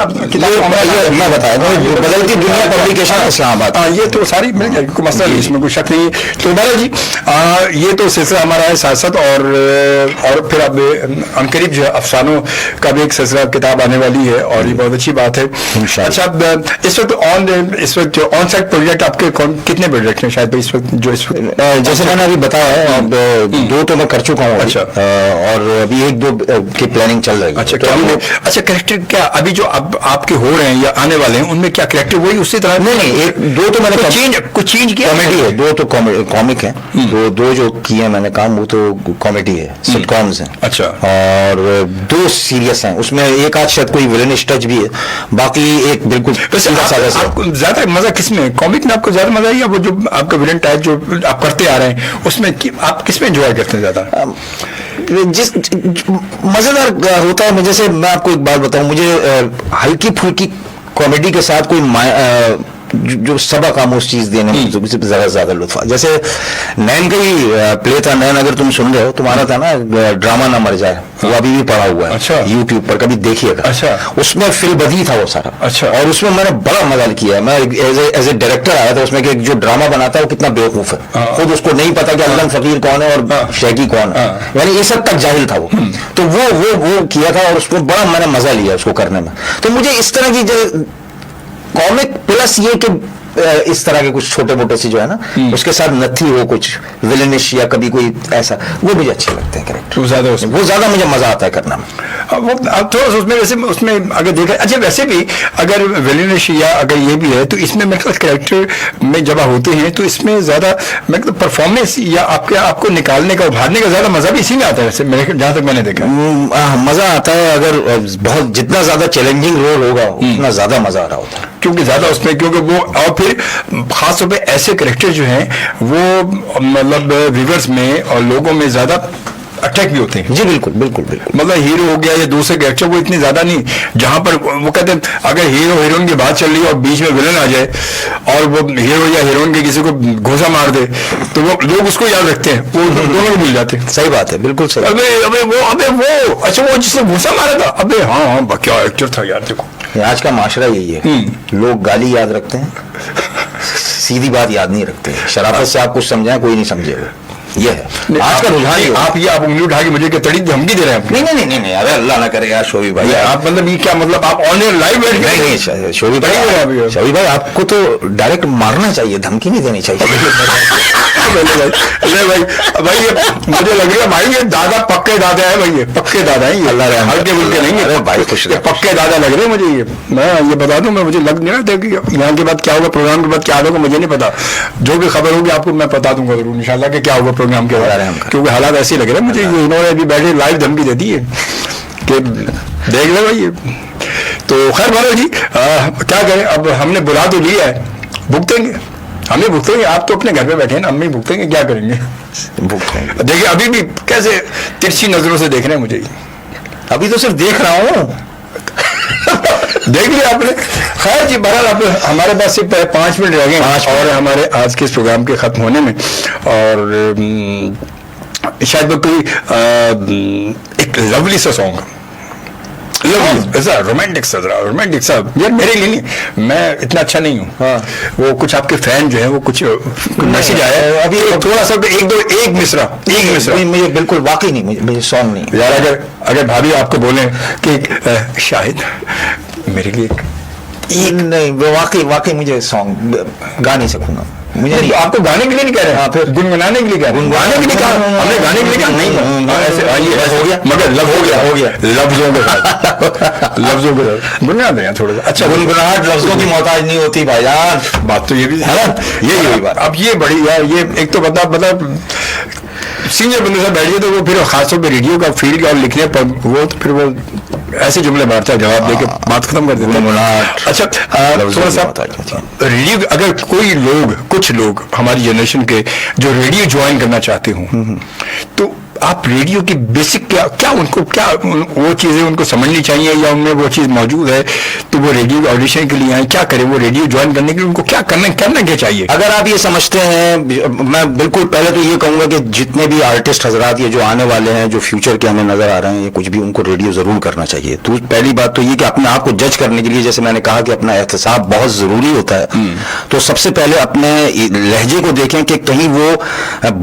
बताया बदलती दुनिया पब्लिकेशन इस्लामाबाद, ये तो सारी मिल जाएगी, कोई मसला नहीं, इसमें कोई शक नहीं है। तो बहरा जी ये तो सिलसिला हमारा है साथ साथ, और फिर अब अनकरीब जो है अफसानों का भी एक सिलसिला किताब आने वाली है और ये बहुत अच्छी बात है। अच्छा, इस वक्त जो ऑन साइट प्रोजेक्ट आपके कितने प्रोजेक्ट हैं शायद इस वक्त जो इस वक्त जैसे मैंने अभी बताया है, अब 2 तो मैं कर चुका हूँ। अच्छा, और अभी 1-2 की प्लानिंग चल रही है। अच्छा, कैरेक्टर क्या अभी जो अब आपके हो रहे हैं या आने वाले हैं उनमें क्या कैरेक्टर वही उसी तरह? नहीं, 1-2 तो मैंने कुछ चेंज किया। कॉमेडी है, 2 तो कॉमिक है, 2 जो किए हैं मैंने काम वो तो कॉमेडी है, सिटकॉम्स हैं। अच्छा, और 2 सीरियस हैं, उसमें एक आध शायद कोई विलेनिश टच भी है, बाकी एक बिल्कुल आपको ज्यादा मजा किसमें, कॉमिक में आपको ज्यादा मजा है या वो जो आपका विलेन टाइप जो आप करते आ रहे हैं उसमें आप किसमें एंजॉय करते हैं ज्यादा? जिस मजेदार होता है। जैसे मैं आपको एक बात बताऊं, मुझे हल्की फुल्की कॉमेडी के साथ कोई जो सबक आमोज चीज देने में ज्यादा लुत्फ। जैसे नैन का ही प्ले था, नैन अगर तुम सुन रहे हो, तुम्हारा था ना ड्रामा ना मर जाए, वो अभी भी पड़ा हुआ है। अच्छा, यूट्यूब पर कभी देखिएगा। अच्छा, उसमें फिल्बदी था वो सारा। अच्छा, और उसमें मैंने बड़ा मजा किया है। मैं एज ए डायरेक्टर आया था उसमें कि जो ड्रामा बनाता है वो कितना बेवकूफ है, खुद उसको नहीं पता कि अल्लाह फकीर कौन है और शैकी कौन है, यानी ये सब तक जाहिल था वो। तो वो किया था और उसको बड़ा मैंने मजा लिया उसको करने में। तो मुझे इस तरह की जो कॉमिक प्लस ये कि इस तरह के कुछ छोटे मोटे से जो है ना उसके साथ नथी हो, कुछ विलेनिश या कभी कोई ऐसा, वो मुझे अच्छे लगते हैं कैरेक्टर, वो ज्यादा मुझे मजा आता है करना में। वो थोड़ा उसमें वैसे उसमें अगर देखा, अच्छा वैसे भी अगर विलेनिश या अगर ये भी है तो इसमें मेरे ख्याल कैरेक्टर में जब होते हैं तो इसमें ज्यादा मतलब परफॉर्मेंस या आपको निकालने का उभारने का ज्यादा मजा भी इसी में आता है वैसे मेरे जहां तक मैंने देखा। मजा आता है अगर बहुत जितना ज्यादा चैलेंजिंग रोल होगा उतना ज्यादा मजा आ रहा होता है, क्योंकि ज्यादा उसमें क्योंकि वो, और फिर खासतौर पे ऐसे कैरेक्टर जो हैं वो मतलब व्यूअर्स में और लोगों में ज्यादा अटैक भी होते हैं। जी बिल्कुल बिल्कुल बिल्कुल। मतलब हीरो हो गया या दूसरे कैरेक्टर, वो इतने ज्यादा नहीं, जहां पर वो कहते हैं अगर हीरो हीरोइन की बात चल रही है और बीच में विलन आ जाए और वो हीरो या हीरोइन के किसी को घोसा मार दे तो वो लोग उसको याद रखते हैं, वो दोनों को मिल जाते हैं। सही बात है, बिल्कुल सही। अबे वो अच्छा वो जिसने घोसा मारा था, अबे हाँ क्या एक्टर था यार। देखो आज का माशरा यही है, लोग गाली याद रखते हैं, सीधी बात याद नहीं रखते। शराफत से आप कुछ समझाएं कोई नहीं समझेगा, ये है आज का रुझान। आप उंगली उठा के मुझे तड़ी धमकी दे रहे हैं? नहीं, अरे अल्लाह ना करे यार शोभी भाई। आप मतलब ये क्या मतलब आप ऑनलाइन लाइव बैठ गए? नहीं शोभी भाई आपको तो डायरेक्ट मारना चाहिए, धमकी नहीं देनी चाहिए। भाई ये मुझे लग रहा है भाई ये दादा पक्के दादा है भाई, ये पक्के दादा है, अल्लाह रहे हल्के बुल्के नहीं है। अरे भाई खुश रहे, पक्के दादा लग रहे हैं मुझे। ये मैं ये बता दूं, मैं मुझे लग नहीं रहा था कि यहाँ के बाद क्या होगा, प्रोग्राम के बाद क्या होगा मुझे नहीं पता। जो भी खबर होगी आपको मैं बता दूंगा जरूर इंशाल्लाह कि क्या होगा प्रोग्राम के बाद, क्योंकि हालात ऐसे लग रहे हैं मुझे। इन्होंने अभी बैठे लाइव धमकी दे दी है कि देख ले भाई ये। तो खैर मानो जी क्या करें, अब हमने बुला तो लिया है, भुगतेंगे, हम ही भुगतेंगे। आप तो अपने घर पे बैठे हैं ना, हम ही भुगतेंगे, क्या करेंगे। देखिए अभी भी कैसे तिरछी नजरों से देख रहे हैं मुझे, अभी तो सिर्फ देख रहा हूँ। देख लिया आपने। खैर जी बहरहाल आप हमारे पास सिर्फ 5 मिनट रह गए और हमारे आज के इस प्रोग्राम के खत्म होने में, और शायद कोई एक लवली सा सॉन्ग, ऐसा रोमांटिक सा यार मेरे लिए नहीं, मैं इतना अच्छा नहीं हूँ। वो कुछ आपके फैन जो है वो कुछ मैसेज आया है अभी, थोड़ा सा एक मिसरा मुझे बिल्कुल वाकई नहीं, मुझे सॉन्ग नहीं यार। अगर भाभी आपको बोले कि शाहिद मेरे लिए एक नहीं, वाकई मुझे सॉन्ग गा नहीं सकूंगा। मुझे नहीं, आपको गाने के लिए नहीं कह रहे हैं, फिर गुनगुनाने के लिए कह रहे हैं। गाने के लिए कहा हमने, गाने के लिए कहा नहीं, ऐसे हो गया, मगर हो गया लफ्जों के साथ गुनगुना दें थोड़ा सा। अच्छा गुनगुनाहट लफ्जों की मोहताज नहीं होती भाईजान, बात तो ये भी है ना, यही बात। अब ये बड़ी यार, ये एक तो मतलब सीनियर बंदे से बैठिए तो वो फिर खासतौर पर रेडियो का फील्ड और लिखने पर वो तो फिर वो ऐसे जुमले मारता है, जवाब देके बात खत्म कर देते हैं। अच्छा थोड़ा सा रेडियो, अगर कोई लोग, कुछ लोग हमारी जनरेशन के जो रेडियो ज्वाइन करना चाहते हों तो आप रेडियो की बेसिक क्या उनको वो चीजें उनको समझनी चाहिए, या उनमें वो चीज मौजूद है तो वो रेडियो ऑडिशन के लिए आए, क्या करें वो रेडियो ज्वाइन करने के लिए उनको क्या करना क्या चाहिए? अगर आप ये समझते हैं, मैं बिल्कुल पहले तो ये कहूंगा कि जितने भी आर्टिस्ट हजरात ये जो आने वाले हैं, जो फ्यूचर के हमें नजर आ रहे हैं, ये कुछ भी उनको रेडियो जरूर करना चाहिए। तो पहली बात तो ये कि अपने आप को जज करने के लिए, जैसे मैंने कहा कि अपना एहतसाब बहुत जरूरी होता है। तो सबसे पहले अपने लहजे को देखें कि कहीं वो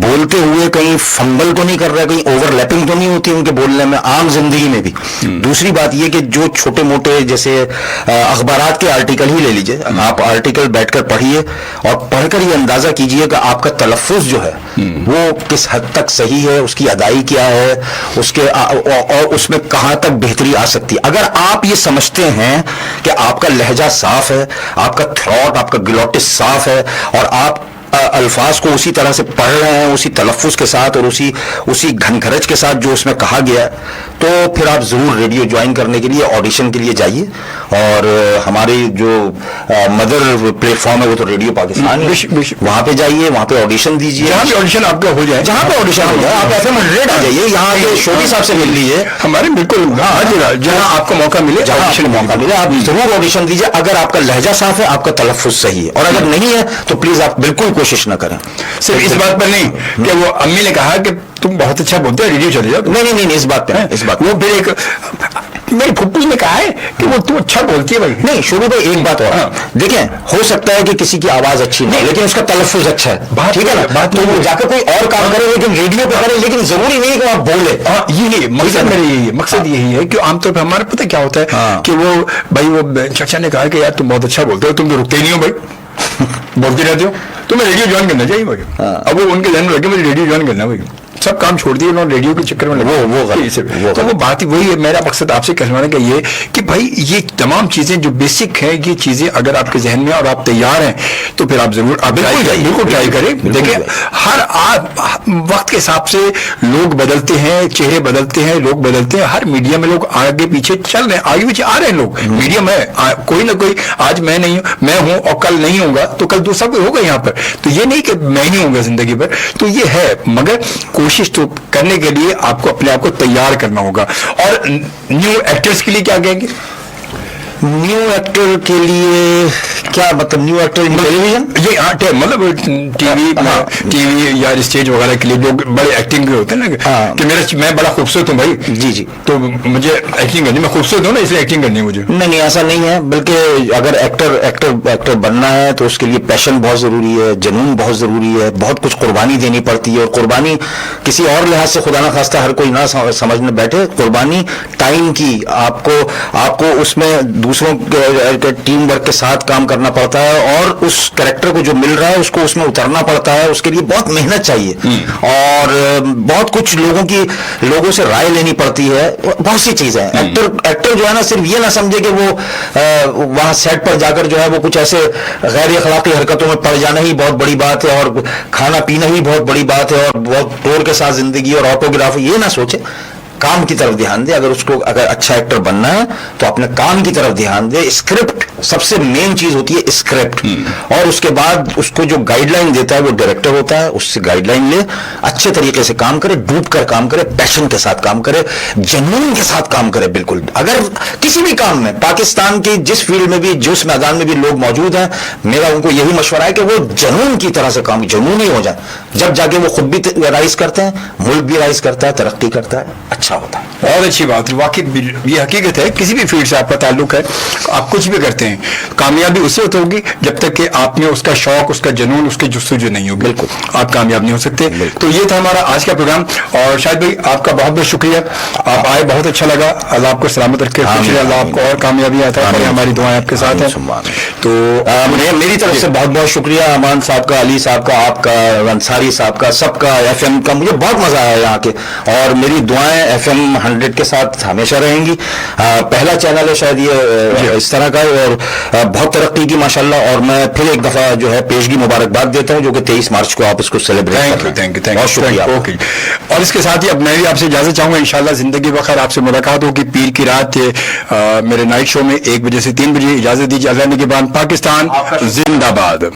बोलते हुए कहीं फंबल तो नहीं कर रहा, कहीं ओवरलैपिंग तो नहीं होती उनके बोलने में, आम जिंदगी में भी। दूसरी बात यह कि जो छोटे मोटे जैसे अखबारात के आर्टिकल ही ले लीजिए, आप आर्टिकल बैठकर पढ़िए और पढ़कर ये अंदाजा कीजिए कि आपका तलफ्फुज जो है वो किस हद तक सही है, उसकी अदाई क्या है, उसके और उसमें कहां तक बेहतरी आ सकती है। अगर आप ये समझते हैं कि आपका लहजा साफ है, आपका थ्रॉट, आपका ग्लोटिस साफ है और आप अल्फाज को उसी तरह से पढ़ रहे हैं, उसी तलफ्फुज के साथ और उसी घनघरज के साथ जो उसमें कहा गया है, तो फिर आप जरूर रेडियो ज्वाइन करने के लिए ऑडिशन के लिए जाइए। और हमारी जो मदर प्लेटफॉर्म है वो तो रेडियो पाकिस्तान है, वहां पे जाइए, वहां पे ऑडिशन दीजिए, जहाँ पे ऑडिशन आपका हो जाए, जहाँ पे ऑडिशन हो जाए आप FM 100 आ जाइए, यहाँ के शोभी साहब से मिल लीजिए, हमारे बिल्कुल जहाँ आपको मौका मिले, जहाँ आपको मौका मिले आप जरूर ऑडिशन दीजिए। अगर आपका लहजा साफ है, आपका तलफ्फुज सही है, और अगर नहीं है तो प्लीज आप बिल्कुल कोशिश न करें। सिर्फ इस बात पर नहीं कि वो अम्मी ने कहा कि तुम बहुत अच्छा बोलते हो, रेडियो चले जाओ। नहीं, इस बात पे, इस बात वो फिर एक मेरी फुप्पी ने कहा है कि वो तुम अच्छा बोलती है भाई। नहीं शुरू में एक बात और देखें, हो सकता है कि किसी की आवाज अच्छी नहीं, लेकिन उसका तलफ्फुज अच्छा है, ठीक है ना, बात तो वो जाकर कोई और काम करे, लेकिन रेडियो पे करे, लेकिन जरूरी नहीं कि आप बोले। यही मकसद मेरा यही है, मकसद यही है कि आमतौर पर हमारा पता क्या होता है कि वो भाई वो चाचा ने कहा कि यार तुम बहुत अच्छा बोलते हो, तुम तो रुकते ही नहीं हो भाई, बोलते रहते हो, तुम्हें रेडियो ज्वाइन करना चाहिए भाई। अब वो उनके जहन में लगे मुझे रेडियो ज्वाइन करना भाई, सब काम छोड़ दिए उन्होंने, रेडियो के चक्कर में लगे। वो तो वो बात ही वही है। मेरा मकसद आपसे कहना का ये कि بھائی یہ تمام چیزیں جو بیسک ہیں یہ چیزیں اگر آپ کے ذہن میں اور آپ تیار ہیں تو پھر آپ ضرور آپ بالکل ٹرائی کریں. دیکھیں ہر وقت کے حساب سے لوگ بدلتے ہیں, چہرے بدلتے ہیں, لوگ بدلتے ہیں, ہر میڈیا میں لوگ آگے پیچھے چل رہے ہیں, آگے پیچھے آ رہے ہیں لوگ. میڈیا میں کوئی نہ کوئی, آج میں نہیں ہوں, میں ہوں اور کل نہیں ہوں گا تو کل دوسرا کوئی ہوگا یہاں پر. تو یہ نہیں کہ میں ہی ہوں گا زندگی پر, تو یہ ہے, مگر کوشش تو کرنے کے لیے آپ کو اپنے آپ کو تیار کرنا ہوگا. اور نیو ایکٹرز کے لیے کیا کہیں گے؟ نیو ایکٹر کے لیے کیا مطلب؟ نیو ایکٹر ٹیلی ویژن, یہ مطلب ٹی وی یا اسٹیج وغیرہ کے لیے جو بڑے ایکٹنگ کے ہوتے ہیں نا کہ میں بڑا خوبصورت ہوں بھائی, جی تو مجھے ایکٹنگ کرنی, میں خوبصورت ہوں نا اس لیے ایکٹنگ کرنی ہے مجھے. نہیں ایسا نہیں ہے, بلکہ اگر ایکٹر بننا ہے تو اس کے لیے پیشن بہت ضروری ہے, جنون بہت ضروری ہے, بہت کچھ قربانی دینی پڑتی ہے. اور قربانی کسی اور لحاظ سے خدا نہ خواستہ ہر کوئی نہ سمجھنے بیٹھے, قربانی ٹائم کی, آپ کو اس میں دوسروں کے ٹیم ورک کے ساتھ کام کرنا پڑتا ہے, اور اس کریکٹر کو جو مل رہا ہے اس کو اس میں اترنا پڑتا ہے. اس کے لیے بہت محنت چاہیے اور بہت کچھ لوگوں سے رائے لینی پڑتی ہے, بہت سی چیزیں. ایکٹر جو ہے نا صرف یہ نہ سمجھے کہ وہ وہاں سیٹ پر جا کر جو ہے وہ کچھ ایسے غیر اخلاقی حرکتوں میں پڑ جانا ہی بہت بڑی بات ہے, اور کھانا پینا ہی بہت بڑی بات ہے, اور بہت ٹور کے ساتھ زندگی اور آٹوگرافی, یہ نہ سوچے. کام کی طرف دھیان دے. اگر اچھا ایکٹر بننا ہے تو اپنے کام کی طرف دھیان دے. اسکرپٹ سب سے مین چیز ہوتی ہے, اسکرپٹ, اور اس کے بعد اس کو جو گائیڈ لائن دیتا ہے وہ ڈائریکٹر ہوتا ہے, اس سے گائیڈ لائن لے, اچھے طریقے سے کام کرے, ڈوب کر کام کرے, پیشن کے ساتھ کام کرے, جنون کے ساتھ کام کرے. بالکل اگر کسی بھی کام میں پاکستان کی جس فیلڈ میں بھی, جس میدان میں بھی لوگ موجود ہیں, میرا ان کو یہی مشورہ ہے کہ وہ جنون کی طرح سے کام, جنونی ہو جائے. جب جا کے وہ خود بھی رائز کرتے ہیں, ملک بھی رائز کرتا ہے, ترقی کرتا ہے, اچھا ہوتا ہے. بہت اچھی بات. واقعی یہ حقیقت ہے, کسی بھی فیلڈ سے آپ کا تعلق ہے, آپ کچھ بھی کرتے ہیں, کامیابی اسے ہوگی جب تک کہ آپ میں اس کا شوق, اس کا جنون, اس کی جستجو نہیں ہوگی, بالکل آپ کامیاب نہیں ہو سکتے. تو یہ تھا ہمارا آج کا پروگرام, اور شاہد بھائی آپ کا بہت بہت شکریہ, آپ آئے, بہت اچھا لگا. اللہ آپ کو سلامت رکھے, اللہ آپ کو اور کامیابی عطا کرے, ہماری دعائیں آپ کے ساتھ ہیں. تو میری طرف سے بہت بہت شکریہ امان صاحب کا, علی صاحب کا, آپ کا, انصاری صاحب کا, سب کا, ایف ایم کا. مجھے بہت مزہ آیا یہاں کے, اور میری دعائیں ایف ایم 100 کے ساتھ ہمیشہ رہیں گی. پہلا چینل ہے شاید یہ اس طرح کا, اور بہت ترقی کی ماشاءاللہ. اور میں پھر ایک دفعہ جو ہے پیشگی مبارکباد دیتا ہوں, جو کہ 23 مارچ کو آپ اس کو سیلیبریٹ کریں. بہت شکریہ. اور اس کے ساتھ ہی اب میں بھی آپ سے اجازت چاہوں گا, انشاءاللہ زندگی بخیر آپ سے ملاقات ہوگی پیر کی رات میرے نائٹ شو میں 1 بجے سے 3 بجے. اجازت دیجیے. اللہ نگہبان. پاکستان زندہ باد.